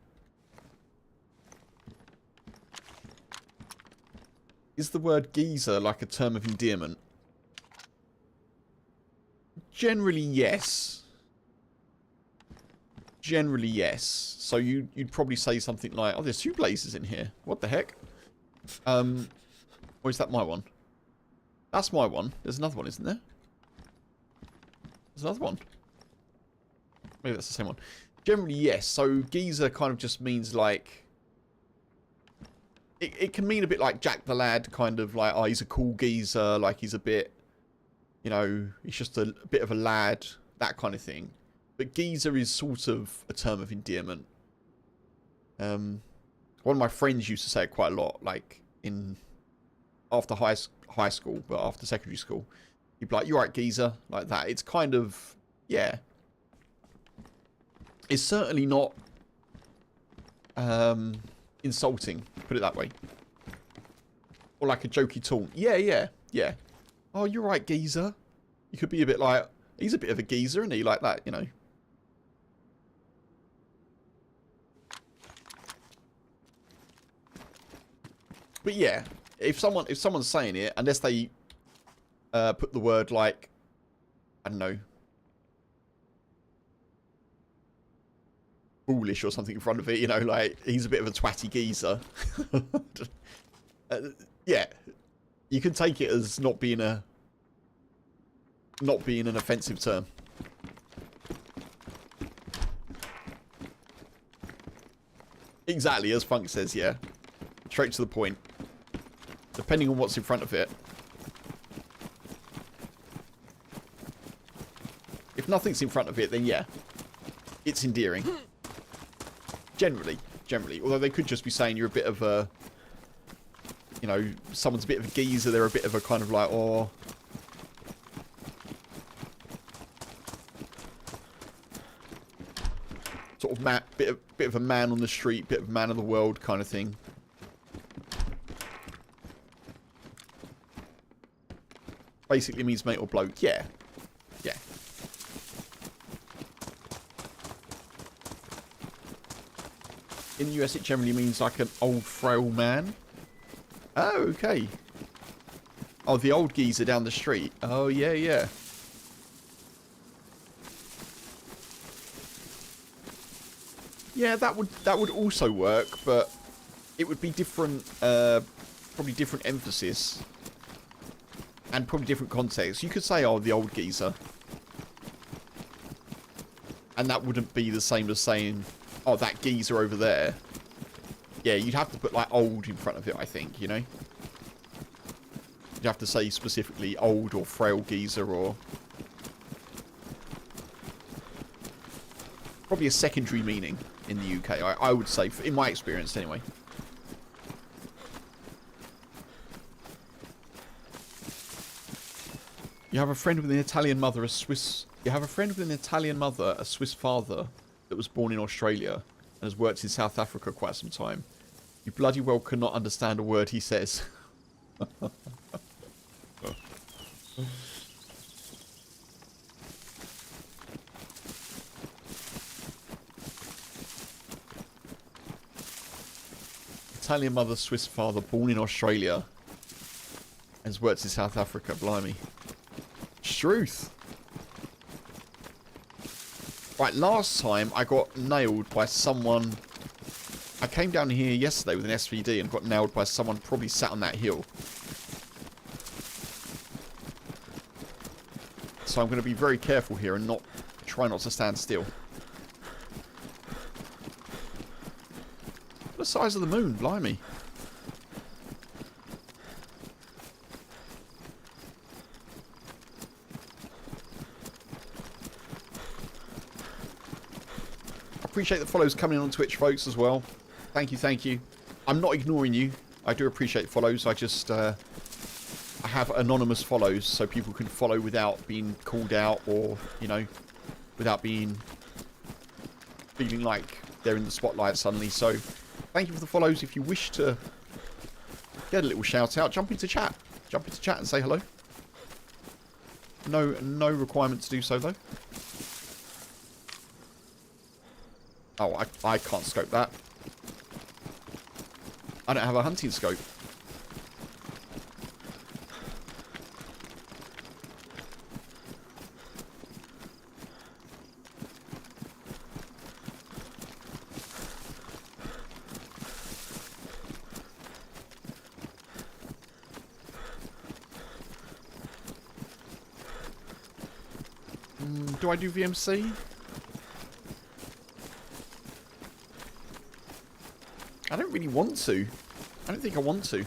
Is the word geezer like a term of endearment? Generally, yes. Generally, yes. So you'd probably say something like, oh, there's 2 blazes in here. What the heck? Or is that my one? That's my one. There's another one, isn't there? There's another one. Maybe that's the same one. Generally, yes. So geezer kind of just means like... It can mean a bit like Jack the Lad, kind of like, oh, he's a cool geezer, like he's a bit, you know, he's just a bit of a lad, that kind of thing. But geezer is sort of a term of endearment. One of my friends used to say it quite a lot, like after high school, but after secondary school. He'd be like, "You right, geezer?" Like that. It's kind of, yeah. It's certainly not insulting, put it that way. Or like a jokey taunt. Yeah. Oh, you're right, geezer. You could be a bit like, he's a bit of a geezer, isn't he? Like that, you know. But yeah, if someone's saying it, unless they put the word like, I don't know, foolish or something in front of it, you know, like he's a bit of a twatty geezer. Yeah, you can take it as not being an offensive term. Exactly, as Funk says, yeah. Straight to the point. Depending on what's in front of it. If nothing's in front of it, then yeah, it's endearing. Generally. Although they could just be saying you're a bit of a, you know, someone's a bit of a geezer, they're a bit of a kind of like, oh, sort of bit of a man on the street, bit of a man of the world kind of thing. Basically means mate or bloke. Yeah. In the US, it generally means like an old, frail man. Oh, okay. Oh, the old geezer down the street. Oh, yeah. Yeah, that would also work, but it would be different, probably different emphasis. And probably different context. You could say, oh, the old geezer. And that wouldn't be the same as saying, oh, that geezer over there. Yeah, you'd have to put, like, old in front of it, I think, you know? You'd have to say specifically old or frail geezer or... Probably a secondary meaning in the UK, I would say, in my experience, anyway. You have a friend with an Italian mother, a Swiss father that was born in Australia and has worked in South Africa quite some time. You bloody well cannot understand a word he says. Italian mother, Swiss father, born in Australia and has worked in South Africa. Blimey. Truth. Right, last time I got nailed by someone. I came down here yesterday with an SVD and got nailed by someone probably sat on that hill. So I'm going to be very careful here and try not to stand still. The size of the moon, blimey. Appreciate the follows coming in on Twitch, folks, as well. Thank you. I'm not ignoring you. I do appreciate follows. I just I have anonymous follows so people can follow without being called out or, you know, without feeling like they're in the spotlight suddenly. So thank you for the follows. If you wish to get a little shout out, jump into chat and say hello. No requirement to do so though. Oh, I can't scope that. I don't have a hunting scope. Do I do VMC? I don't really want to. I don't think I want to.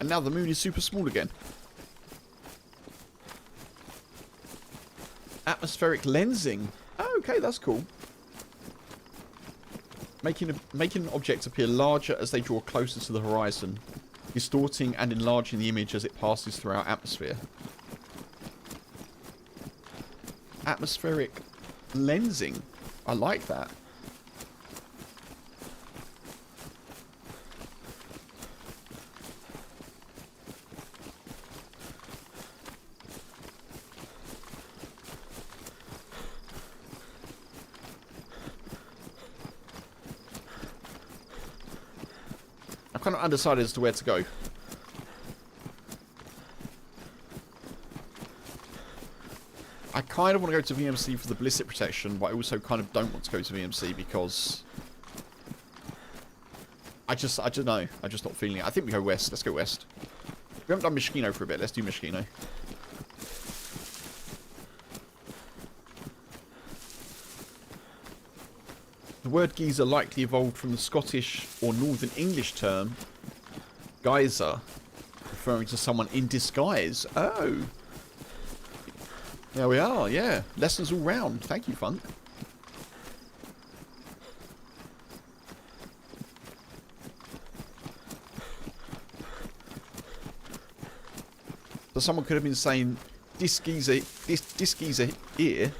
And now the moon is super small again. Atmospheric lensing. Oh, okay, that's cool. Making an object appear larger as they draw closer to the horizon, distorting and enlarging the image as it passes through our atmosphere. Atmospheric lensing. I like that. I'm kind of undecided as to where to go. I kind of want to go to VMC for the ballistic protection, but I also kind of don't want to go to VMC because I don't know. I'm just not feeling it. I think we go west. Let's go west. We haven't done Mishkino for a bit. Let's do Mishkino. The word geezer likely evolved from the Scottish or Northern English term geyser, referring to someone in disguise. Oh. There we are, yeah. Lessons all round. Thank you, Funk. So someone could have been saying, this geezer here, this geezer here.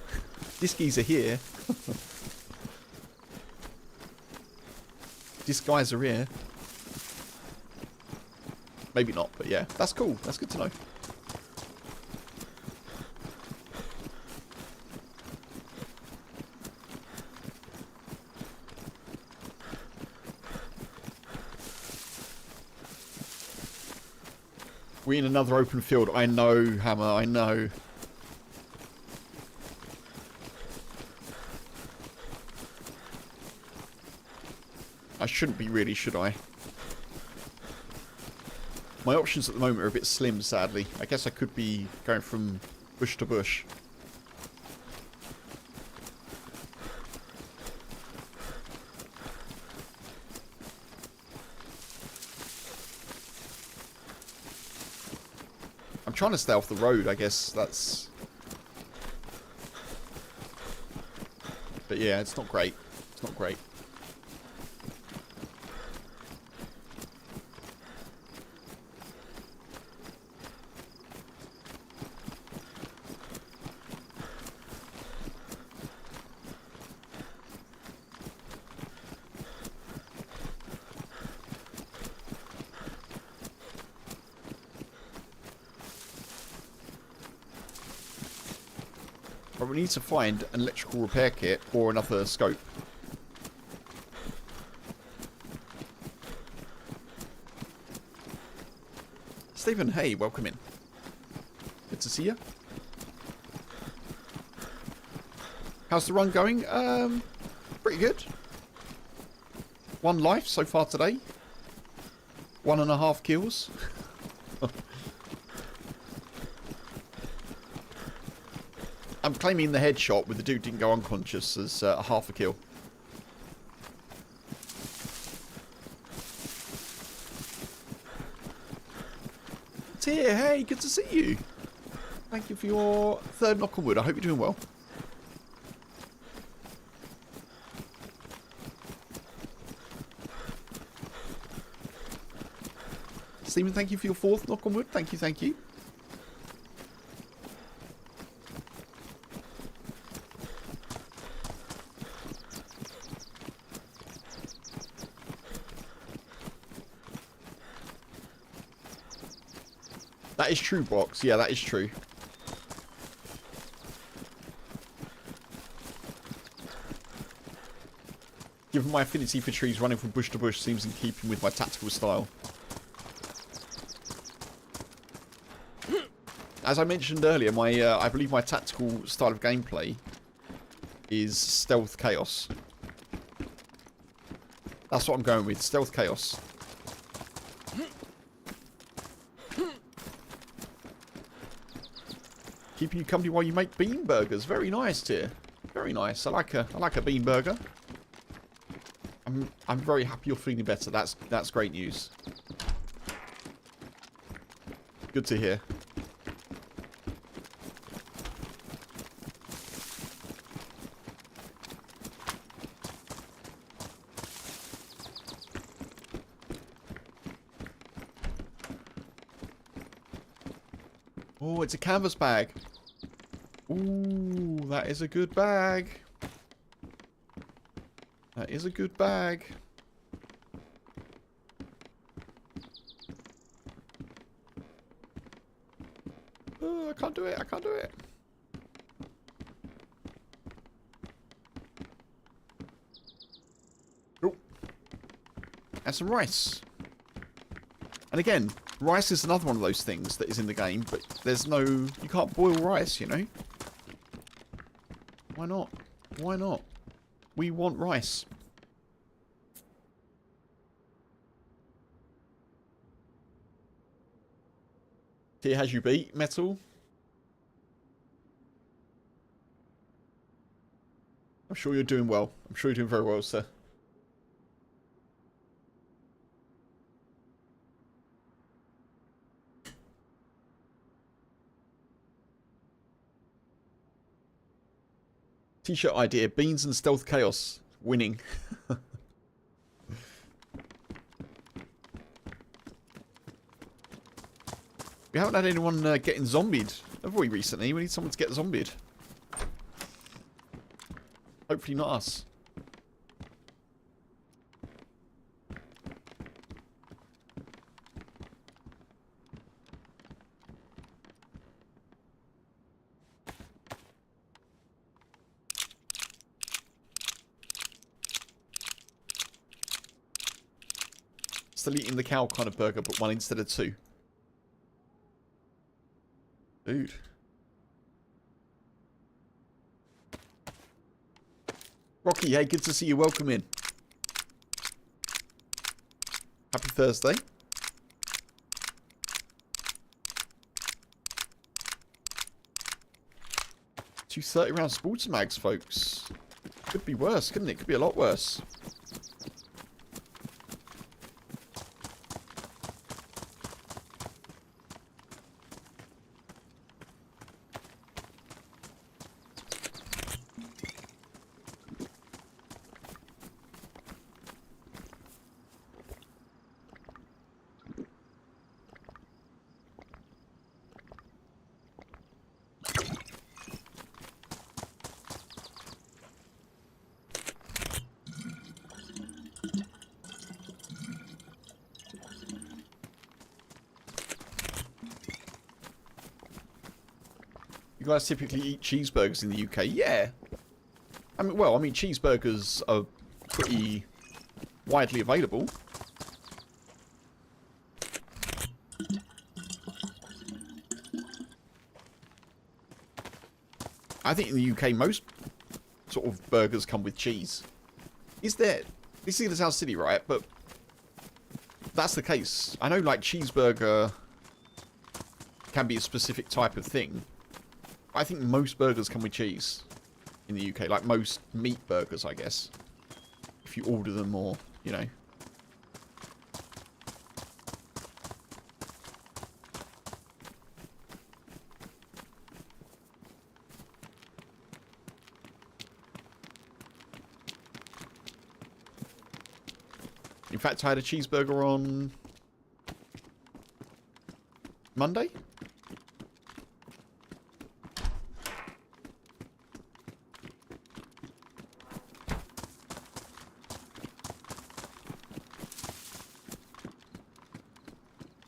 This geyser here. Maybe not, but yeah. That's cool. That's good to know. We're in another open field. I know, Hammer. I know. I shouldn't be really, should I? My options at the moment are a bit slim, sadly. I guess I could be going from bush to bush. I'm trying to stay off the road, I guess that's... But yeah, it's not great. It's not great. But we need to find an electrical repair kit or another scope. Stephen, hey, welcome in. Good to see you. How's the run going? Pretty good. 1 life so far today. 1.5 kills. I'm claiming the headshot with the dude didn't go unconscious as a half a kill. Tier, hey, good to see you. Thank you for your 3rd knock on wood. I hope you're doing well. Stephen, thank you for your 4th knock on wood. Thank you, thank you. That is true, Box. Yeah, that is true. Given my affinity for trees, running from bush to bush seems in keeping with my tactical style. As I mentioned earlier, my I believe my tactical style of gameplay is stealth chaos. That's what I'm going with, stealth chaos. Keeping you company while you make bean burgers. Very nice, dear. Very nice. I like a bean burger. I'm very happy you're feeling better. That's great news. Good to hear. Oh, it's a canvas bag. Ooh, that is a good bag. That is a good bag. Oh, I can't do it. I can't do it. Oh. And some rice. And again, rice is another one of those things that is in the game, but there's no... You can't boil rice, you know? Why not? Why not? We want rice. Here has you beat, Metal. I'm sure you're doing well. I'm sure you're doing very well, sir. T-shirt idea. Beans and stealth chaos. Winning. We haven't had anyone getting zombied, have we, recently? We need someone to get zombied. Hopefully not us. Still eating the cow kind of burger, but one instead of two. Dude. Rocky, hey, good to see you. Welcome in. Happy Thursday. 230-round sports mags, folks. Could be worse, couldn't it? Could be a lot worse. You guys typically eat cheeseburgers in the UK? Yeah. I mean, well, cheeseburgers are pretty widely available. I think in the UK, most sort of burgers come with cheese. Is there... This is going to sound silly, right? But that's the case. I know, like, cheeseburger can be a specific type of thing. I think most burgers come with cheese in the UK. Like most meat burgers, I guess. If you order them or, you know. In fact, I had a cheeseburger on Monday.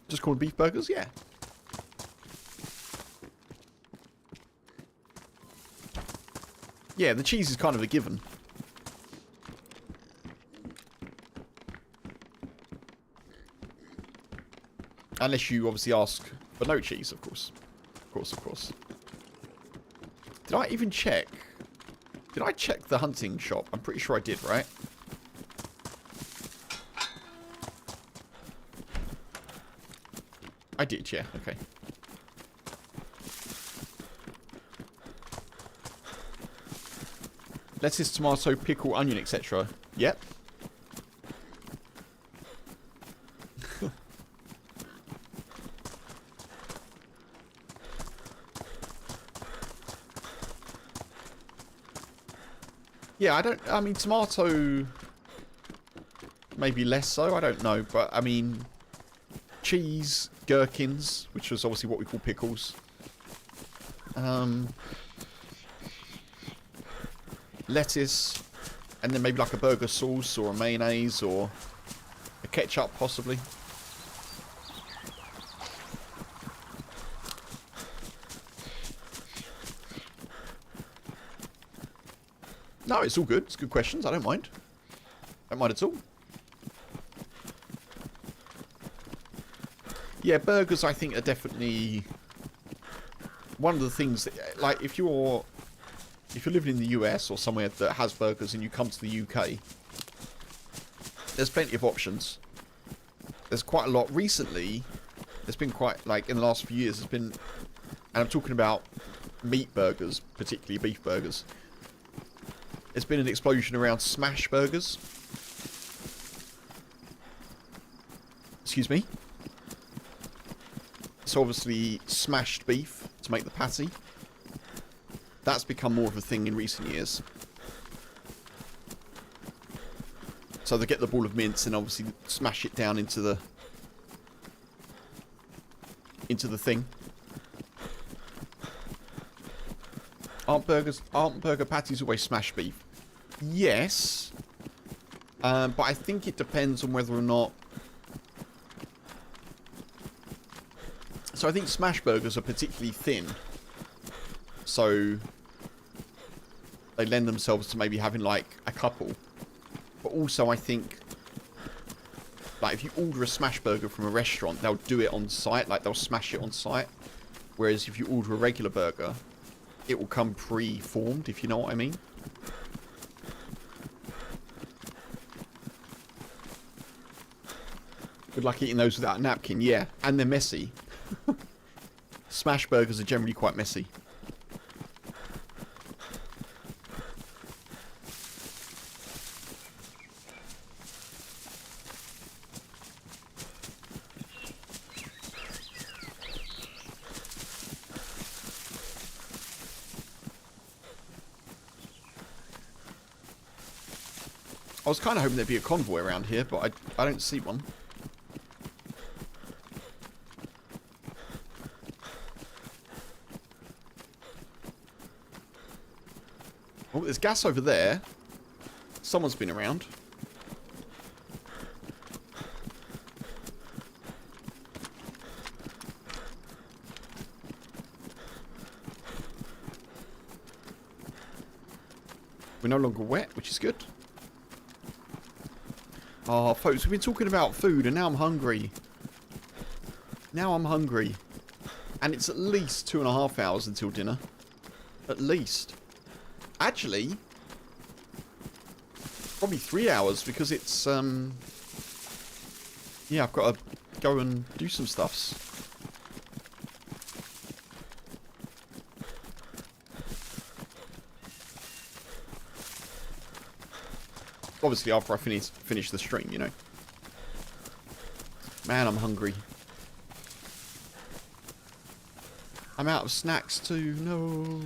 Just called beef burgers, yeah. Yeah, the cheese is kind of a given. Unless you obviously ask for no cheese, of course. Of course, of course. Did I even check? Did I check the hunting shop? I'm pretty sure I did, right? I did, yeah. Okay. Lettuce, tomato, pickle, onion, etc. Yep. Yeah, I mean, tomato, maybe less so, I don't know. But, I mean, cheese, gherkins, which was obviously what we call pickles. Lettuce, and then maybe like a burger sauce or a mayonnaise or a ketchup, possibly. No, it's all good. It's good questions. I don't mind. Don't mind at all. Yeah, burgers, I think, are definitely one of the things that, like, if you're living in the US or somewhere that has burgers and you come to the UK, there's plenty of options. There's quite a lot. Recently, there's been quite, like, in the last few years, there's been, and I'm talking about meat burgers, particularly beef burgers. There's been an explosion around smash burgers. Excuse me. So obviously smashed beef to make the patty. That's become more of a thing in recent years. So they get the ball of mince and obviously smash it down into the thing. Aren't burger patties always smashed beef? Yes. But I think it depends on whether or not... So I think smash burgers are particularly thin. So they lend themselves to maybe having like a couple. But also I think, like, if you order a smash burger from a restaurant, they'll do it on site. Like, they'll smash it on site. Whereas if you order a regular burger, it will come pre-formed, if you know what I mean. Good luck eating those without a napkin. Yeah, and they're messy. Smash burgers are generally quite messy. I was kind of hoping there'd be a convoy around here, but I don't see one. Oh, there's gas over there. Someone's been around. We're no longer wet, which is good. Oh, folks, we've been talking about food, and now I'm hungry. Now I'm hungry. And it's at least 2.5 hours until dinner. At least. Actually, probably 3 hours, because it's, yeah, I've got to go and do some stuffs. Obviously, after I finish the stream, you know. Man, I'm hungry. I'm out of snacks too. No.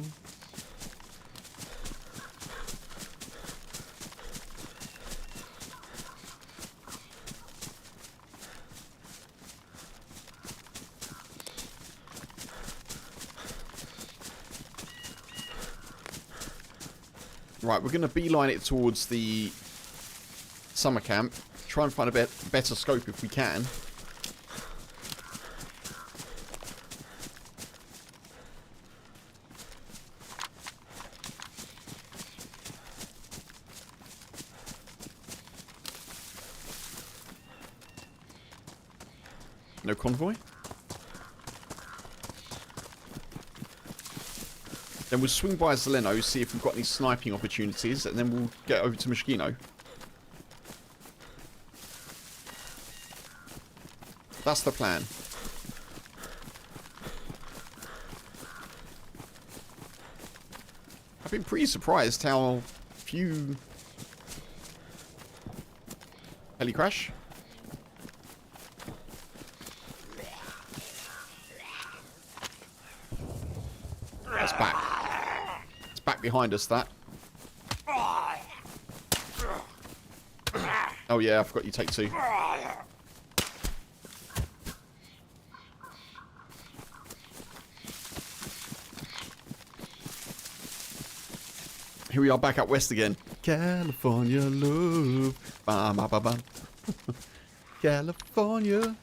Right, we're going to beeline it towards the summer camp. Try and find a better scope if we can. No convoy. Then we'll swing by Zeleno, see if we've got any sniping opportunities, and then we'll get over to Moschino. That's the plan. I've been pretty surprised how few heli crash. That's back. It's back behind us, that. Oh yeah, I forgot you take two. Here we are back out west again. California love. Ba, ba, ba, ba. California.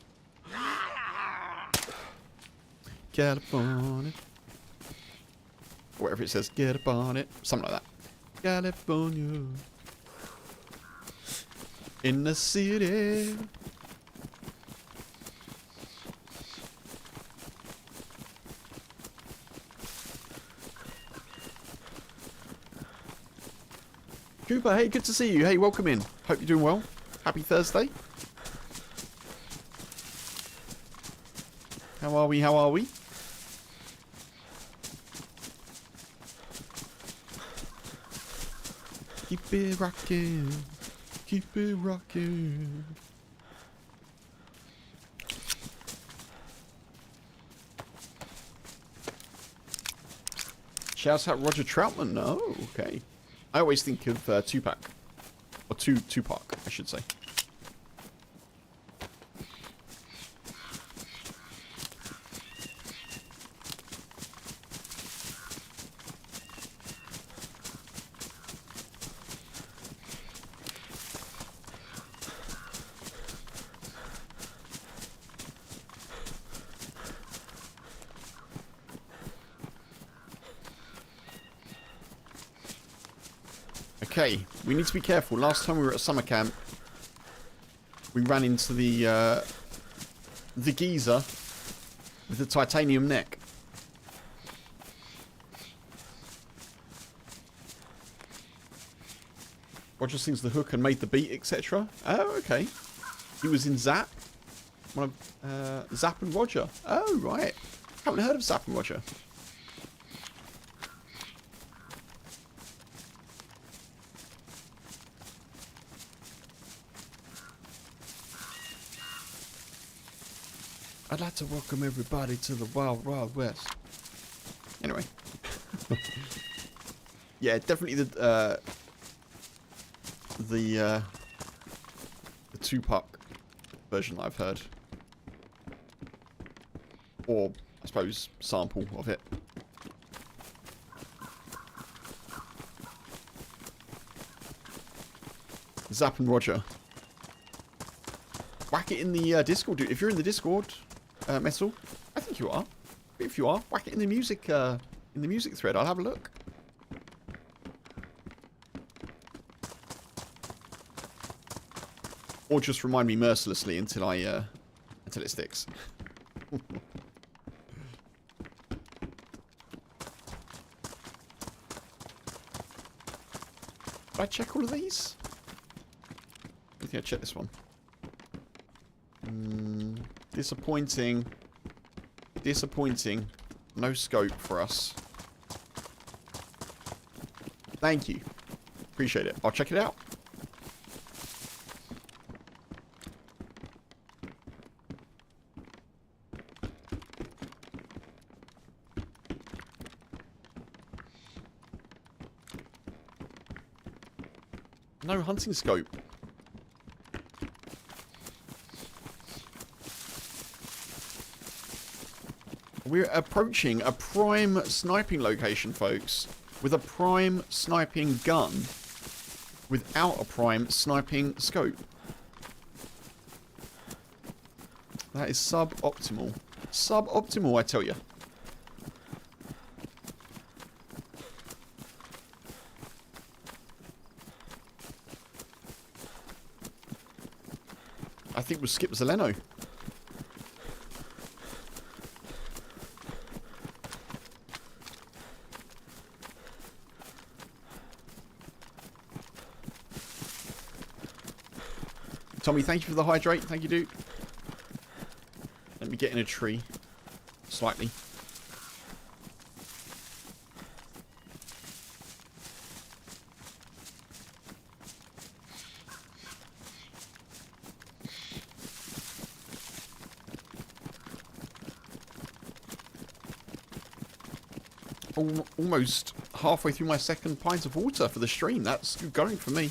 California. Whatever it says, get up on it. Something like that. California. In the city. Cooper, hey, good to see you. Hey, welcome in. Hope you're doing well. Happy Thursday. How are we? How are we? Keep it rocking. Keep it rocking. Shouts out Roger Troutman. Oh, okay. I always think of Tupac. Or Tupac, I should say. Okay, we need to be careful. Last time we were at summer camp, we ran into the geezer with the titanium neck. Roger sings the hook and made the beat, etc. Oh, okay. He was in Zap. One of Zap and Roger. Oh, right. Haven't heard of Zap and Roger. I'd like to welcome everybody to the Wild Wild West. Anyway. Yeah, definitely the Tupac version that I've heard. Or, I suppose, sample of it. Zap and Roger. Whack it in the Discord, dude. If you're in the Discord... Metal, I think you are. If you are, whack it in the music thread. I'll have a look. Or just remind me mercilessly until it sticks. Did I check all of these? I think I checked this one. Disappointing. Disappointing. No scope for us. Thank you. Appreciate it. I'll check it out. No hunting scope. We're approaching a prime sniping location, folks, with a prime sniping gun without a prime sniping scope. That is suboptimal. Suboptimal, I tell you. I think we'll skip Zeleno. Tommy, thank you for the hydrate. Thank you, dude. Let me get in a tree. Slightly. Almost halfway through my second pint of water for the stream. That's good going for me.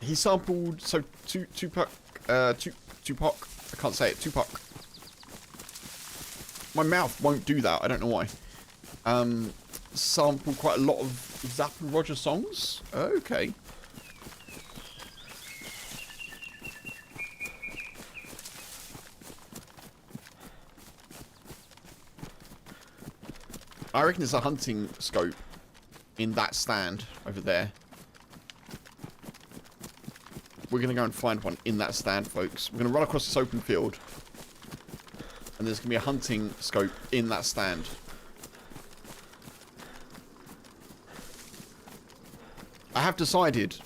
He sampled, so Tupac, I can't say it, Tupac. My mouth won't do that, I don't know why. Sampled quite a lot of Zapp and Roger songs. Okay. I reckon there's a hunting scope in that stand over there. We're going to go and find one in that stand, folks. We're going to run across this open field. And there's going to be a hunting scope in that stand. I have decided.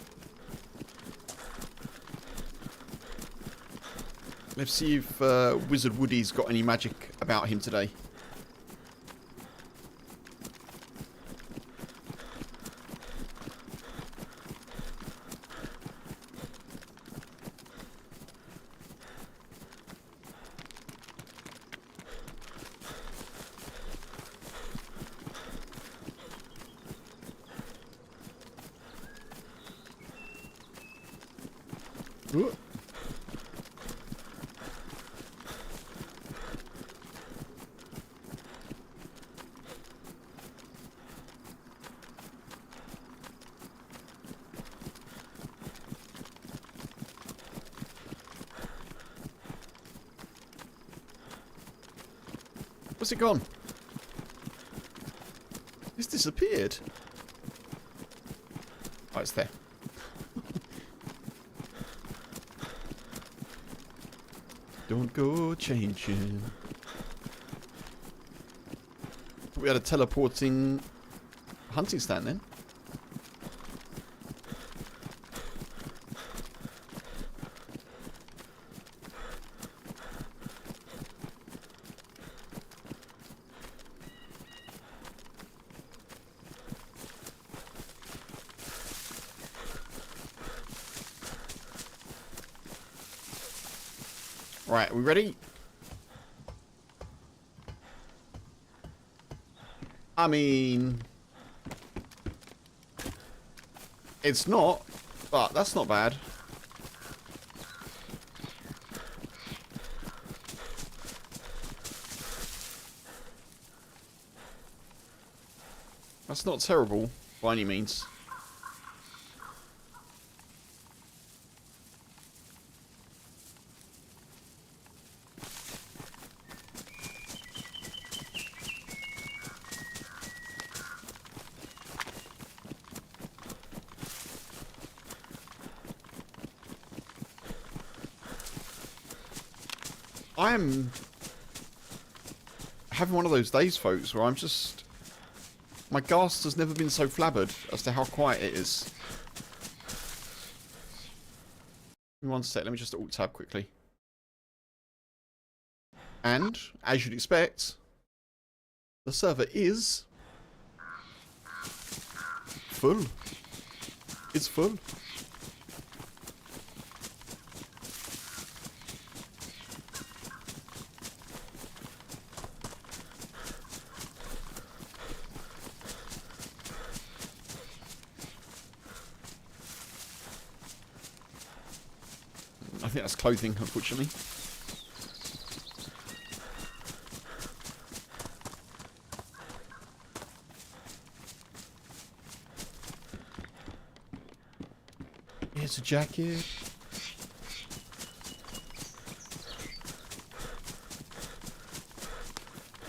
Let's see if Wizard Woody's got any magic about him today. Ooh. What's it gone? It's disappeared. Oh, it's there. Don't go changing. We had a teleporting hunting stand then. Right, are we ready? I mean, it's not, but that's not bad. That's not terrible by any means. I am having one of those days, folks, where I'm just... My ghast has never been so flabbered as to how quiet it is. Give me one sec, let me just alt-tab quickly. And, as you'd expect, the server is... full. It's full. I think that's clothing, unfortunately. Here's a jacket.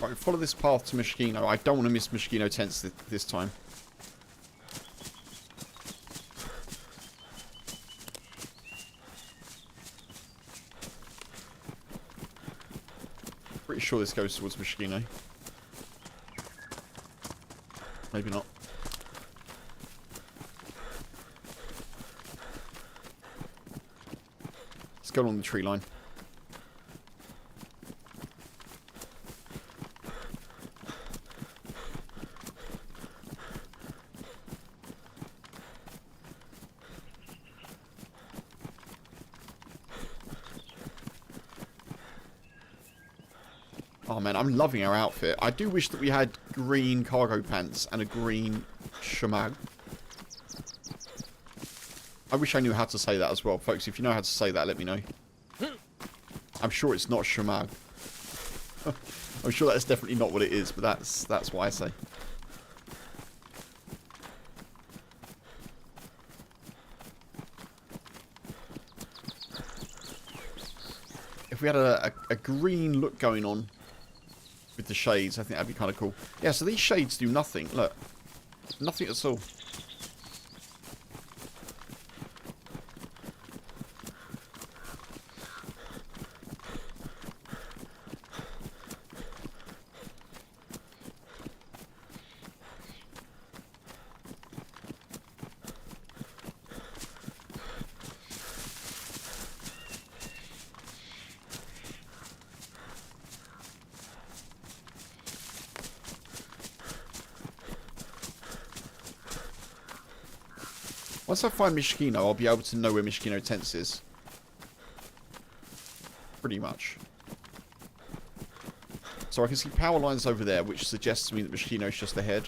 Right, follow this path to Moschino. I don't want to miss Moschino tents this time. Pretty sure this goes towards Moschino. Maybe not. Let's go along the tree line. Oh man, I'm loving our outfit. I do wish that we had green cargo pants and a green shemag. I wish I knew how to say that as well. Folks, if you know how to say that, let me know. I'm sure it's not shemag. I'm sure that's definitely not what it is, but that's what I say. If we had a green look going on with the shades, I think that'd be kind of cool. Yeah, so these shades do nothing. Look. Nothing at all. Once I find Moschino, I'll be able to know where Moschino tents is. Pretty much. So I can see power lines over there, which suggests to me that Moschino's just ahead.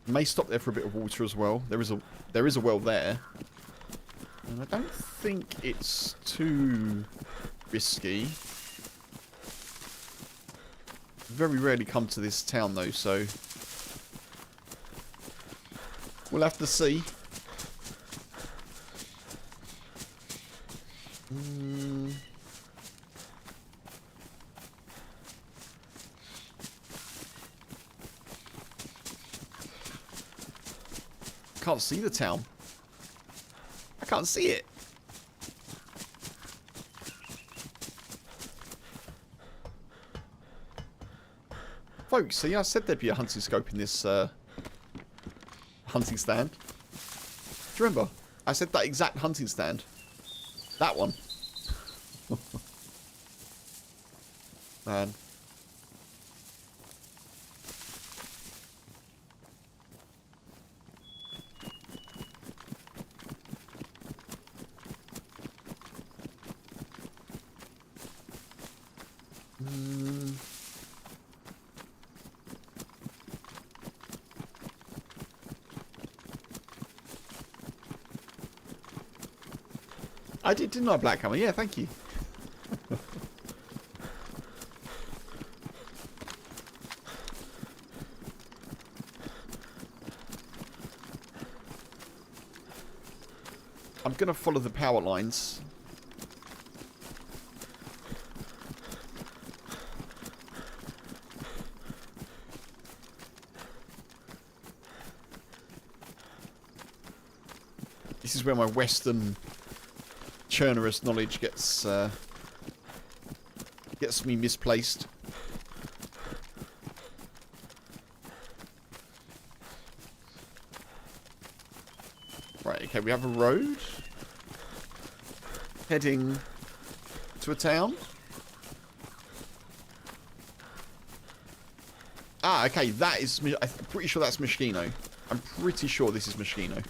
May stop there for a bit of water as well. There is a well there. And I don't think it's too risky. Very rarely come to this town though, so we'll have to see. Can't see the town. I can't see it. Folks, see, I said there'd be a hunting scope in this hunting stand. Do you remember? I said that exact hunting stand. That one. Man. I did, didn't I, Black Hammer? Yeah, thank you. I'm going to follow the power lines. This is where my Western Chernarus knowledge gets me misplaced. Right, okay, we have a road heading to a town. Ah, okay, that is... I'm pretty sure that's Moschino. I'm pretty sure this is Moschino.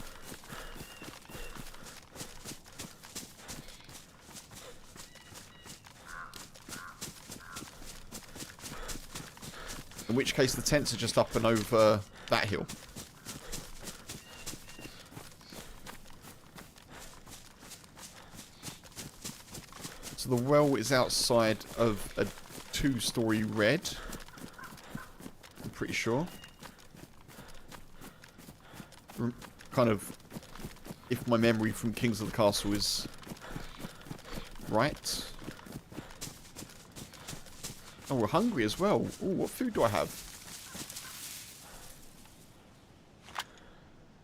In which case the tents are just up and over that hill. So the well is outside of a 2-story red. I'm pretty sure. Kind of, if my memory from Kings of the Castle is right. Oh, we're hungry as well. Ooh, what food do I have?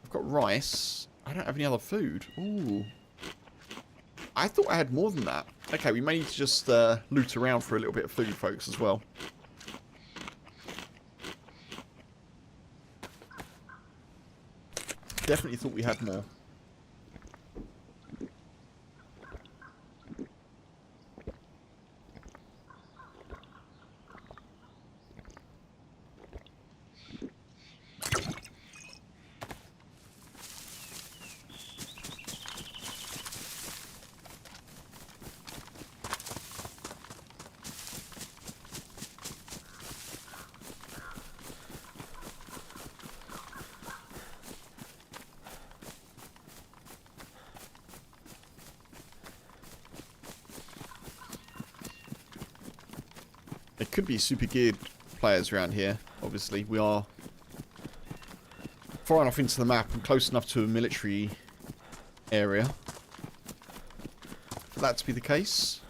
I've got rice. I don't have any other food. Ooh. I thought I had more than that. Okay, we may need to just loot around for a little bit of food, folks, as well. Definitely thought we had more. There could be super geared players around here. Obviously, we are far enough into the map and close enough to a military area for that to be the case.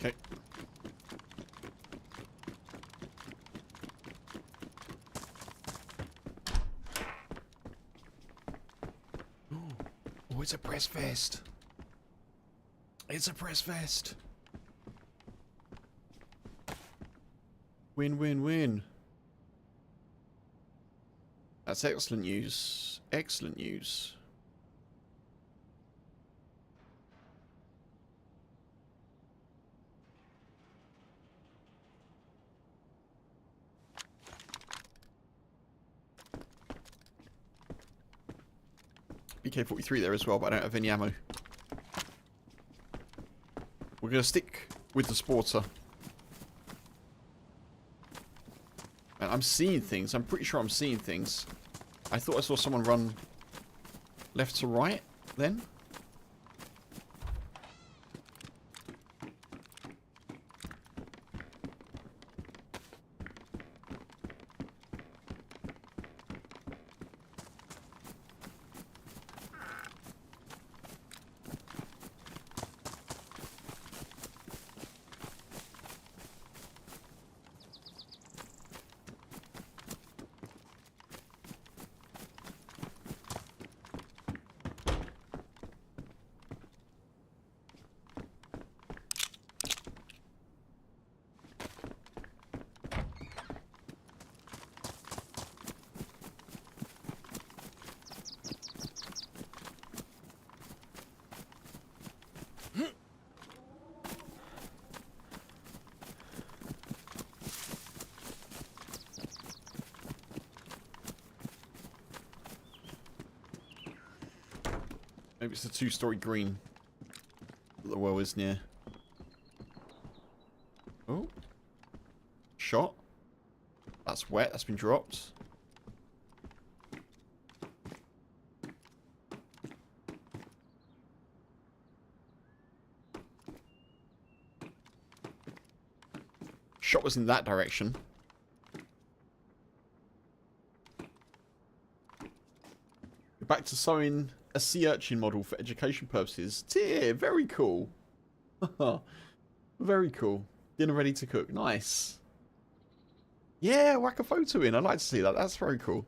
Okay. Oh, it's a press vest. It's a press vest. Win, win, win. That's excellent news. Excellent news. BK-43 there as well, but I don't have any ammo. We're going to stick with the Sporter. And I'm seeing things. I'm pretty sure I'm seeing things. I thought I saw someone run left to right then. Maybe it's the two-story green that the well is near. Oh. Shot. That's wet. That's been dropped. Shot was in that direction. We're back to sewing a sea urchin model for education purposes. Dear, very cool. Very cool. Dinner ready to cook. Nice. Yeah, whack a photo in. I'd like to see that. That's very cool.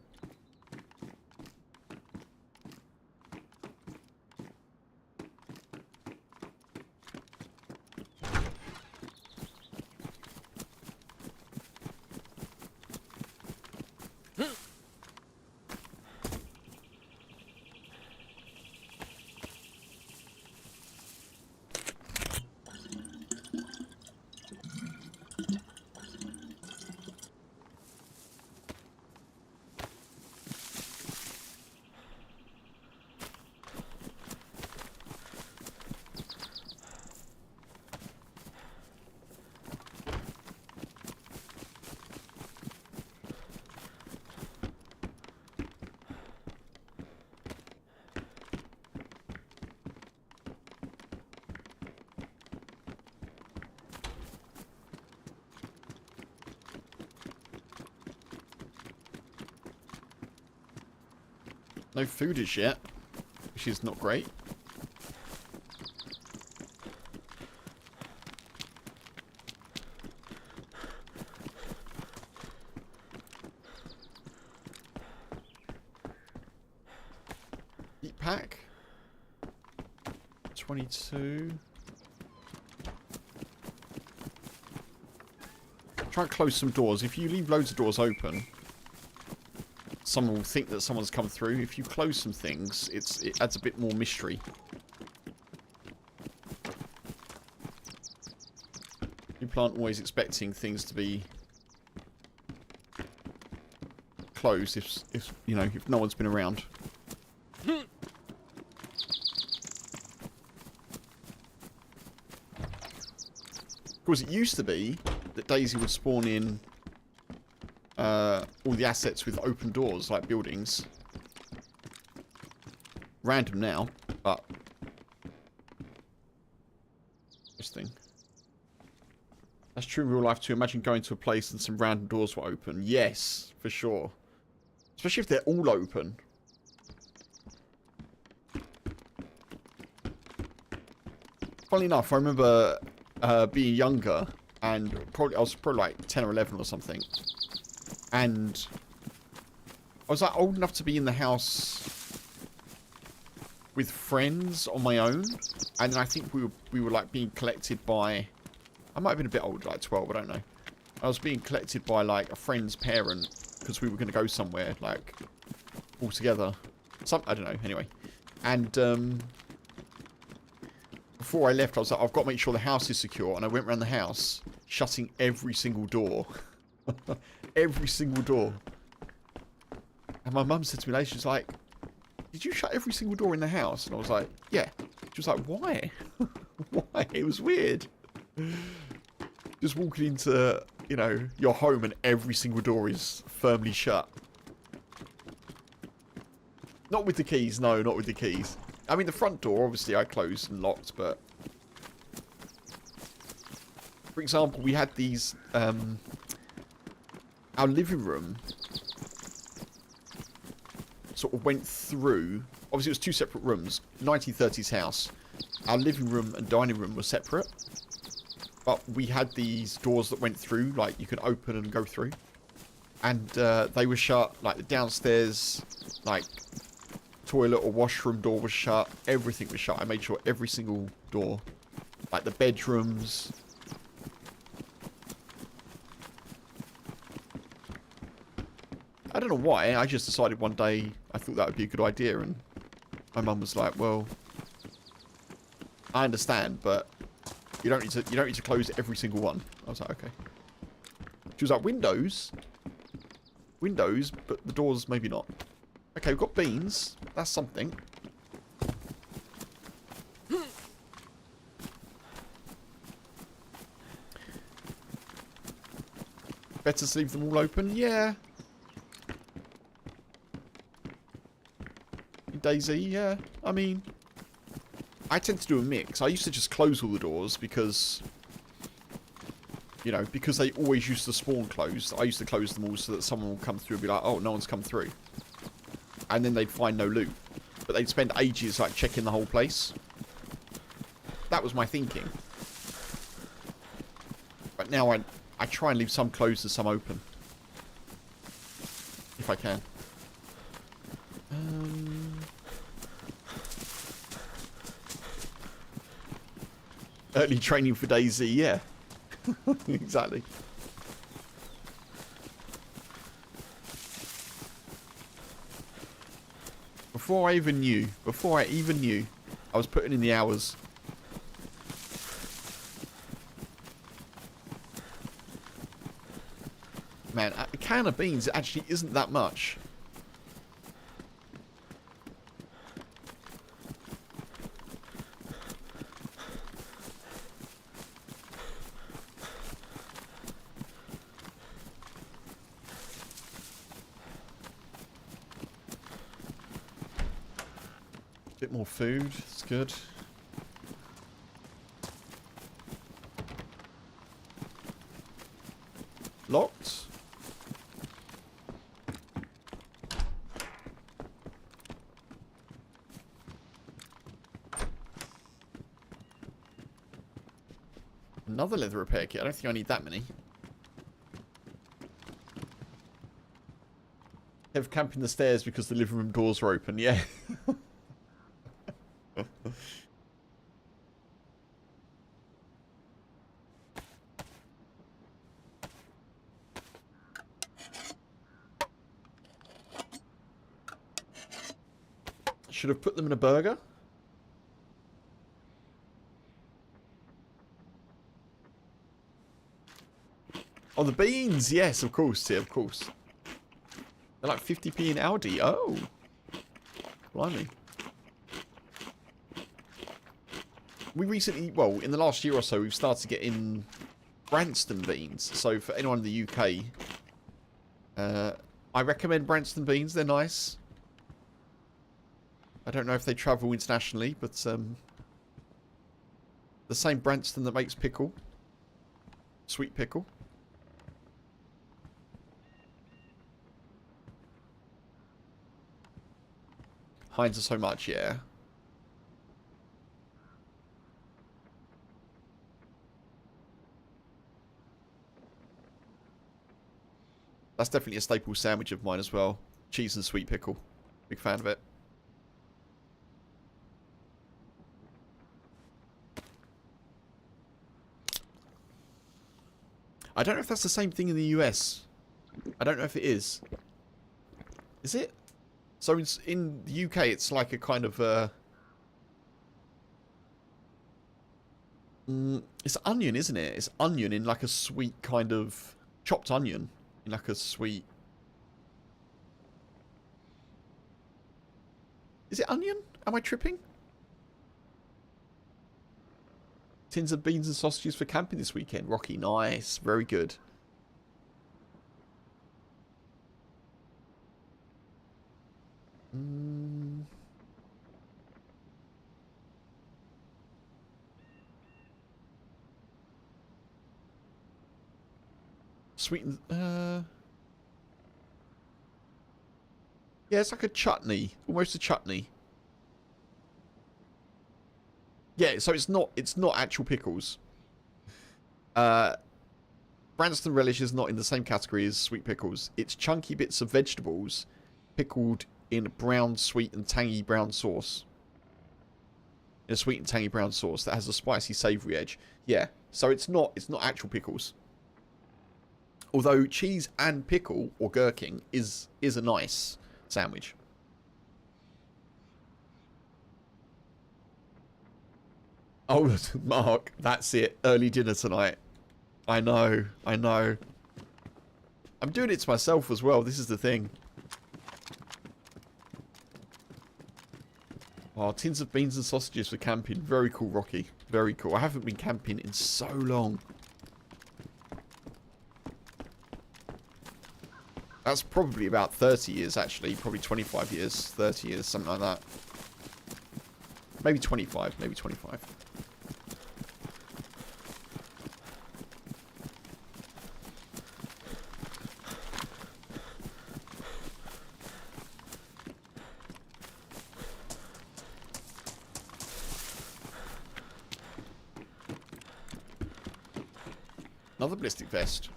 No food as yet, which is not great. Eat pack. 22. Try and close some doors. If you leave loads of doors open, someone will think that someone's come through. If you close some things, it adds a bit more mystery. People aren't always expecting things to be closed if you know, if no one's been around. Of course, it used to be that DayZ would spawn in all the assets with open doors, like buildings. Random now, but interesting. That's true in real life too. Imagine going to a place and some random doors were open. Yes, for sure. Especially if they're all open. Funnily enough, I remember being younger, and I was probably like 10 or 11 or something, and I was like old enough to be in the house with friends on my own, and then I think we were like being collected by, I might have been a bit older, like 12, I don't know. I was being collected by like a friend's parent because we were going to go somewhere, like all together. I don't know. Anyway, and before I left, I was like, I've got to make sure the house is secure. And I went around the house, shutting every single door. Every single door. And my mum said to me later, she was like, did you shut every single door in the house? And I was like, yeah. She was like, why? Why? It was weird. Just walking into, you know, your home and every single door is firmly shut. Not with the keys, no, not with the keys. I mean, the front door, obviously, I closed and locked, but... For example, we had these, our living room sort of went through... Obviously, it was two separate rooms. 1930s house. Our living room and dining room were separate. But we had these doors that went through, like, you could open and go through. And they were shut, like, the downstairs, like... toilet or washroom door was shut. Everything was shut. I made sure every single door, like the bedrooms. I don't know why. I just decided one day I thought that would be a good idea, and my mum was like, "Well, I understand, but you don't need to close every single one." I was like, "Okay." She was like, "Windows, but the doors maybe not." Okay, we've got beans. That's something. Better to leave them all open? Yeah. In DayZ, yeah. I mean, I tend to do a mix. I used to just close all the doors because, you know, because they always used to spawn closed. I used to close them all so that someone will come through and be like, oh, no one's come through. And then they'd find no loot. But they'd spend ages, like, checking the whole place. That was my thinking. But now I try and leave some closed and some open. If I can. Early training for DayZ, yeah. Exactly. Before I even knew, I was putting in the hours. Man, a can of beans actually isn't that much. Bit more food, it's good. Locked. Another leather repair kit. I don't think I need that many. Have camping the stairs because the living room doors are open. Yeah. Should have put them in a burger. Oh, the beans. Yes, of course. Yeah, of course. They're like 50p in Aldi. Oh. Blimey. We recently, well, in the last year or so, we've started getting Branston beans. So for anyone in the UK, I recommend Branston beans. They're nice. I don't know if they travel internationally, but the same Branston that makes pickle. Sweet pickle. Heinz are so much, yeah. That's definitely a staple sandwich of mine as well. Cheese and sweet pickle. Big fan of it. I don't know if that's the same thing in the US. I don't know if it is. Is it? So in the UK, it's like a kind of it's onion, isn't it? It's onion in like a sweet kind of chopped onion in like a sweet. Is it onion? Am I tripping? Tins of beans and sausages for camping this weekend. Rocky, nice, very good. Sweetened. Yeah, it's like a chutney, almost a chutney. Yeah, so it's not actual pickles. Branston relish is not in the same category as sweet pickles. It's chunky bits of vegetables pickled in brown, sweet, and tangy brown sauce. In a sweet and tangy brown sauce that has a spicy, savoury edge. Yeah, so it's not actual pickles. Although cheese and pickle or gherkin is a nice sandwich. Oh, Mark, that's it. Early dinner tonight. I know, I know. I'm doing it to myself as well. This is the thing. Oh, tins of beans and sausages for camping. Very cool, Rocky. Very cool. I haven't been camping in so long. That's probably about 30 years, actually. Probably 25 years, 30 years, something like that. Maybe 25, maybe 25. Another ballistic vest.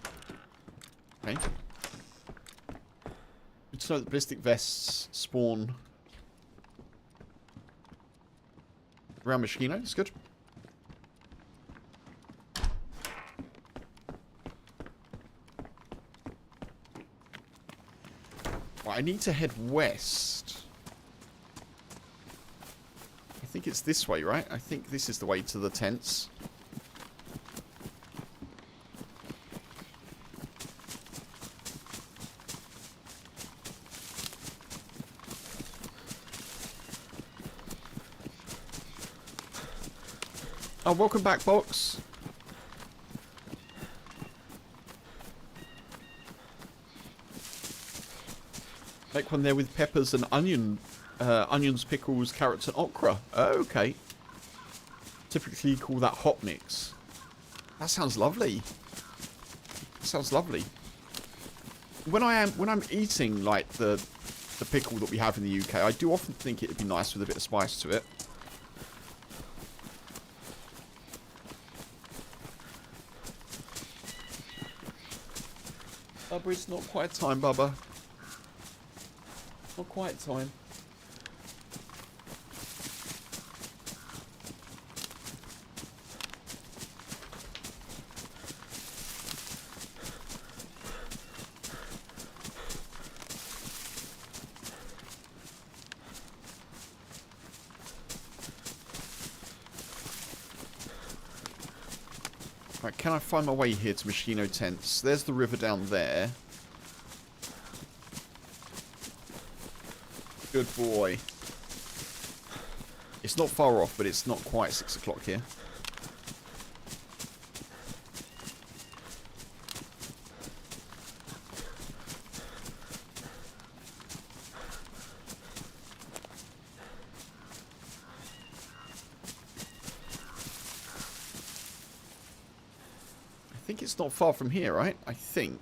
Okay. Good to know that ballistic vests spawn around Machino. That's good. Right, I need to head west. I think it's this way, right? I think this is the way to the tents. Oh, welcome back, Box. Make one there with peppers and onions, pickles, carrots, and okra. Oh, okay. Typically call that hot mix. That sounds lovely. That sounds lovely. When I'm eating like the pickle that we have in the UK, I do often think it'd be nice with a bit of spice to it. Bubba, it's not quite time, Bubba. Not quite time. Right, can I find my way here to Machino Tents? There's the river down there. Good boy. It's not far off, but it's not quite 6 o'clock here. I think it's not far from here, right? I think.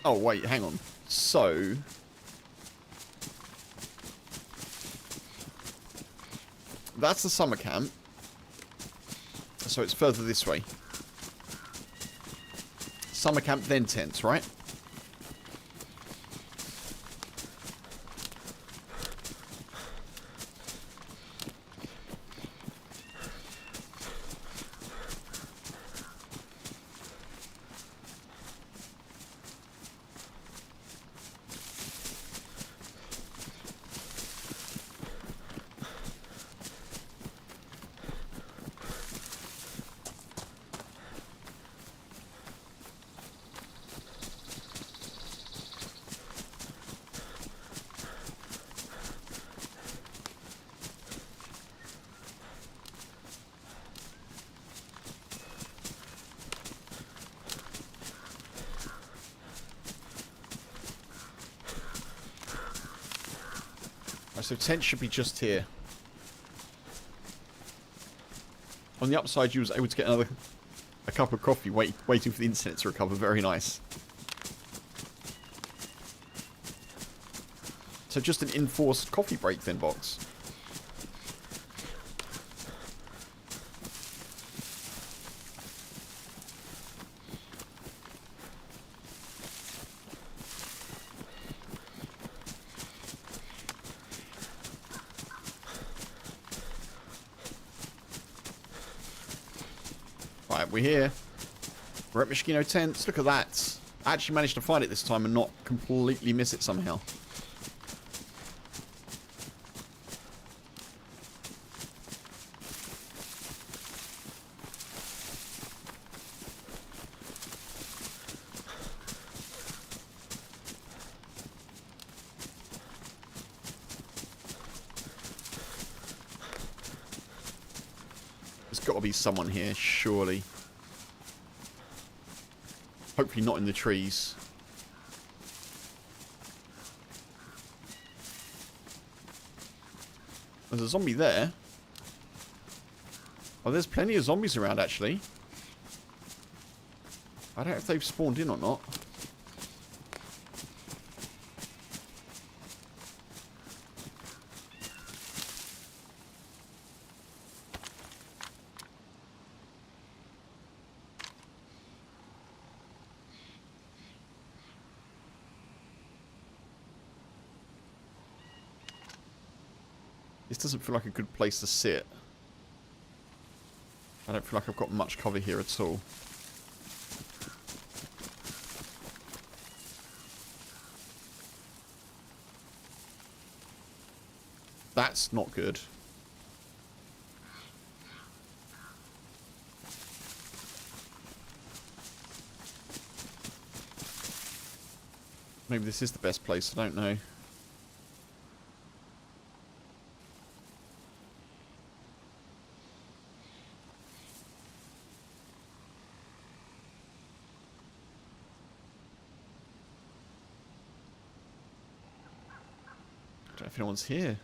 Oh, wait, hang on. So... that's the summer camp. So it's further this way. Summer camp, then tents, right? So tent should be just here. On the upside, you was able to get a cup of coffee waiting for the internet to recover. Very nice. So just an enforced coffee break then, Box. Right, we're here. We're at Mishkino Tents. Look at that. I actually managed to find it this time and not completely miss it somehow. There's got to be someone here, surely. Hopefully not in the trees. There's a zombie there. Oh, there's plenty of zombies around, actually. I don't know if they've spawned in or not. This doesn't feel like a good place to sit. I don't feel like I've got much cover here at all. That's not good. Maybe this is the best place, I don't know. I don't know if anyone's here.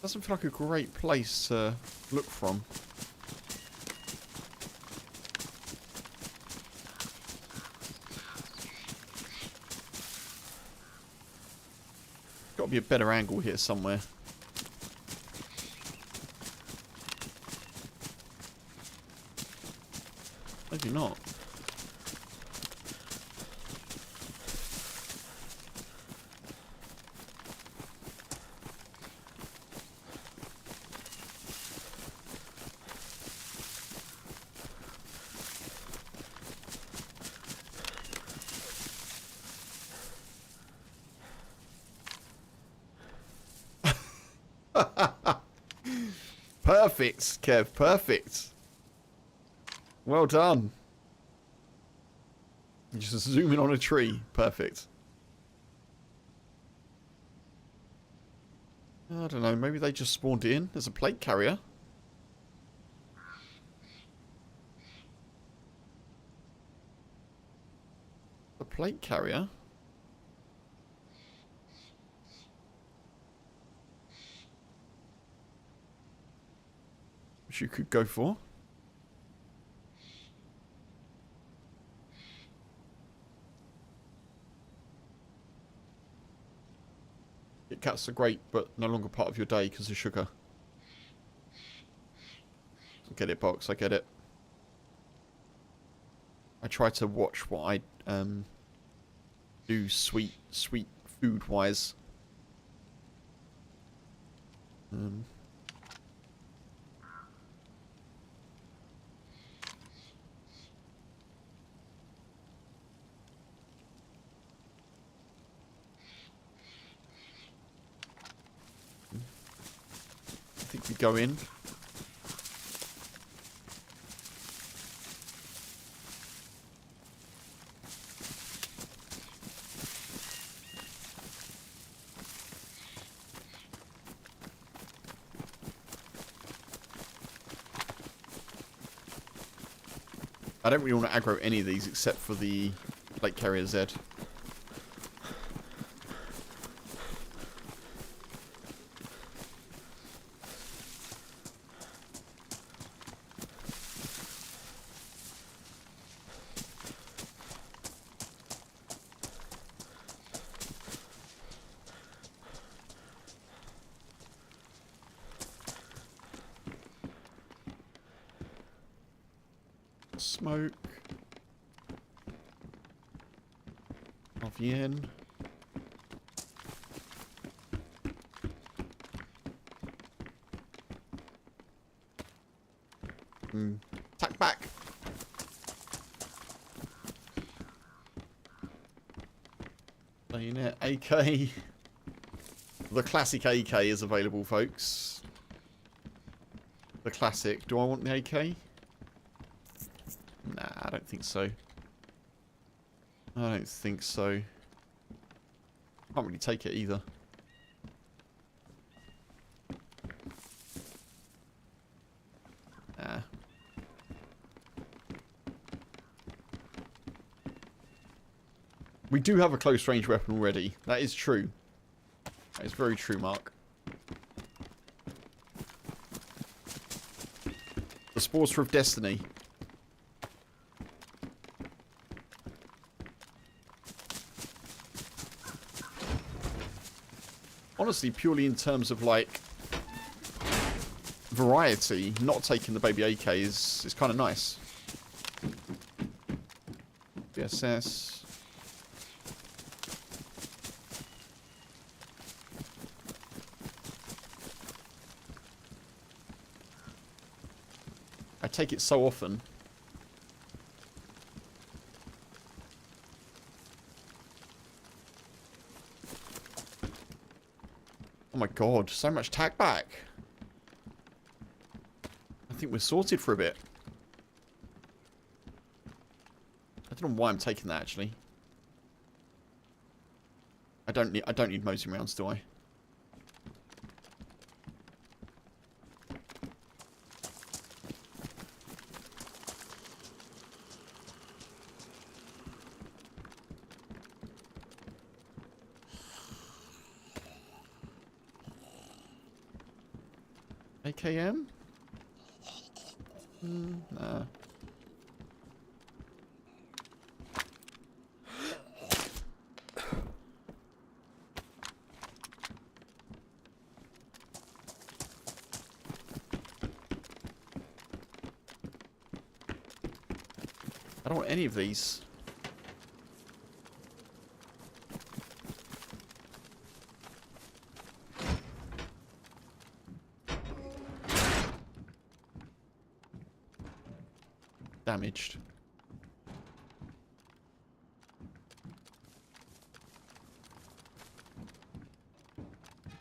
Doesn't feel like a great place to look from. Got to be a better angle here somewhere. Maybe not. Perfect, Kev. Perfect. Well done. Just zoom in on a tree. Perfect. I don't know. Maybe they just spawned in. There's a plate carrier. A plate carrier? Which you could go for. Kit Kats are great, but no longer part of your day because of sugar. I get it, Box. I get it. I try to watch what I do sweet food wise. I think we go in. I don't really want to aggro any of these except for the plate carrier Z. Smoke. RVN. Attack back. Bayonet AK. The classic AK is available, folks. The classic. Do I want the AK? Nah, I don't think so. I don't think so. Can't really take it either. Nah. We do have a close range weapon already. That is true. That is very true, Mark. The Sporter of Destiny. Honestly, purely in terms of, like, variety, not taking the baby AK is kind of nice. BSS. I take it so often. Oh my god, so much tack back. I think we're sorted for a bit. I don't know why I'm taking that actually. I don't need mosey rounds, do I? AKM? Nah. I don't want any of these. Damaged.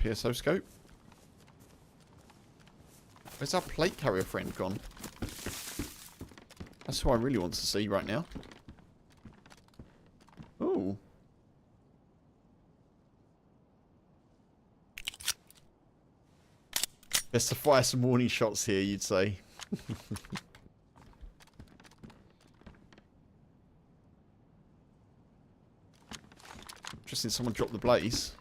PSO scope. Where's our plate carrier friend gone? That's who I really want to see right now. Ooh. Best to fire some warning shots here, you'd say. Interesting, someone dropped the blaze.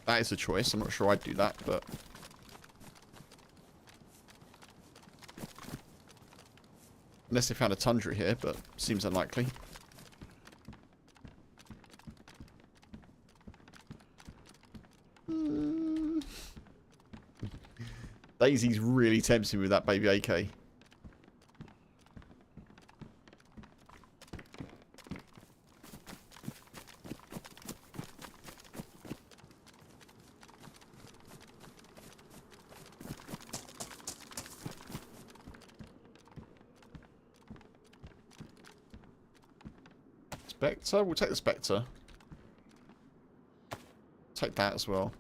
That is a choice. I'm not sure I'd do that, but... Unless they found a tundra here, but seems unlikely. DayZ's really tempting with that baby AK. Spectre? We'll take the Spectre. Take that as well.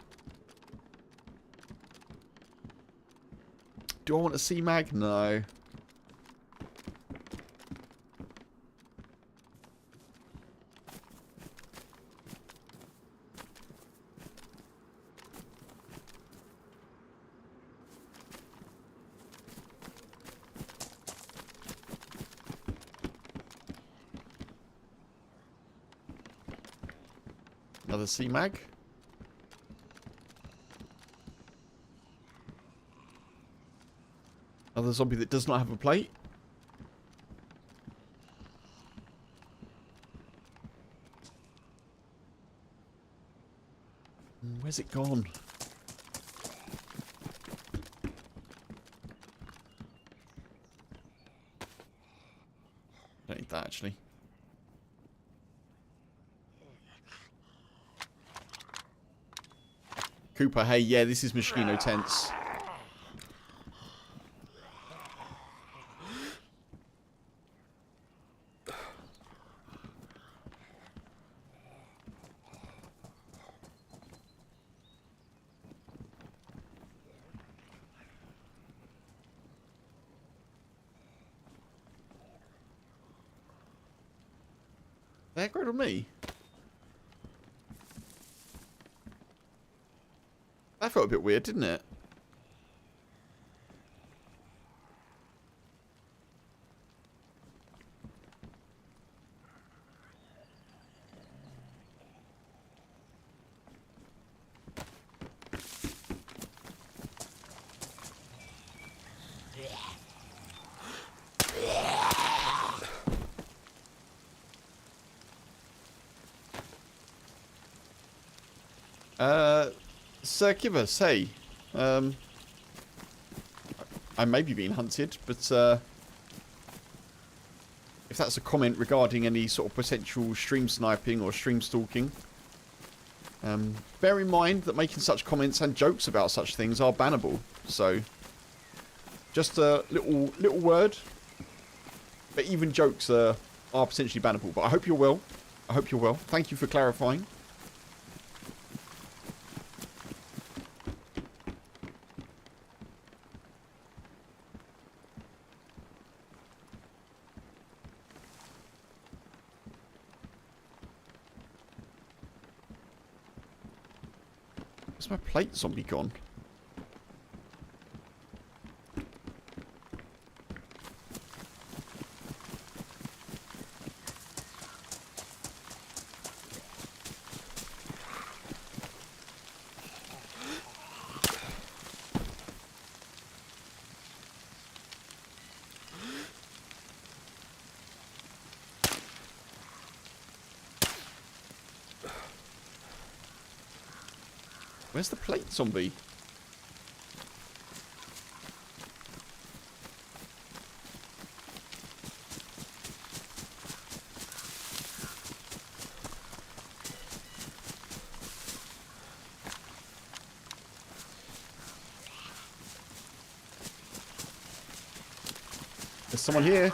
Do I want a C-Mag? No. Another C-Mag. Another zombie that does not have a plate. Where's it gone? Don't need that actually. Cooper, hey, yeah, this is Moschino Tense. They aggroed on me. That felt a bit weird, didn't it? Sir Kivers, hey. I may be being hunted, but if that's a comment regarding any sort of potential stream sniping or stream stalking, bear in mind that making such comments and jokes about such things are bannable. So, just a little word. But even jokes are potentially bannable. But I hope you're well. I hope you're well. Thank you for clarifying. Where's my plate zombie gone? Where's the plate zombie? There's someone here.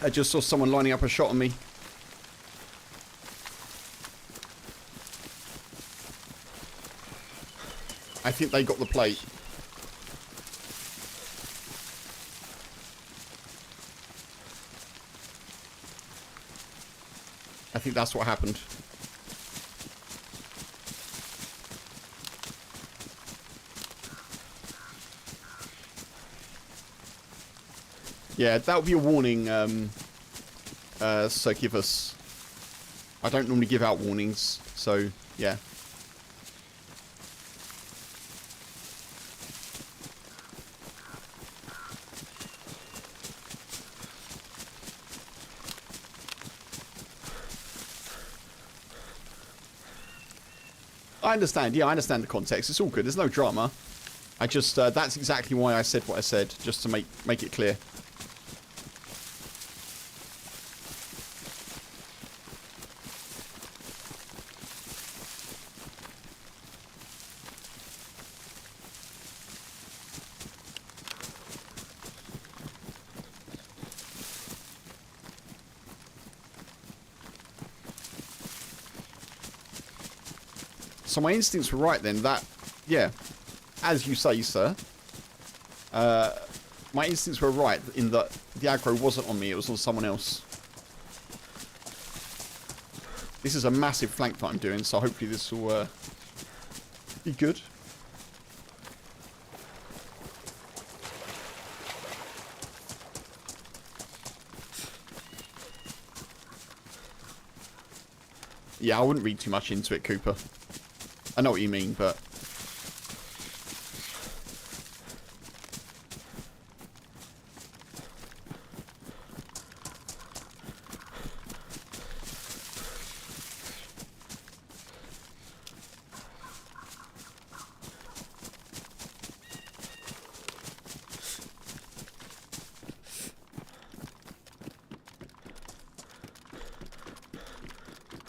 I just saw someone lining up a shot on me. I think they got the plate. I think that's what happened. Yeah, that would be a warning, Sir Givus. I don't normally give out warnings, so, yeah. I understand, yeah, I understand the context. It's all good, there's no drama. I just, that's exactly why I said what I said, just to make it clear. So my instincts were right then, that, yeah, as you say, sir. My instincts were right in that the aggro wasn't on me, it was on someone else. This is a massive flank that I'm doing, so hopefully this will be good. Yeah, I wouldn't read too much into it, Cooper. I know what you mean, but...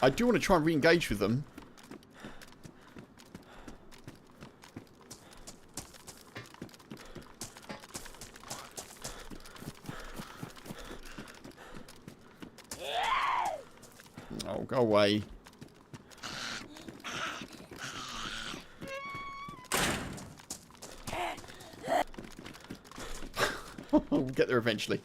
I do want to try and re-engage with them. Oh, go away. We'll get there eventually.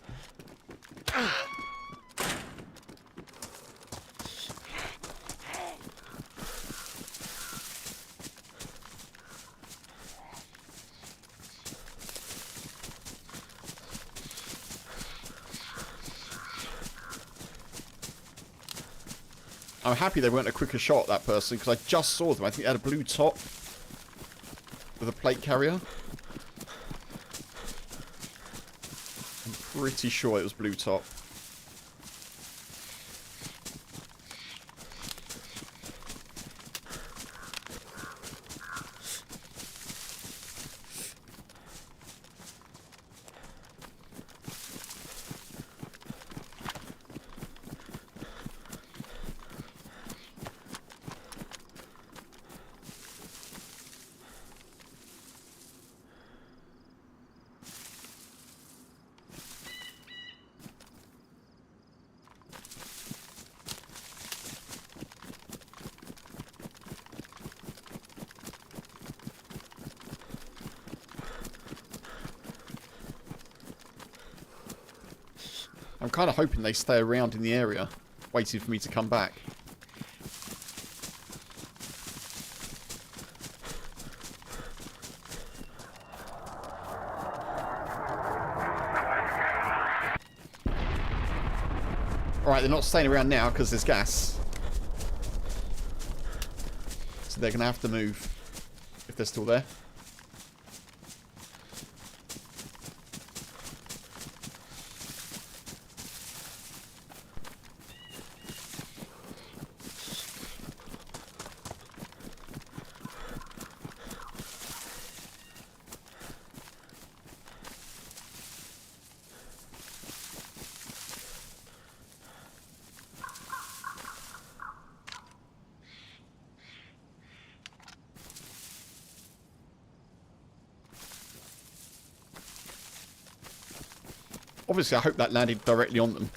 I'm happy they weren't a quicker shot, that person, because I just saw them. I think they had a blue top with a plate carrier. I'm pretty sure it was blue top. I'm kind of hoping they stay around in the area, waiting for me to come back. Alright, they're not staying around now because there's gas. So they're going to have to move if they're still there. Obviously, I hope that landed directly on them.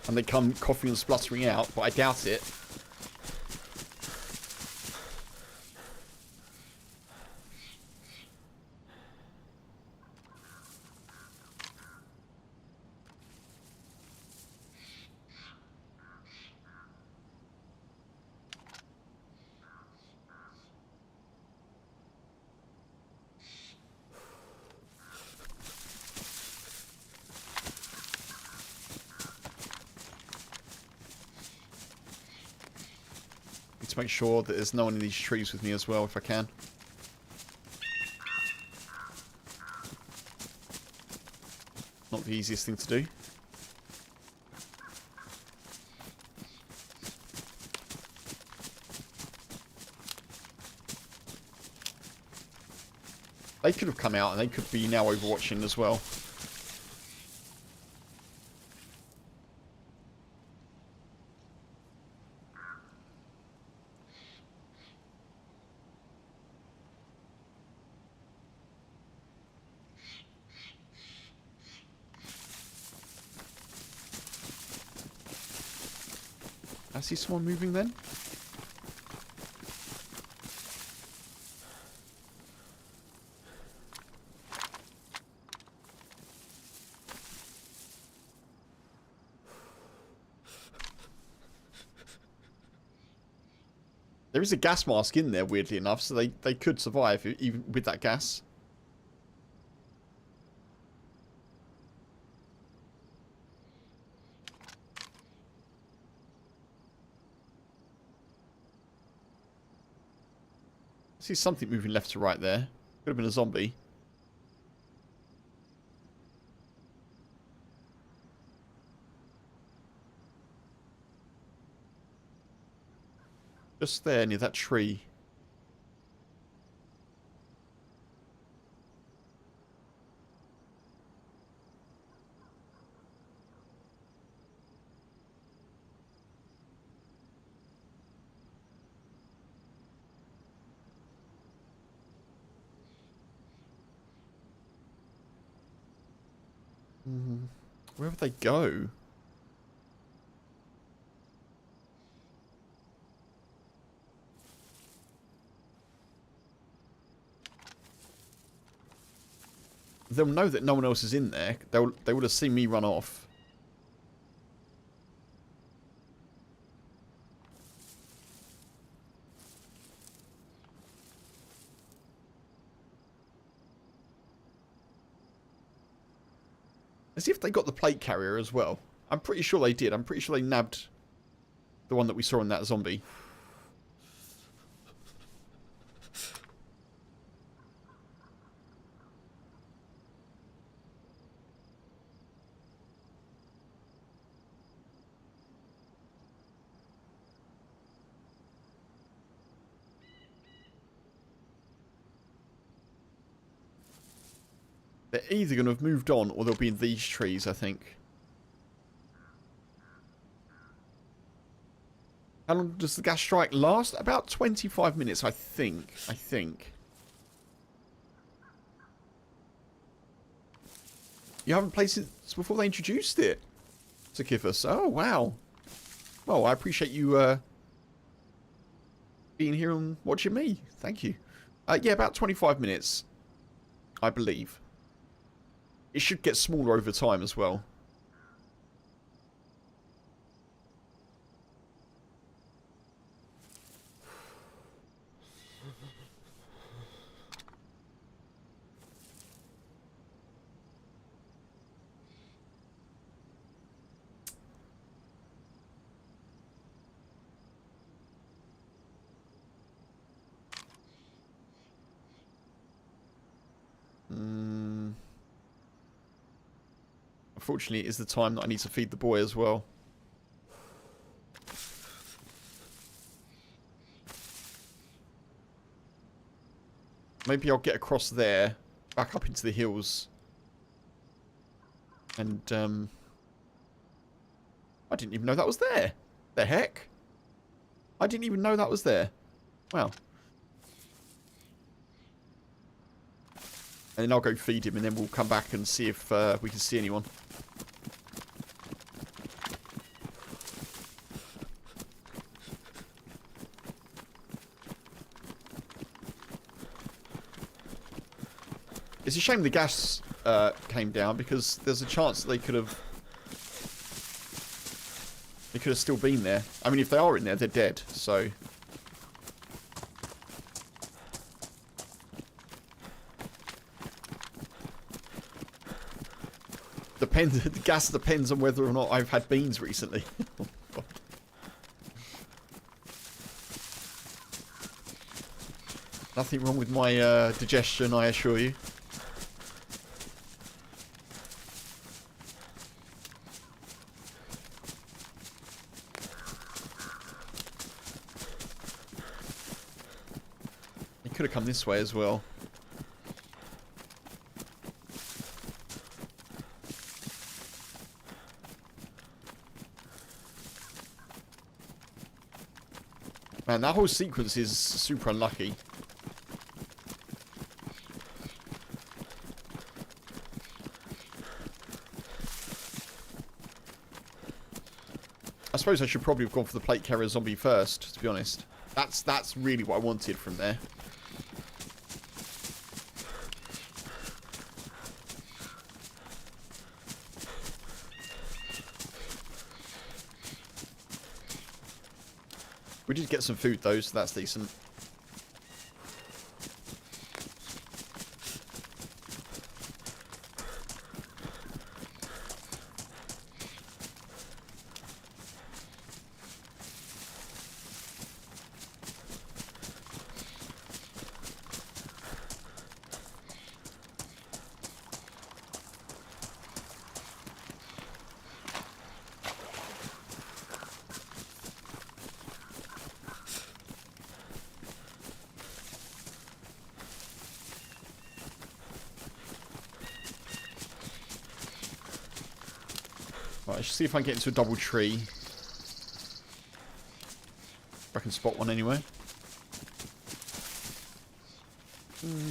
And they come coughing and spluttering out, but I doubt it. To make sure that there's no one in these trees with me as well, if I can. Not the easiest thing to do. They could have come out and they could be now overwatching as well. I see someone moving then. There is a gas mask in there, weirdly enough, so they could survive even with that gas. I see something moving left to right there. Could have been a zombie. Just there, near that tree. Wherever they go. They'll know that no one else is in there. They would have seen me run off. Let's see if they got the plate carrier as well. I'm pretty sure they did. I'm pretty sure they nabbed the one that we saw in that zombie. They're either going to have moved on or they'll be in these trees, I think. How long does the gas strike last? About 25 minutes, I think. You haven't played since before they introduced it to Kifus. Oh, wow. Well, I appreciate you being here and watching me. Thank you. Yeah, about 25 minutes, I believe. It should get smaller over time as well. Unfortunately, it is the time that I need to feed the boy as well. Maybe I'll get across there, back up into the hills. And, I didn't even know that was there. The heck? I didn't even know that was there. Wow. And then I'll go feed him, and then we'll come back and see if we can see anyone. It's a shame the gas came down, because there's a chance that they could have still been there. I mean, if they are in there, they're dead, so... The gas depends on whether or not I've had beans recently. Nothing wrong with my digestion, I assure you. It could have come this way as well. Man, that whole sequence is super unlucky. I suppose I should probably have gone for the plate carrier zombie first, to be honest. That's really what I wanted from there. We did get some food though, so that's decent. Right, I should see if I can get into a double tree. If I can spot one anyway.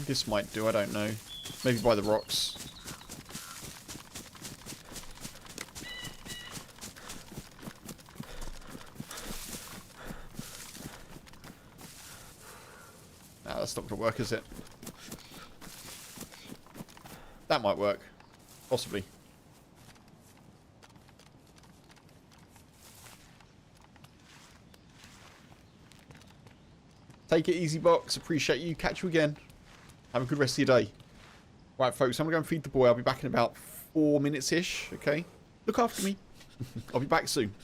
This might do, I don't know. Maybe by the rocks. Nah, that's not going to work, is it? That might work. Possibly. Take it easy, box. Appreciate you. Catch you again. Have a good rest of your day. Right, folks. I'm going to go and feed the boy. I'll be back in about 4 minutes-ish. Okay? Look after me. I'll be back soon.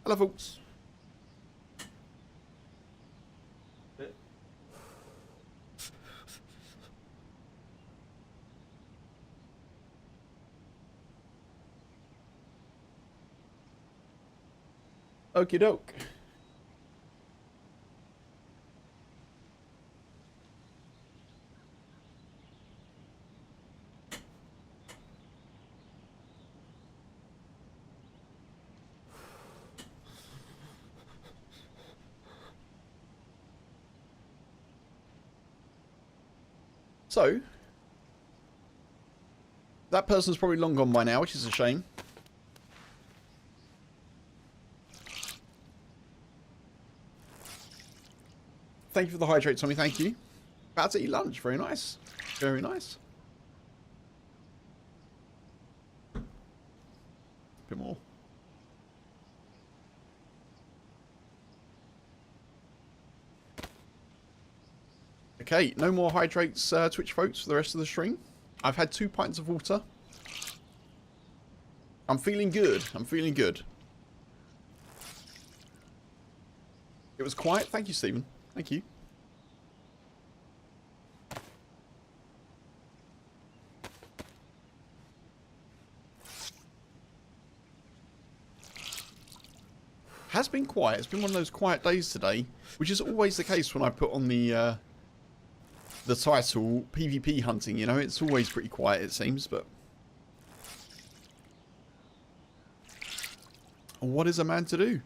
Hello, folks. Okie doke. So, that person's probably long gone by now, which is a shame. Thank you for the hydrate, Tommy. Thank you. About to eat lunch. Very nice. Very nice. Bit more. Okay, no more hydrates, Twitch folks, for the rest of the stream. I've had 2 pints of water. I'm feeling good. I'm feeling good. It was quiet. Thank you, Stephen. Thank you. Has been quiet. It's been one of those quiet days today, which is always the case when I put on the title PvP hunting. You know, it's always pretty quiet, it seems. But what is a man to do?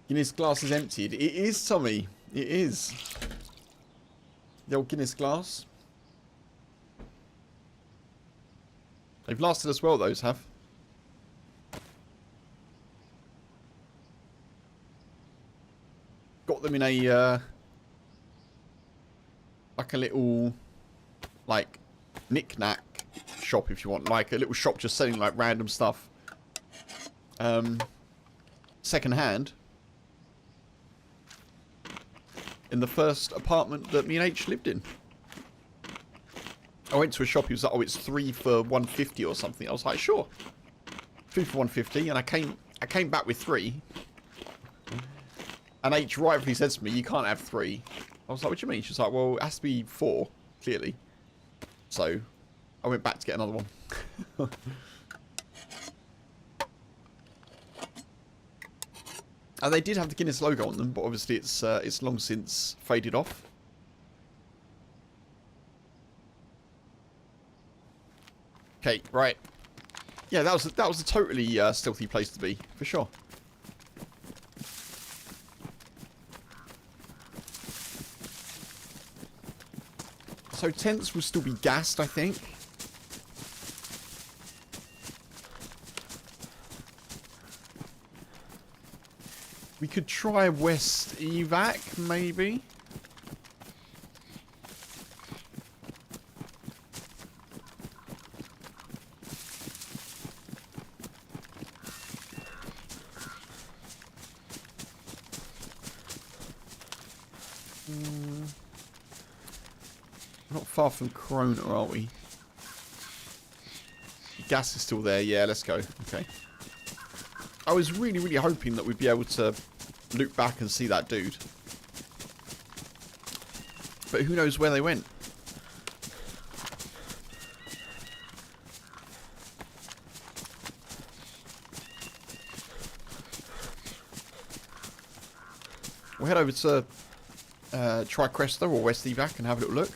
Guinness glass is emptied. It is, Tommy. It is. The old Guinness glass. They've lasted us well, those have. Got them in a, like a little, like, knick-knack shop, if you want. Like, a little shop just selling, like, random stuff. Second-hand. In the first apartment that me and H lived in. I went to a shop, he was like, oh, it's 3 for 150 or something. I was like, sure. 3 for 150, and I came back with 3. And H rightfully says to me, you can't have 3. I was like, what do you mean? She's like, well, it has to be 4, clearly. So, I went back to get another one. And they did have the Guinness logo on them, but obviously it's long since faded off. Okay, right. Yeah, that was a totally stealthy place to be, for sure. So tents will still be gassed, I think. We could try West Evac, maybe. Not far from Corona, are we? Gas is still there. Yeah, let's go. Okay. I was really, really hoping that we'd be able to loop back and see that dude. But who knows where they went. We'll head over to Tricresta or West Evac and have a little look.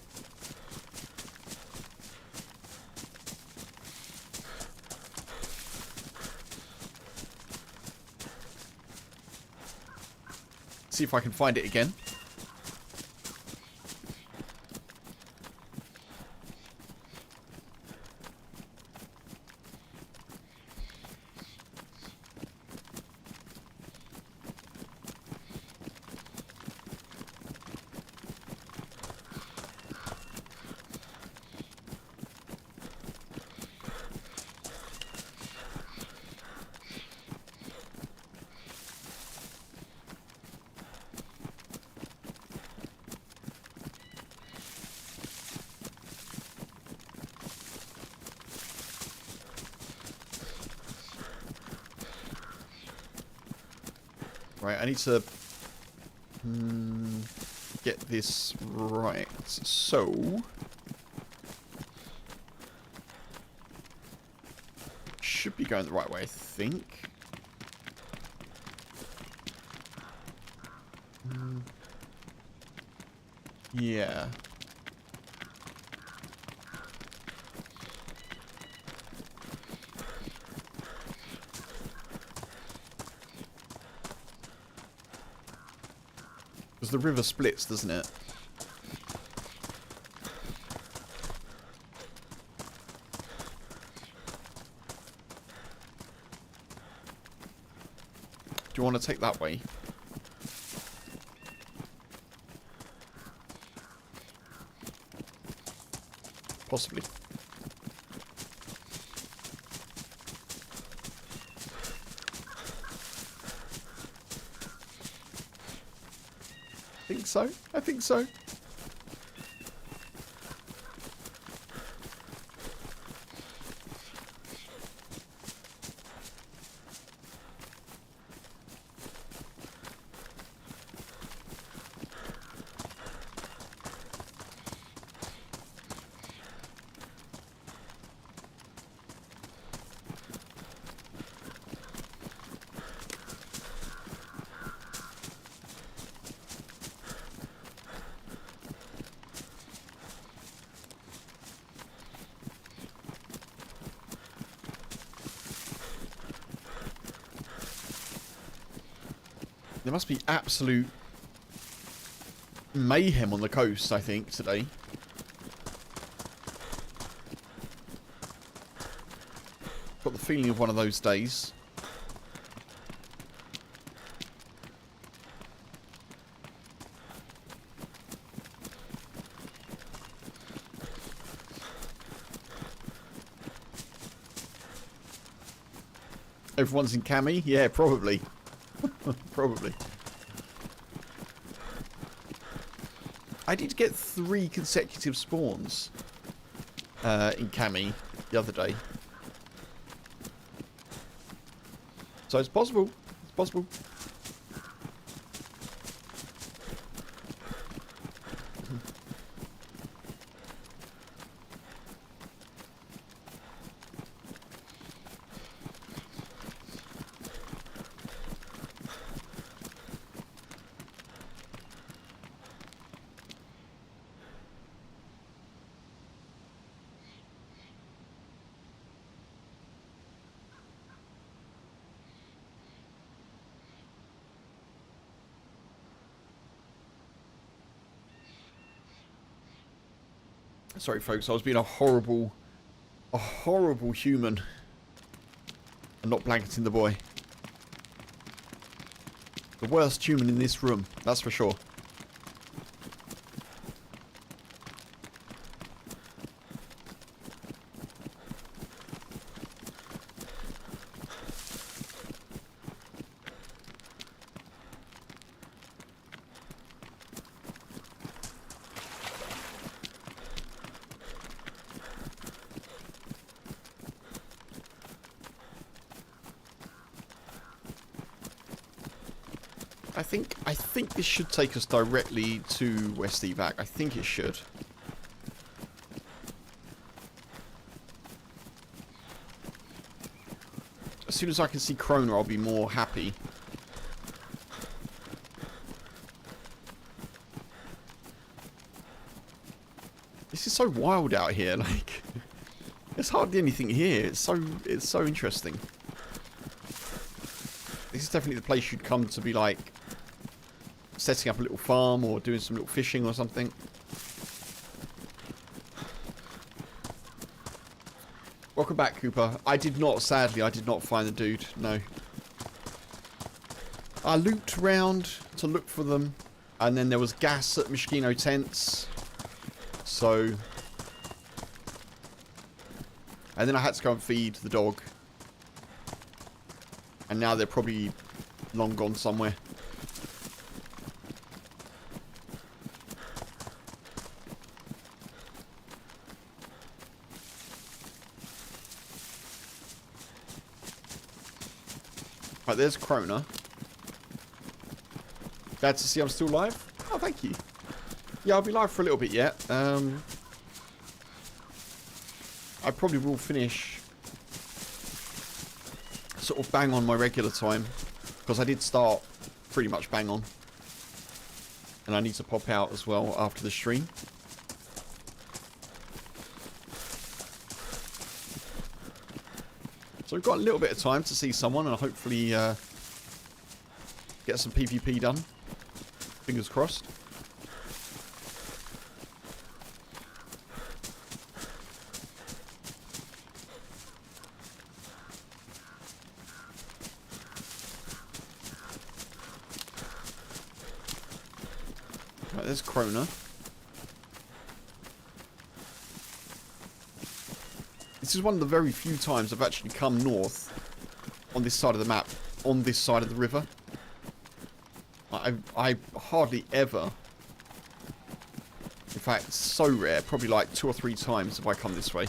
See if I can find it again. Right, I need to get this right. So, should be going the right way, I think. Yeah. Because the river splits, doesn't it? Do you want to take that way? Possibly. I think so. I think so. There must be absolute mayhem on the coast, I think, today. Got the feeling of one of those days. Everyone's in cami? Yeah, probably. Probably. I did get 3 consecutive spawns. in Cami the other day. So it's possible. It's possible. Sorry, folks. I was being a horrible human. And not blanketing the boy. The worst human in this room, that's for sure. I think this should take us directly to West Evac. I think it should. As soon as I can see Chronar, I'll be more happy. This is so wild out here, like there's hardly anything here. It's so interesting. This is definitely the place you'd come to be like setting up a little farm or doing some little fishing or something. Welcome back, Cooper. Sadly, I did not find the dude, no. I looped around to look for them, and then there was gas at Mishkino tents. So... And then I had to go and feed the dog. And now they're probably long gone somewhere. Right, there's Chronar. Glad to see I'm still live. Oh, thank you. Yeah, I'll be live for a little bit yet. I probably will finish sort of bang on my regular time, because I did start pretty much bang on. And I need to pop out as well after the stream. So we've got a little bit of time to see someone and hopefully get some PvP done. Fingers crossed. Right, there's Chronar. This is one of the very few times I've actually come north on this side of the map, on this side of the river. I hardly ever, in fact, it's so rare, probably like 2 or 3 times have I come this way.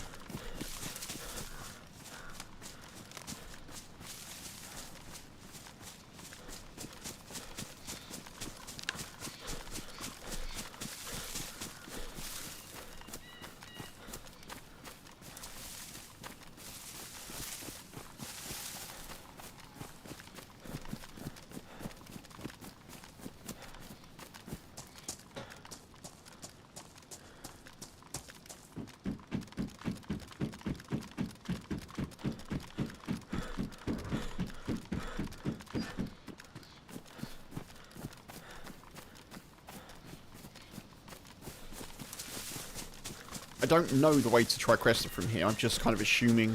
I don't know the way to Tricresta from here. I'm just kind of assuming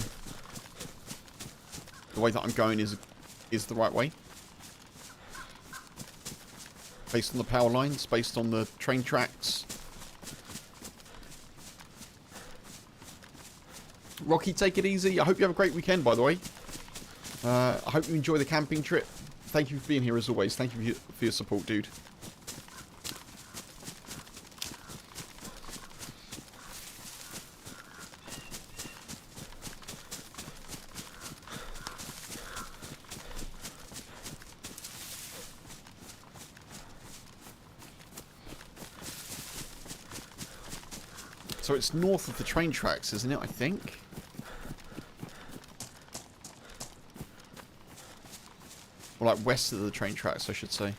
the way that I'm going is the right way. Based on the power lines, based on the train tracks. Rocky, take it easy. I hope you have a great weekend, by the way. I hope you enjoy the camping trip. Thank you for being here as always. Thank you for your support, dude. So it's north of the train tracks, isn't it, I think? Or like west of the train tracks, I should say.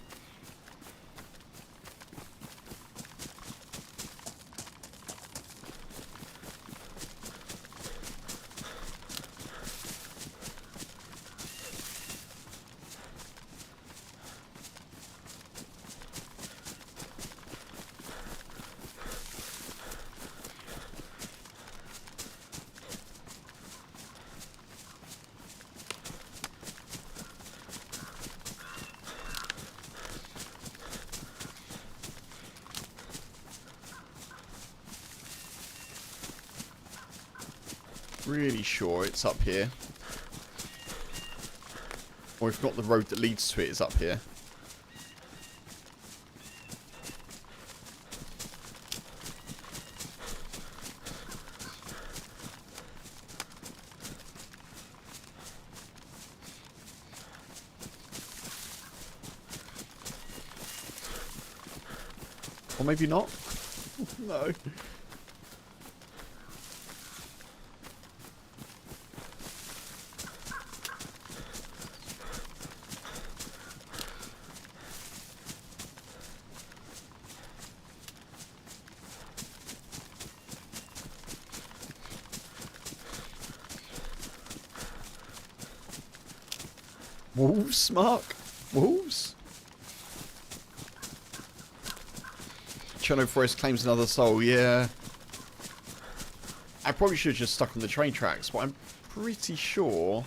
Really sure it's up here. Or if not, the road that leads to it is up here. Or maybe not. No. Wolves, Mark? Wolves? Cherno Forest claims another soul, yeah. I probably should have just stuck on the train tracks, but I'm pretty sure...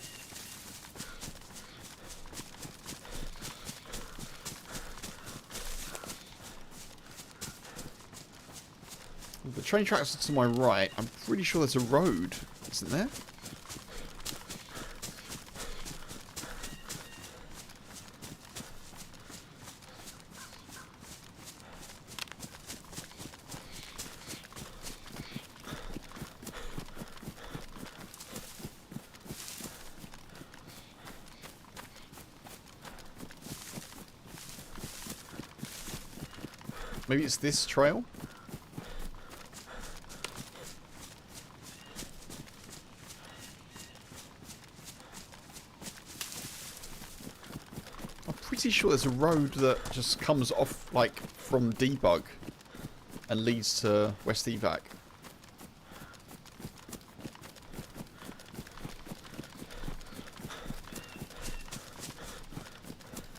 The train tracks are to my right. I'm pretty sure there's a road, isn't there? Maybe it's this trail? I'm pretty sure there's a road that just comes off, like, from Debug and leads to West Evac.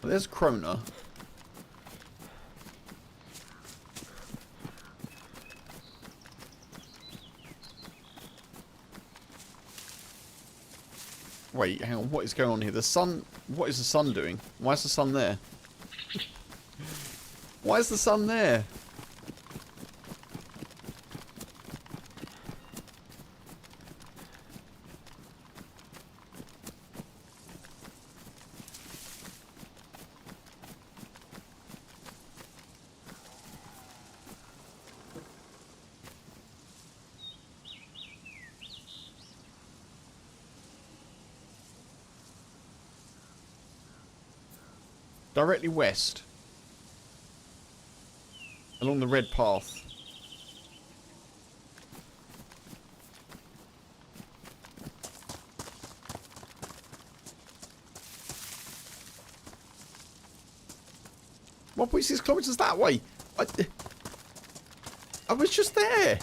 Well, there's Chroner. Wait, hang on, what is going on here? The sun... What is the sun doing? Why is the sun there? Why is the sun there? Directly west. Along the red path. One 1.6 kilometers that way. I was just there.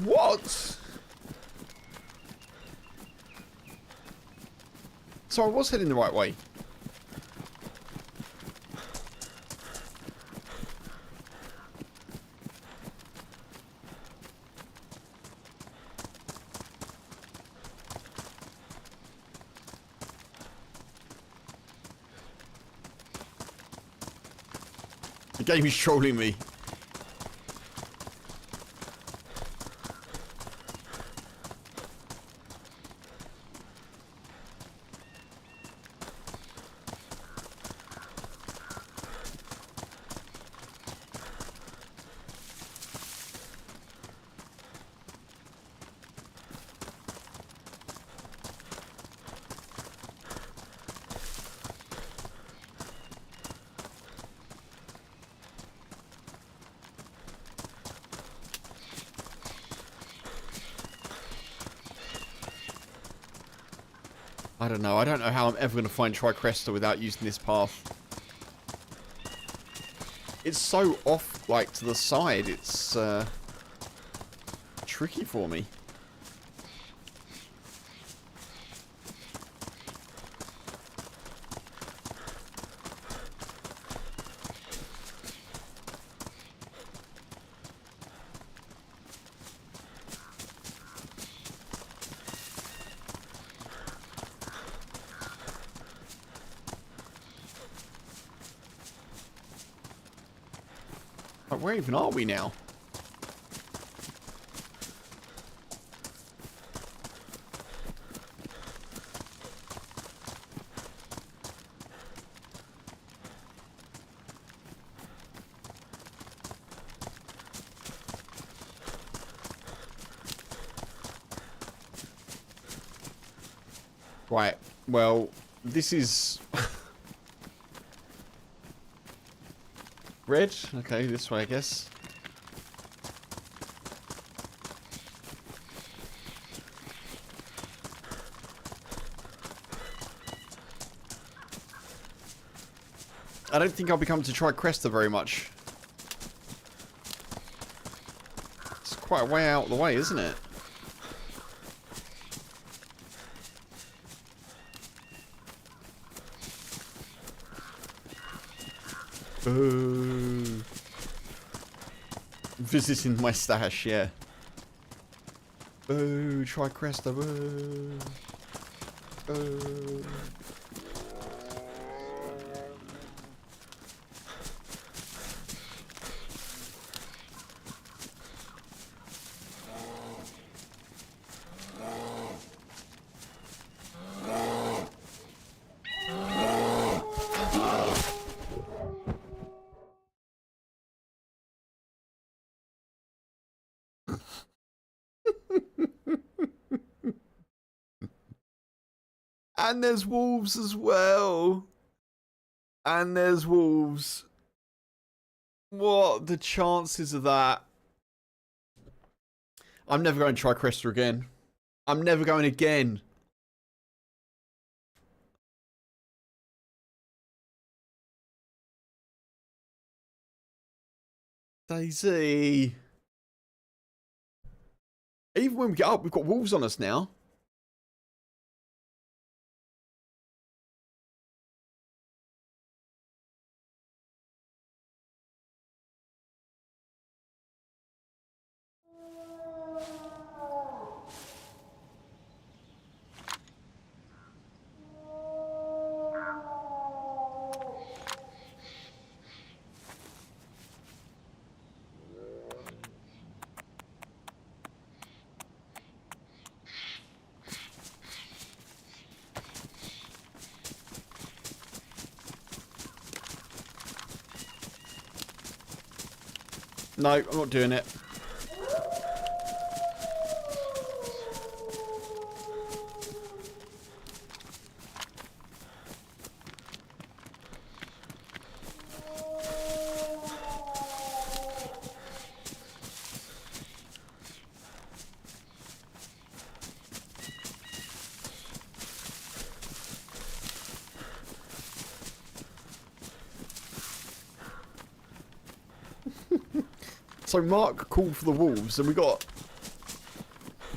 What? So I was heading the right way. The game is trolling me. I don't know. I don't know how I'm ever going to find Tricresta without using this path. It's so off, like, to the side. It's tricky for me. Like, where even are we now? Right, well, this is... red? Okay, this way, I guess. I don't think I'll be coming to Tricresta very much. It's quite a way out of the way, isn't it? Boo. Visiting my stash, yeah. Boo, Tricresta, boo. Boo. And there's wolves as well. And there's wolves. What the chances of that? I'm never going to Tricresta again. I'm never going again. DayZ. Even when we get up, we've got wolves on us now. No, I'm not doing it. So Mark called for the wolves, and we got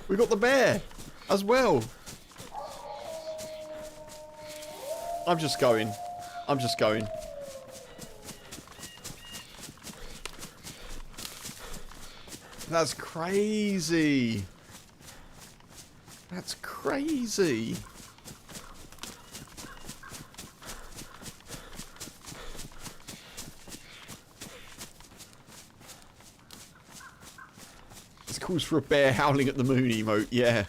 the bear as well. I'm just going. I'm just going. That's crazy. That's crazy. Calls for a bear howling at the moon emote, yeah.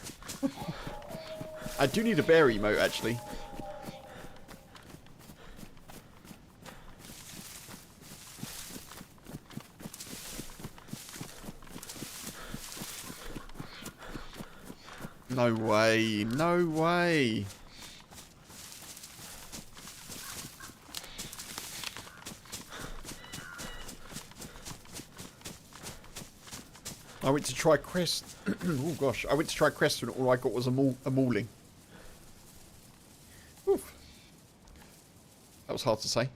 I do need a bear emote, actually. No way, no way. I went to try Crest. Oh gosh, I went to try Crest and all I got was a mauling. was hard to say.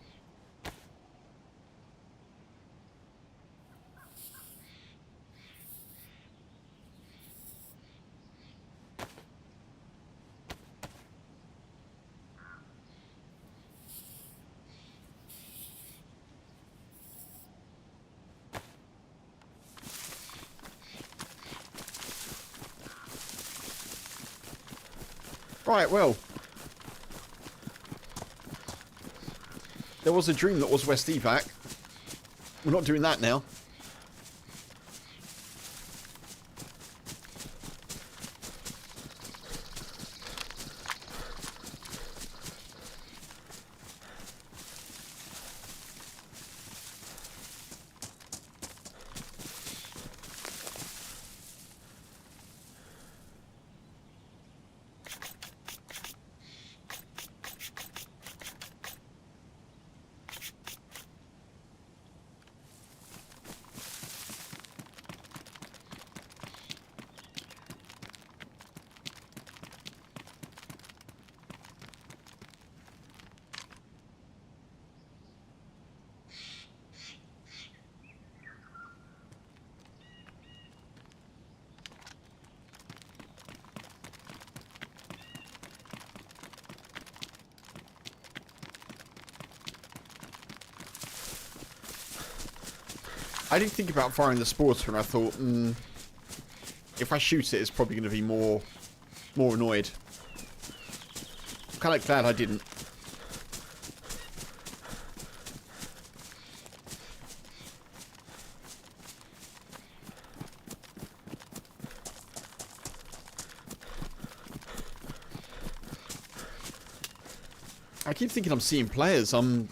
Right, well. There was a dream that was West Evac. We're not doing that now. I didn't think about firing the sporter, and I thought, if I shoot it, it's probably going to be more annoyed. I'm kind of glad I didn't. I keep thinking I'm seeing players. I've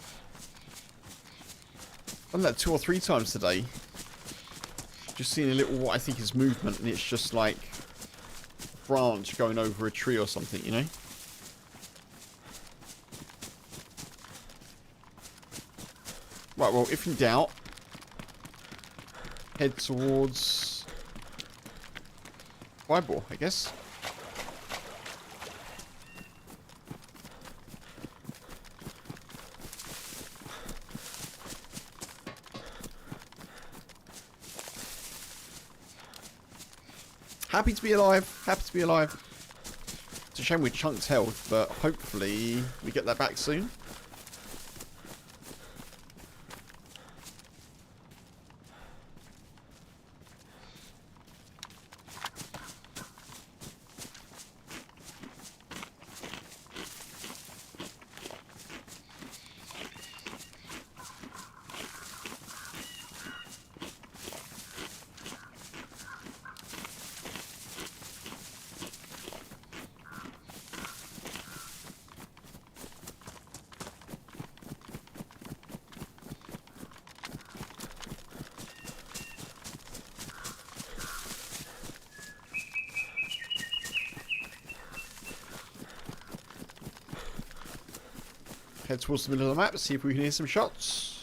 done that 2 or 3 times today. Just seeing a little, what I think is movement, and it's just like a branch going over a tree or something, you know? Right, well, if in doubt, head towards Fireball, I guess. Happy to be alive. Happy to be alive. It's a shame we're chunked health, but hopefully we get that back soon. Head towards the middle of the map, see if we can hear some shots.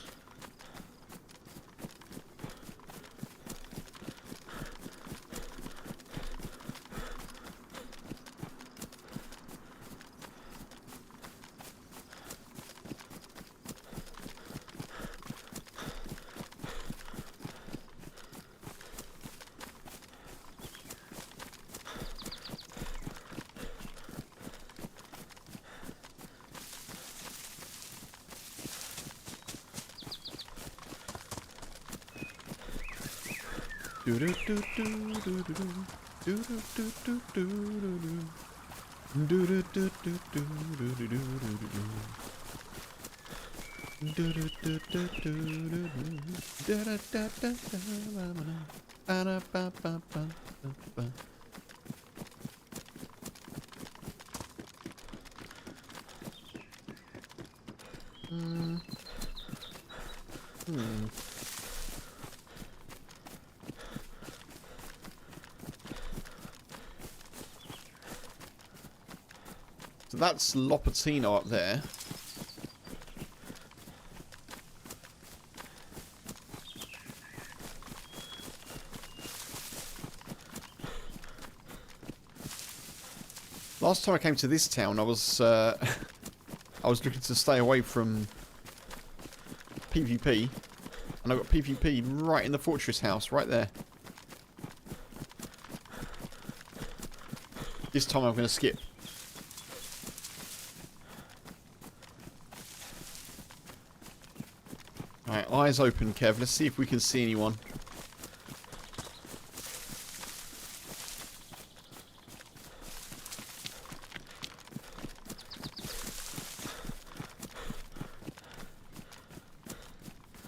So that's Lopatino up there. Last time I came to this town, I was I was looking to stay away from PvP. And I've got PvP right in the fortress house, right there. This time I'm going to skip. Alright, eyes open, Kev. Let's see if we can see anyone.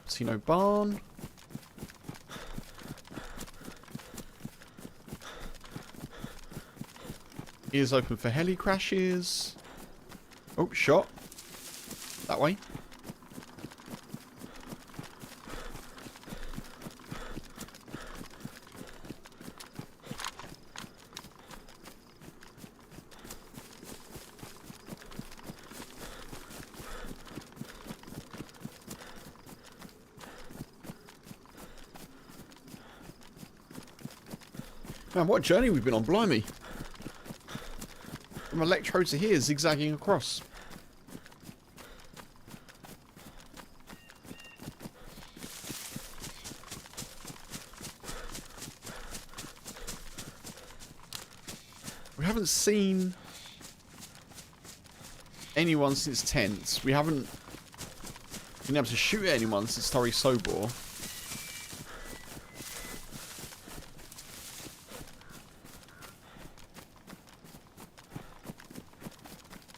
See no barn. Ears open for heli crashes. Oh, shot. That way. Man, what a journey we've been on, blimey. From Electro to here, zigzagging across. We haven't seen anyone since tents. We haven't been able to shoot at anyone since Torre Sobor.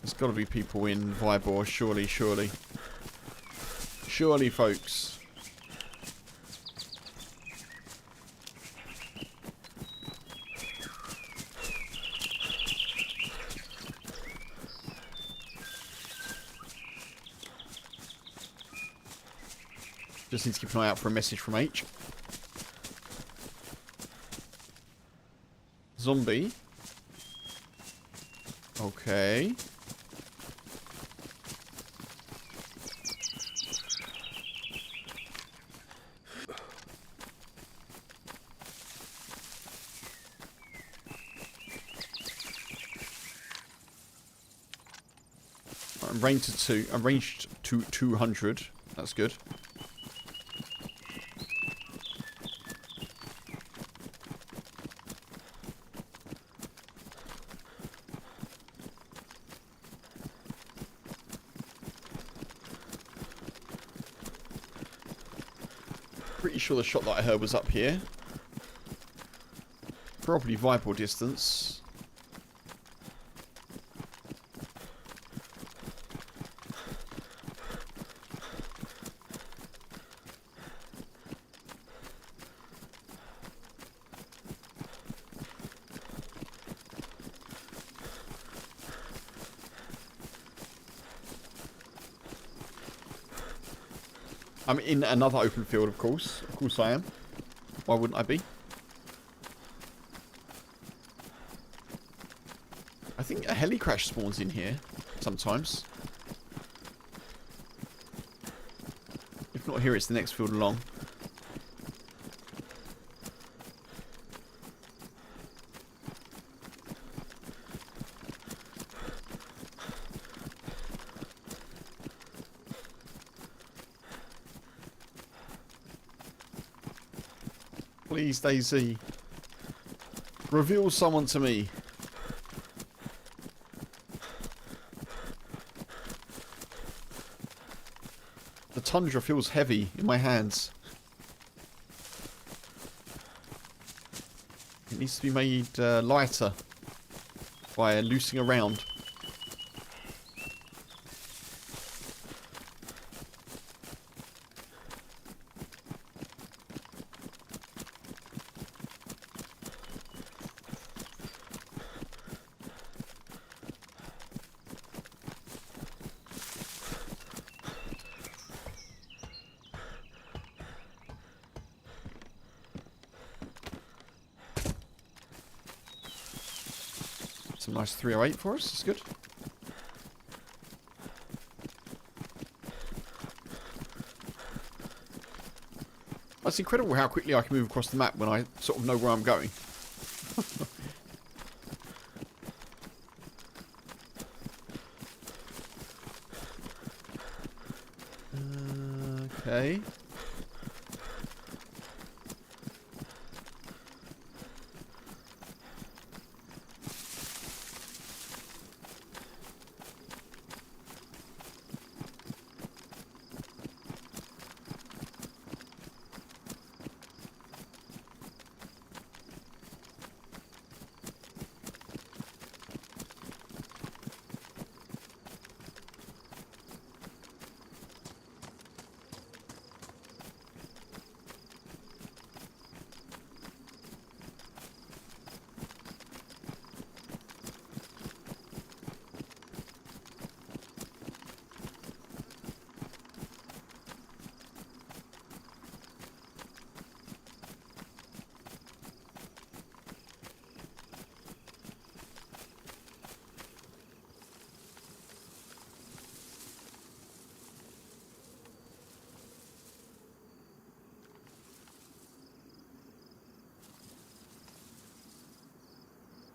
There's got to be people in Vybor, surely, surely. Surely, folks. Just need to keep an eye out for a message from H. Zombie. Okay. I'm ranged to 200. That's good. Pretty sure the shot that I heard was up here. Probably Vybor distance. I'm in another open field, of course. Of course I am. Why wouldn't I be? I think a heli crash spawns in here sometimes. If not here, it's the next field along. Please, DayZ. Reveal someone to me. The tundra feels heavy in my hands. It needs to be made lighter by loosing around. Some nice 308 for us, that's good. It's incredible how quickly I can move across the map when I sort of know where I'm going. Okay.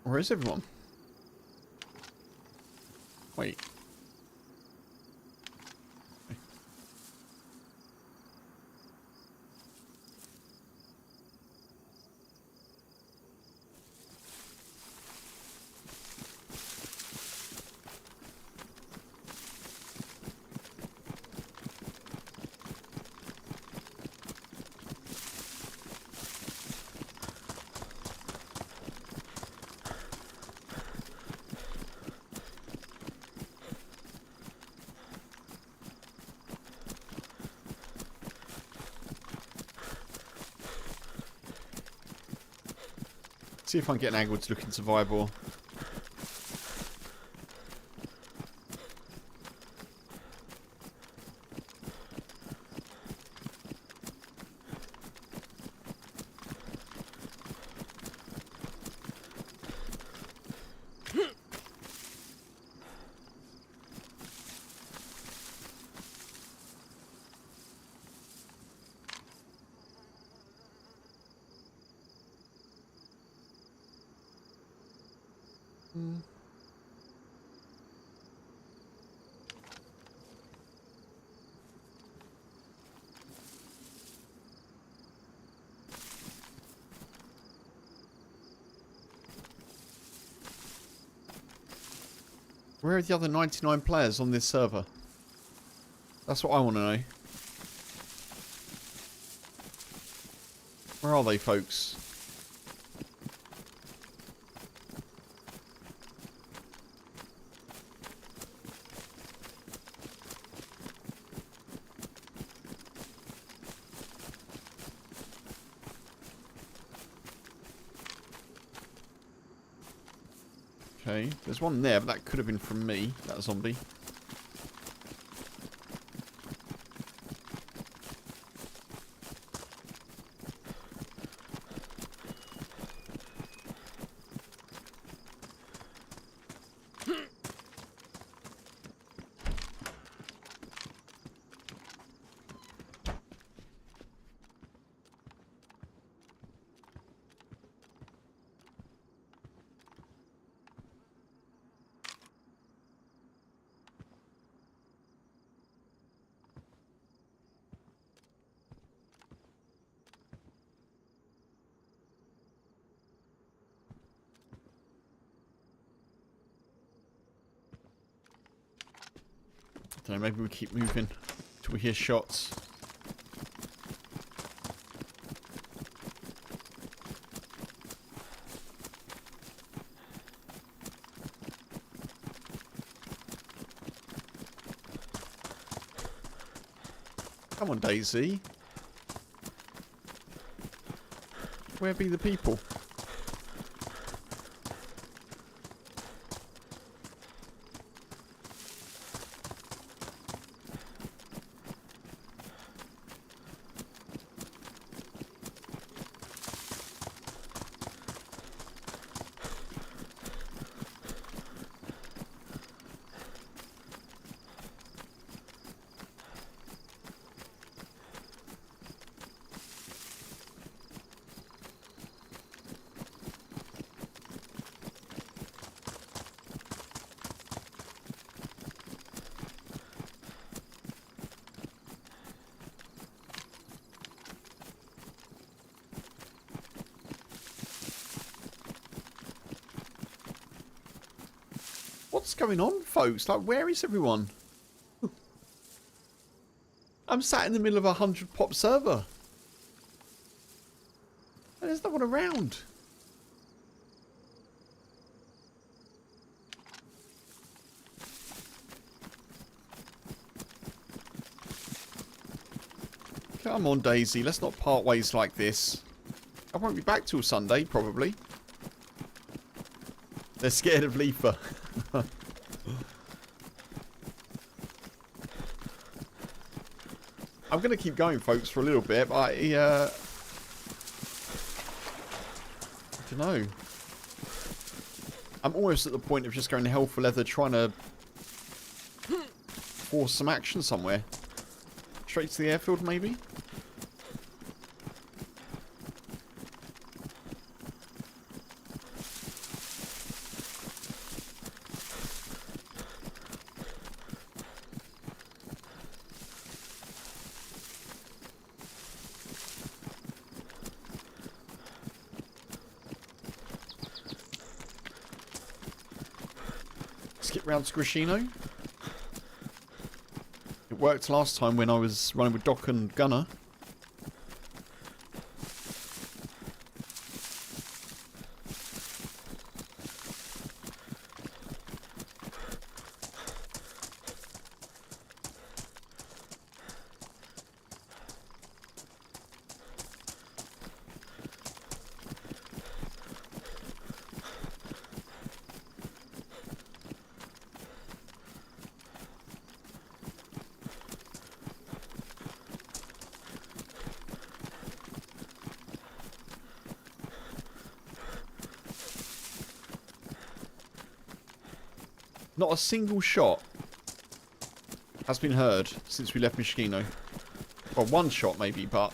Where is everyone? Wait. See if I can get an angle to look into Vibor. Where are the other 99 players on this server? That's what I want to know. Where are they, folks? Okay, there's one there, but that could have been from me, that zombie. I don't know, maybe we keep moving till we hear shots. Come on, DayZ. Where be the people? What's going on, folks? Like, where is everyone? I'm sat in the middle of a 100-pop server. And there's no one around. Come on, DayZ. Let's not part ways like this. I won't be back till Sunday, probably. They're scared of Leafer. I'm going to keep going, folks, for a little bit, but I don't know. I'm almost at the point of just going hell for leather, trying to force some action somewhere. Straight to the airfield, maybe? Skip round Squishino. It worked last time when I was running with Doc and Gunner. Not a single shot has been heard since we left Mishkino. Well, one shot maybe, but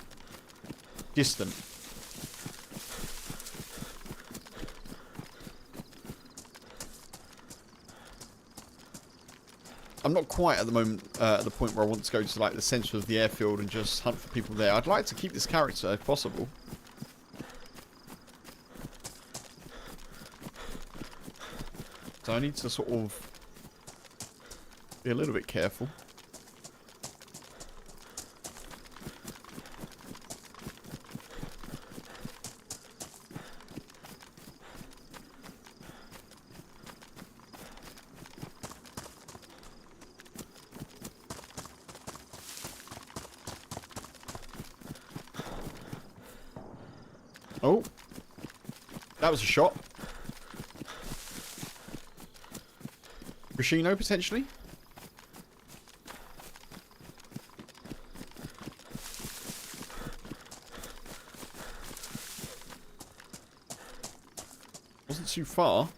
distant. I'm not quite at the moment at the point where I want to go to like the centre of the airfield and just hunt for people there. I'd like to keep this character if possible. So I need to sort of be a little bit careful. Oh, that was a shot. Rashino, potentially? Wasn't too far.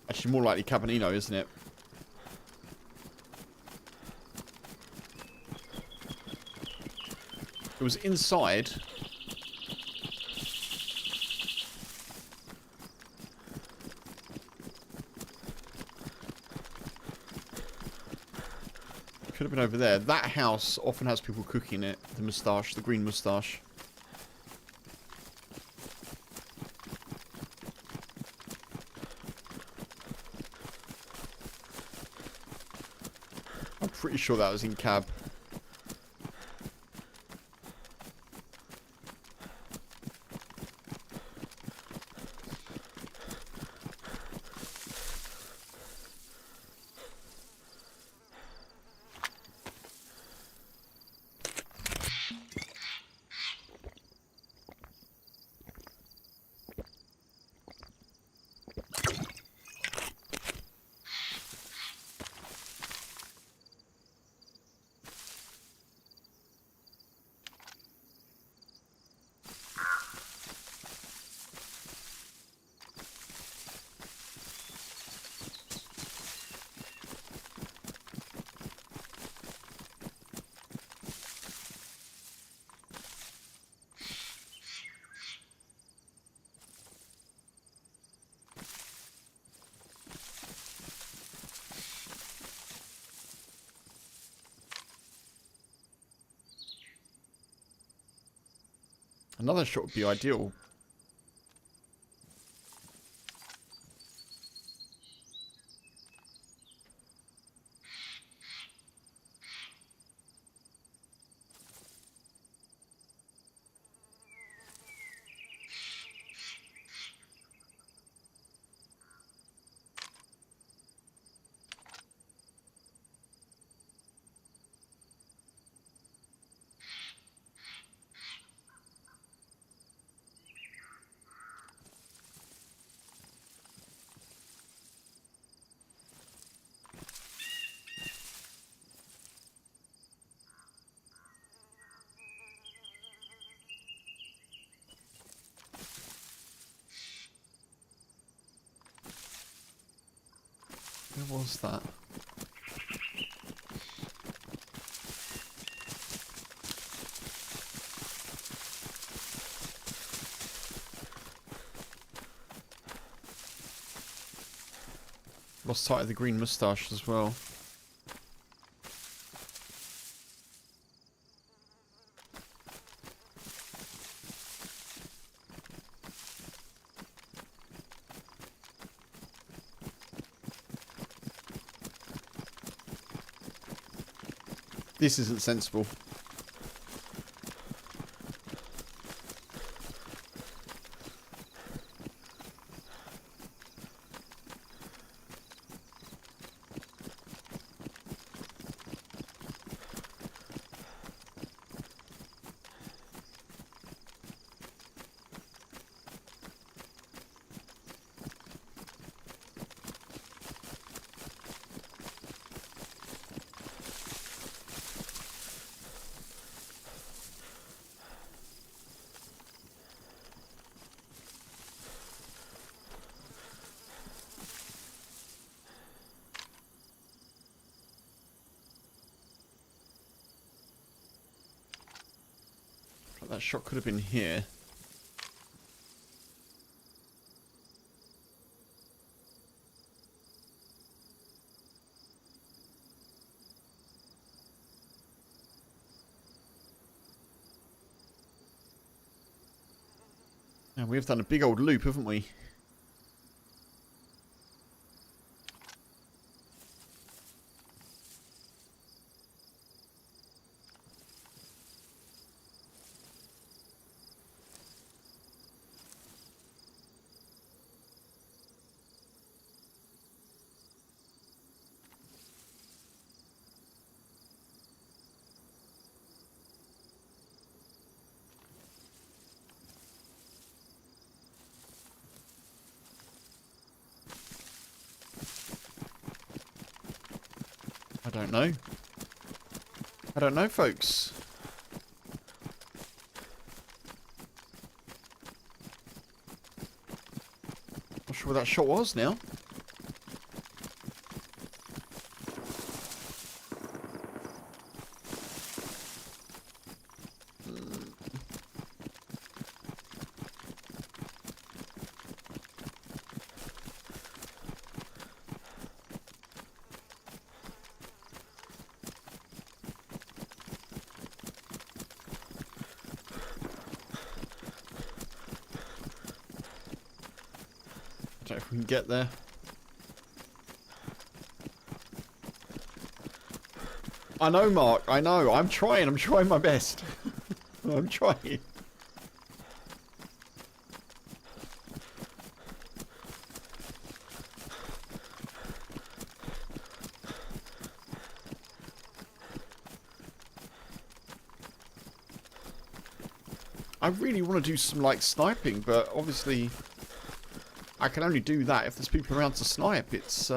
Actually, more likely Cabanino, isn't it? It was inside. Could have been over there. That house often has people cooking it. The moustache, the green moustache. I'm pretty sure that was in cab. Another shot would be ideal. Where was that? Lost sight of the green moustache as well. This isn't sensible. That shot could have been here. Now we've done a big old loop, haven't we? I don't know. I don't know, folks. Not sure where that shot was now. I don't know if we can get there. I know, Mark. I know. I'm trying. I'm trying my best. I'm trying. I really want to do some, like, sniping, but obviously I can only do that if there's people around to snipe. It's,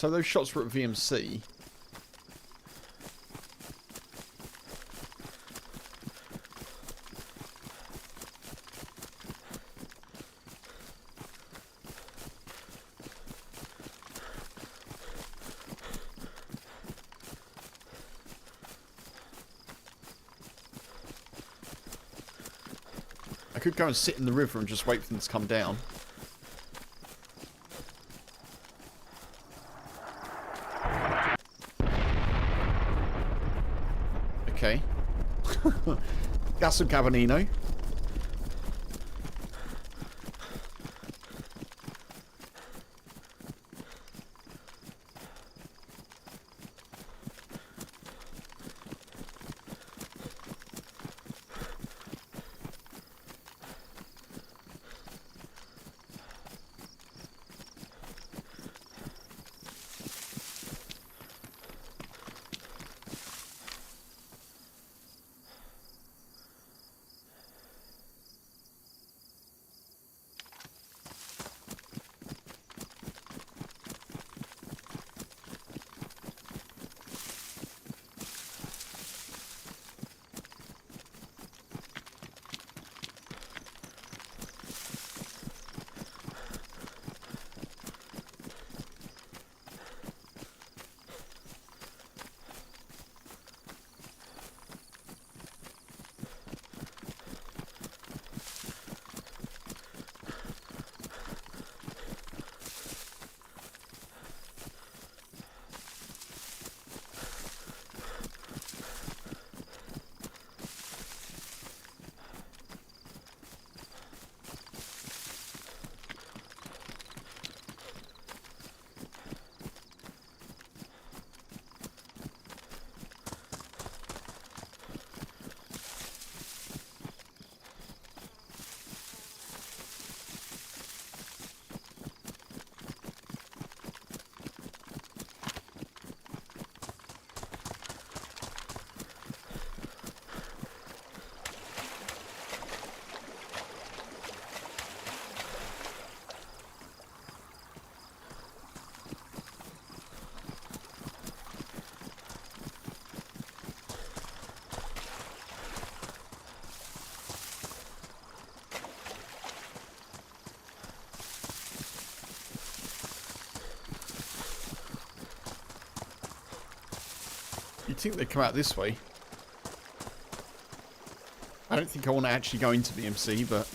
So those shots were at VMC. I could go and sit in the river and just wait for them to come down. Okay. Got some Cabanino. You'd think they'd come out this way. I don't think I want to actually go into the MC, but...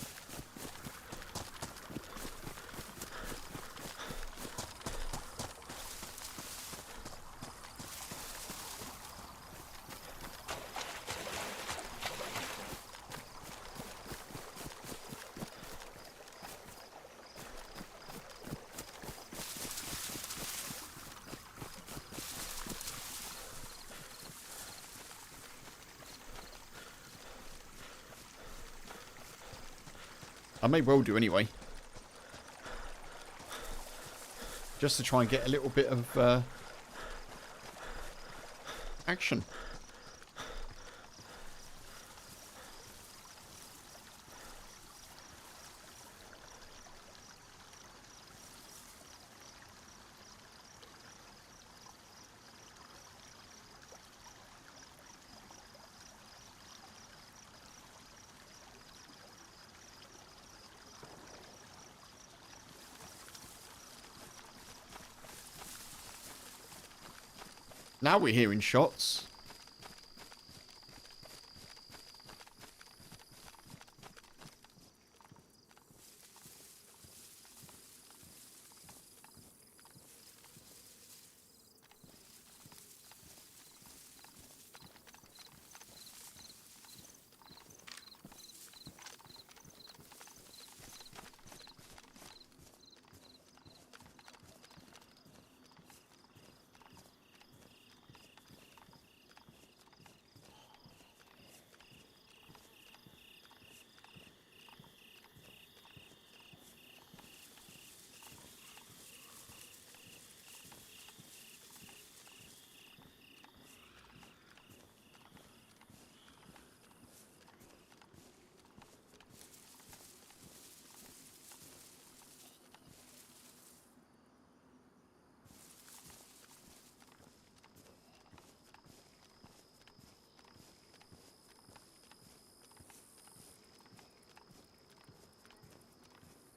I may well do anyway. Just to try and get a little bit of action. Now we're hearing shots.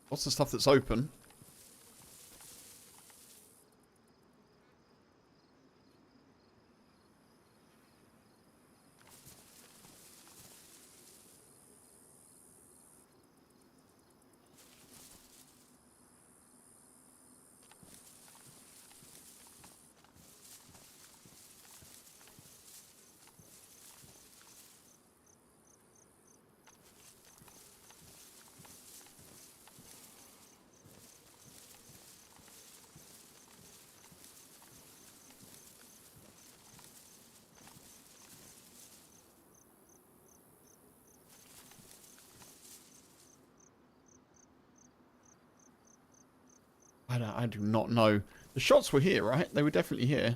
What's the stuff that's open? I do not know. The shots were here, right? They were definitely here.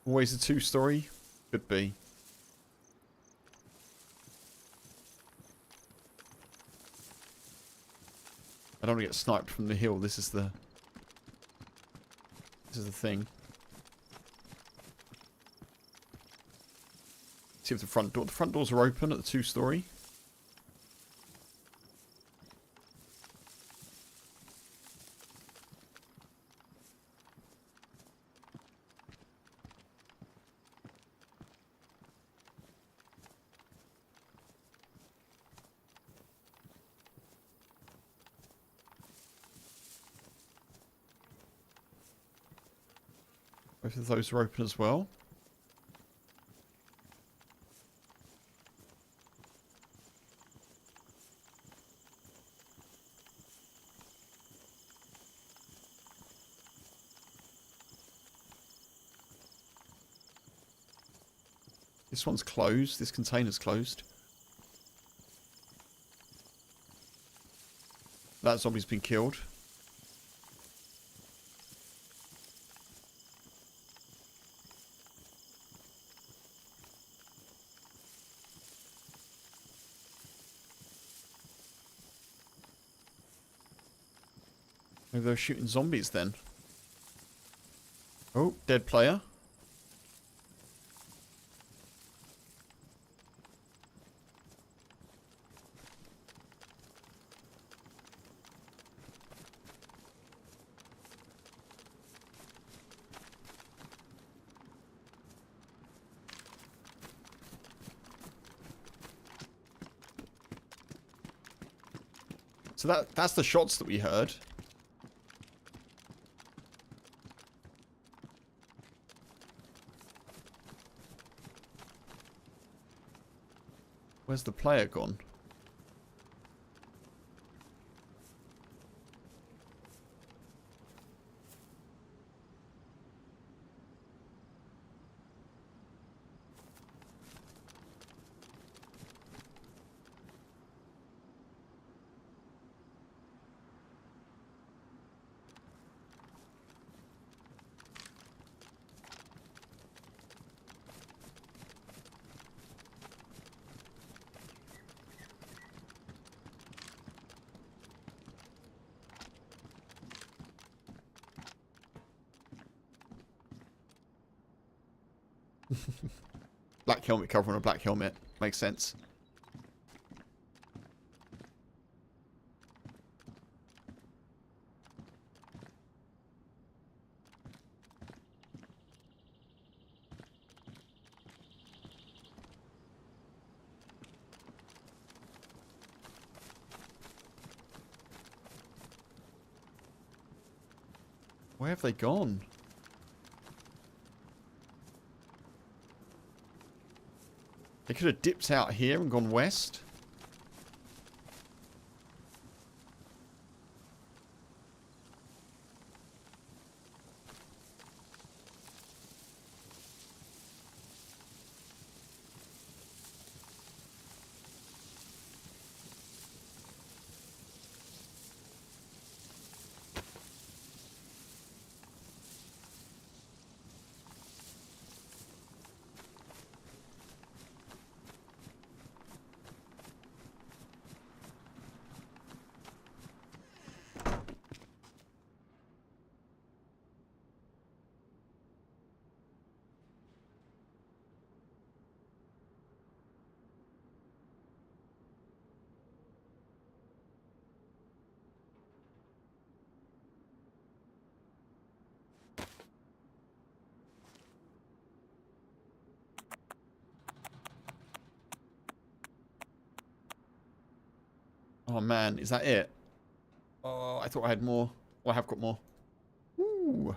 Always a two-story? Could be. I don't want to get sniped from the hill. This is the thing. See if the front doors are open at the two-story. Both of those are open as well. This one's closed. This container's closed. That zombie's been killed. Maybe they're shooting zombies then. Oh, dead player. So that's the shots that we heard. Where's the player gone? Black helmet cover on a black helmet. Makes sense. Where have they gone? They could have dipped out here and gone west. Oh man, is that it? Oh, I thought I had more. Well, I have got more. Ooh.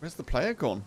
Where's the player gone?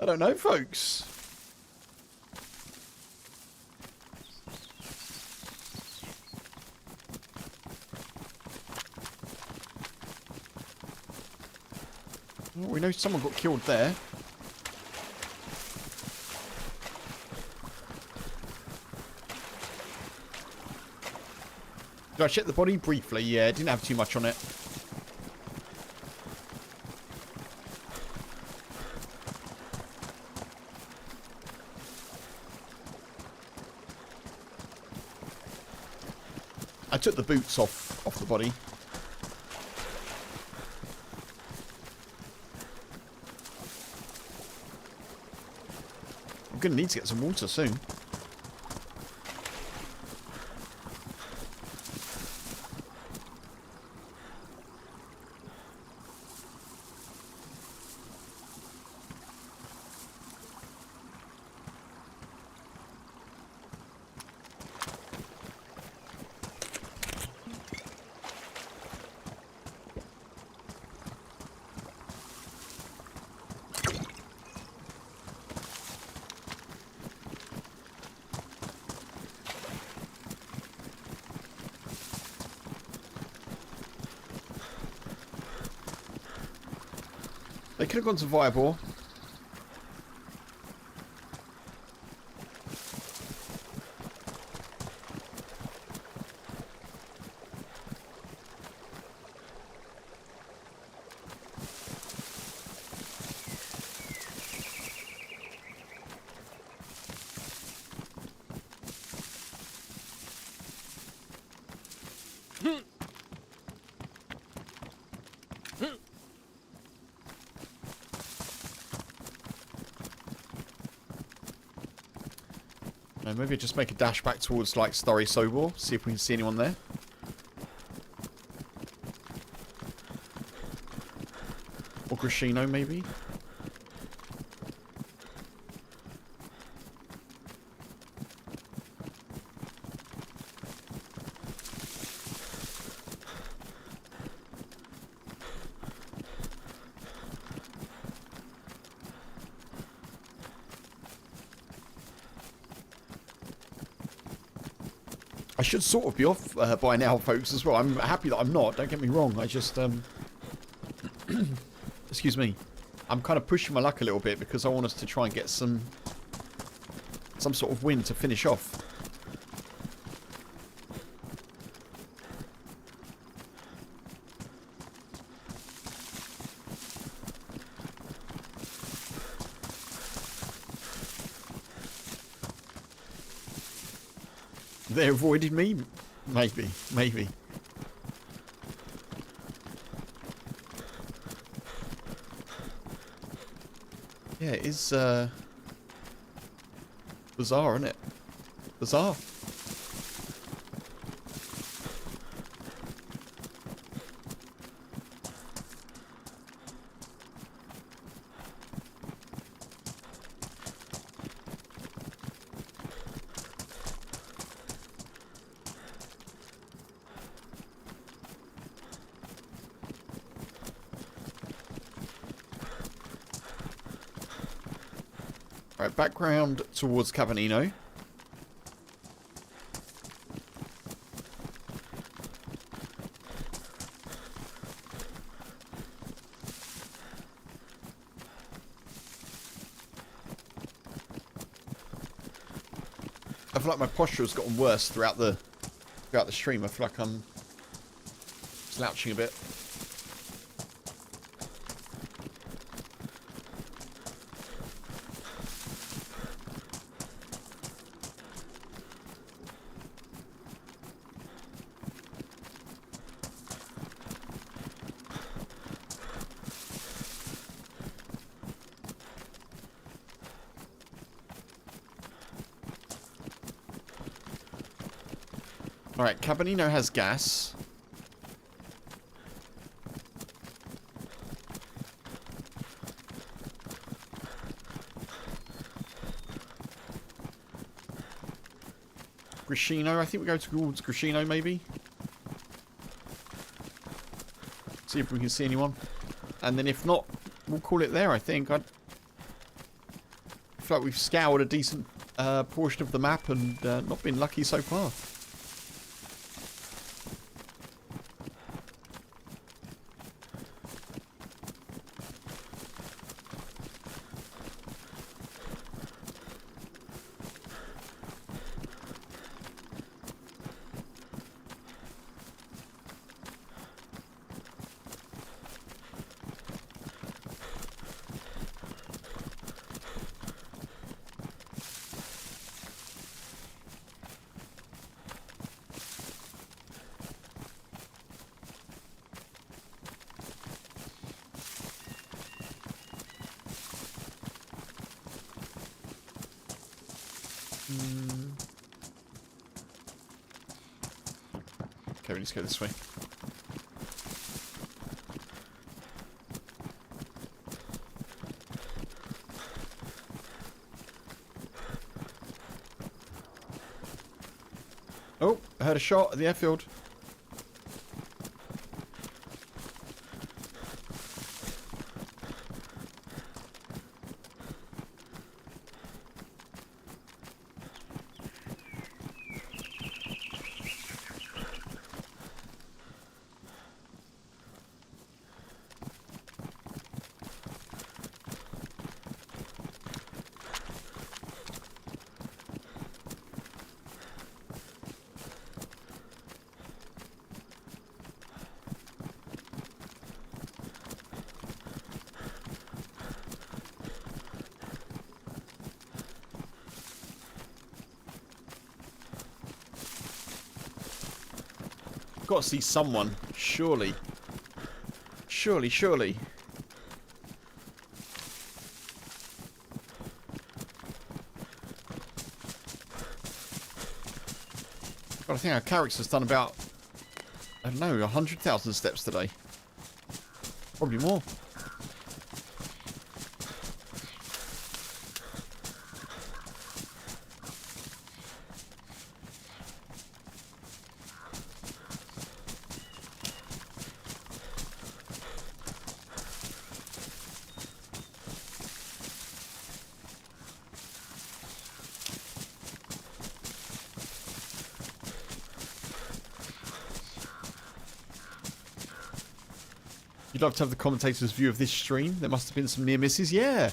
I don't know, folks. Well, we know someone got killed there. Did I check the body briefly? Yeah, it didn't have too much on it. I took the boots off the body. I'm going to need to get some water soon. They could have gone to Viabor. No, maybe just make a dash back towards, like, Starry Sobor. See if we can see anyone there. Or Grishino, maybe. I should sort of be off by now, folks, as well. I'm happy that I'm not. Don't get me wrong. I just, excuse me. I'm kind of pushing my luck a little bit because I want us to try and get some sort of win to finish off. They avoided me? Maybe. Maybe. Yeah, it is, bizarre, isn't it? Bizarre. Right, background towards Cavernino. I feel like my posture has gotten worse throughout the stream. I feel like I'm slouching a bit. Alright, Cabanino has gas. Grishino, I think we go towards Grishino maybe. See if we can see anyone. And then if not, we'll call it there, I think. I feel like we've scoured a decent portion of the map and not been lucky so far. Okay, we need to go this way. Oh, I heard a shot at the airfield. Got to see someone, surely. Surely. God, I think our character's done about, I don't know, 100,000 steps today. Probably more. You'd love to have the commentator's view of this stream. There must have been some near misses. Yeah.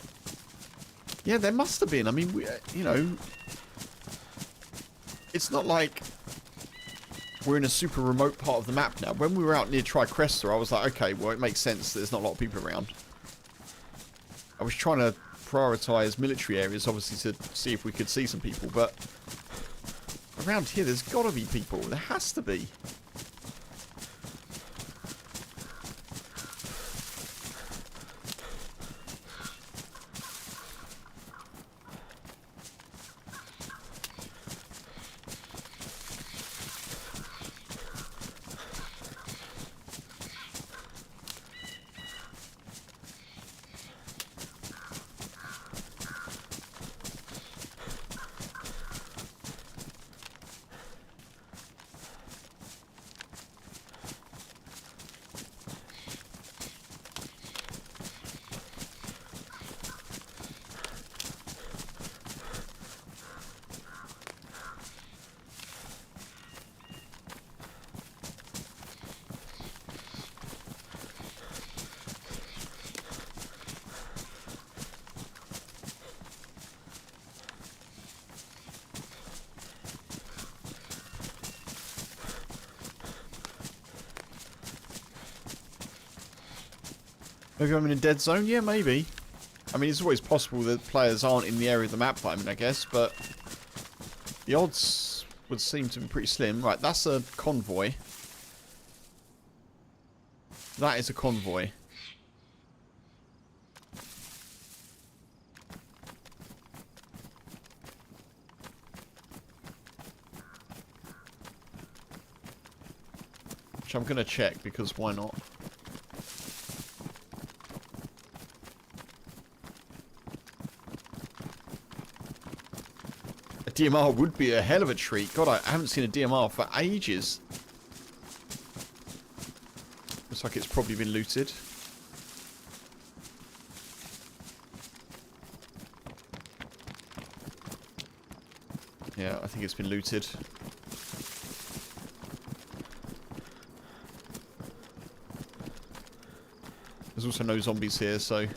Yeah, there must have been. I mean, you know, it's not like we're in a super remote part of the map now. When we were out near Tricresta, I was like, okay, well, it makes sense. There's not a lot of people around. I was trying to prioritise military areas, obviously, to see if we could see some people. But around here, there's got to be people. There has to be. Maybe I'm in a dead zone? Yeah, maybe. I mean, it's always possible that players aren't in the area of the map by I guess, but the odds would seem to be pretty slim. Right, that's a convoy. That is a convoy. Which I'm going to check, because why not? A DMR would be a hell of a treat. God, I haven't seen a DMR for ages. Looks like it's probably been looted. Yeah, I think it's been looted. There's also no zombies here, so...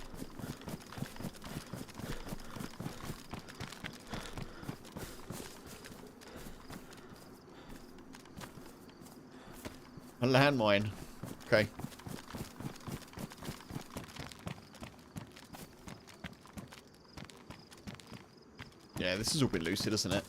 A landmine. Okay. Yeah, this has all been looted, isn't it?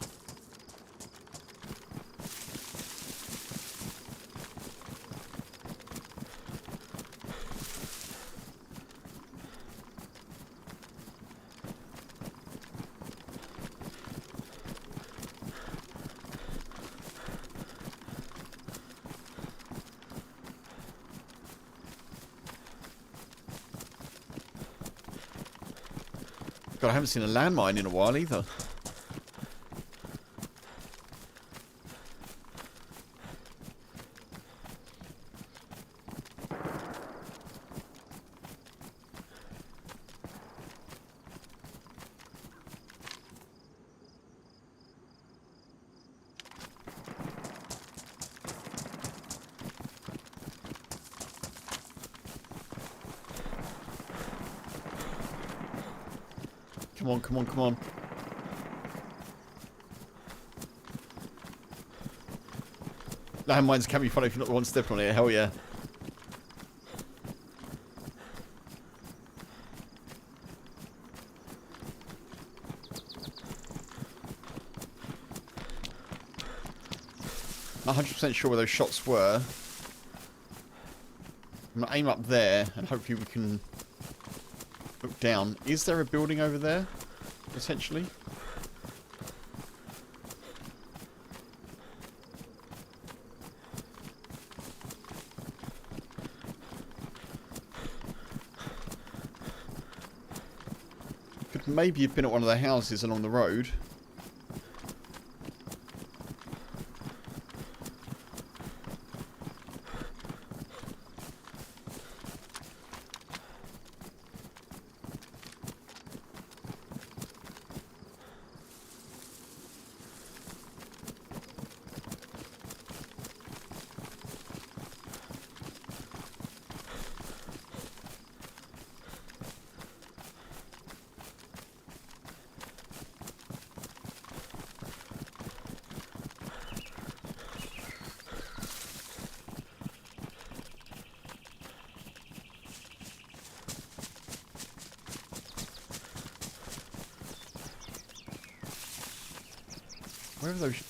God, I haven't seen a landmine in a while either. Come on, come on, come on. Landmines can be fun if you're not the one stepping on it. Hell yeah. Not 100% sure where those shots were. I'm going to aim up there and hopefully we can look down. Is there a building over there? Potentially? Could maybe have been at one of the houses along the road.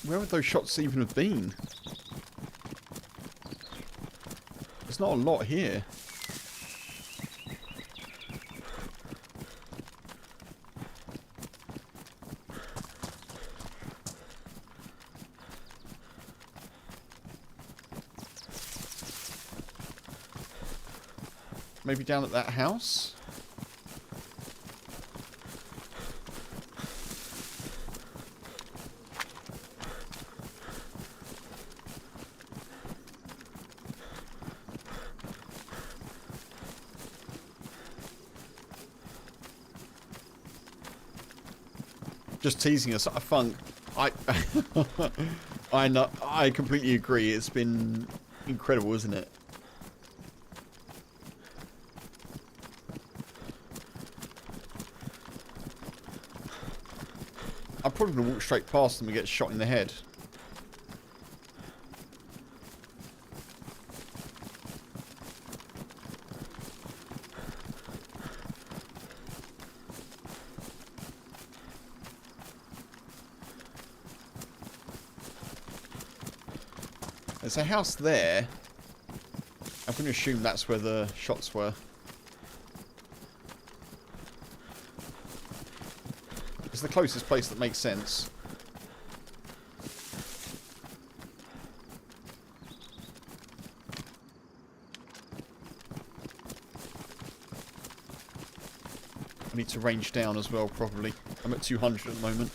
Where would those shots even have been? There's not a lot here. Maybe down at that house? Just teasing us. Funk. I know. I completely agree. It's been incredible, isn't it? I'm probably gonna walk straight past them and get shot in the head. There's a house there. I'm going to assume that's where the shots were. It's the closest place that makes sense. I need to range down as well, probably. I'm at 200 at the moment.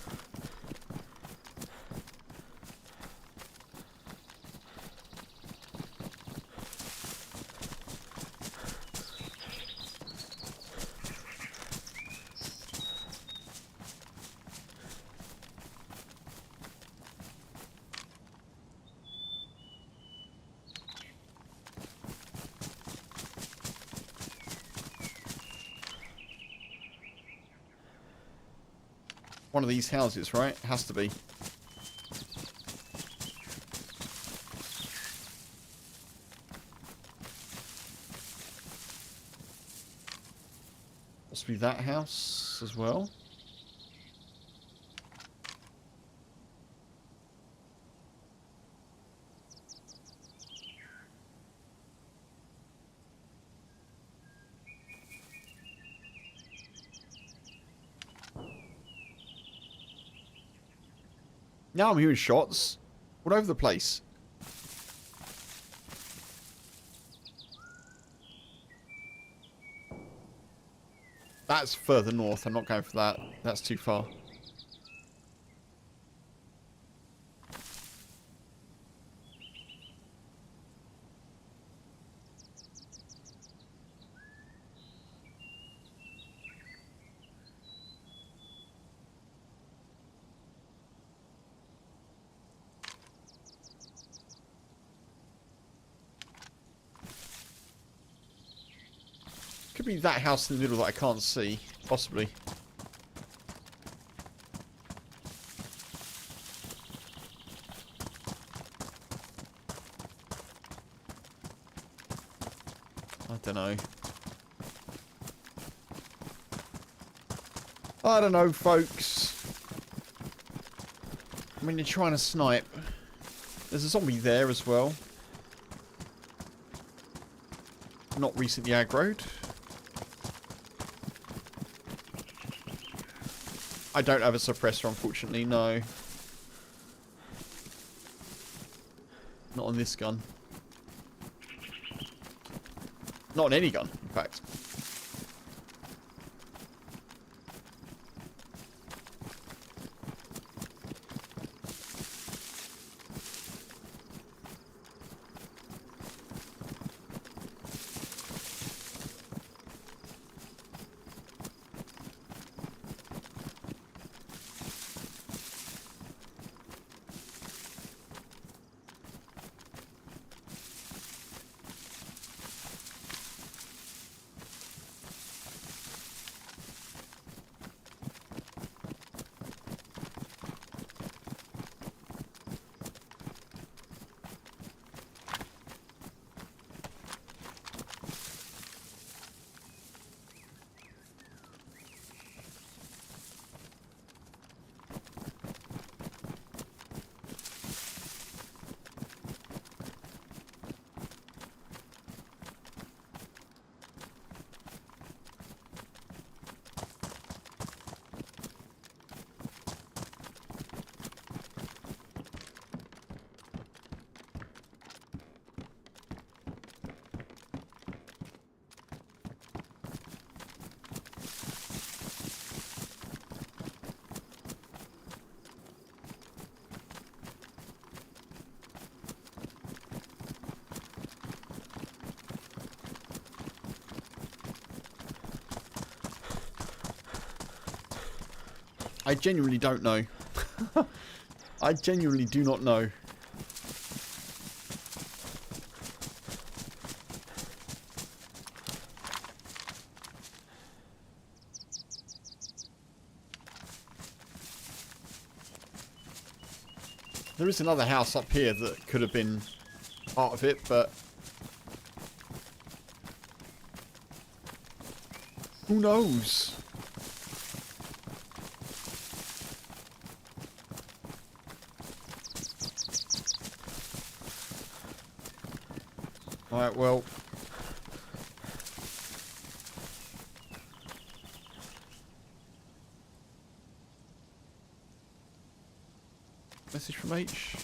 One of these houses, right? Has to be. Possibly that house as well. Now I'm hearing shots all over the place. That's further north. I'm not going for that. That's too far. Could be that house in the middle that I can't see. Possibly. I don't know. I don't know, folks. I mean, you're trying to snipe. There's a zombie there as well. Not recently aggroed. I don't have a suppressor, unfortunately, no. Not on this gun. Not on any gun, in fact. I genuinely don't know. I genuinely do not know. There is another house up here that could have been part of it, but who knows? Alright, well. Message from H.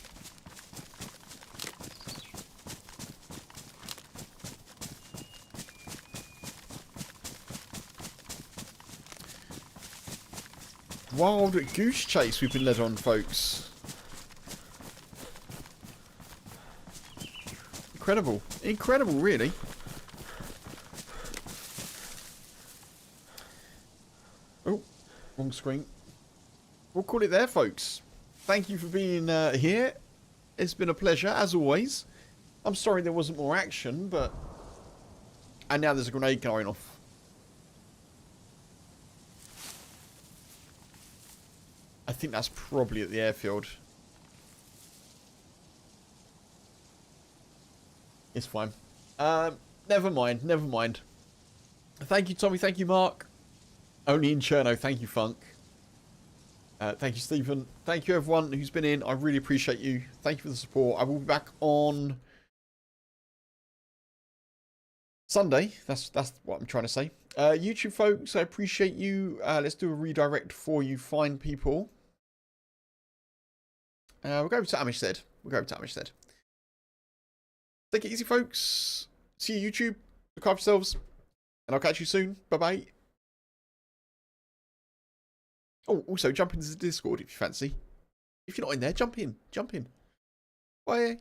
Wild goose chase we've been led on, folks. Incredible. Incredible, really. Oh, wrong screen. We'll call it there, folks. Thank you for being here. It's been a pleasure, as always. I'm sorry there wasn't more action, but... And now there's a grenade going off. I think that's probably at the airfield. It's fine. Never mind, never mind. Thank you, Tommy. Thank you, Mark. Only in Cherno. Thank you, Funk. Thank you, Stephen. Thank you, everyone who's been in. I really appreciate you. Thank you for the support. I will be back on Sunday. That's what I'm trying to say. YouTube folks, I appreciate you. Let's do a redirect for you fine people. We'll go to Amistad. We'll go to Amistad. Take it easy, folks. See you, YouTube. Look after yourselves. And I'll catch you soon. Bye-bye. Oh, also, jump into the Discord if you fancy. If you're not in there, jump in. Jump in. Bye.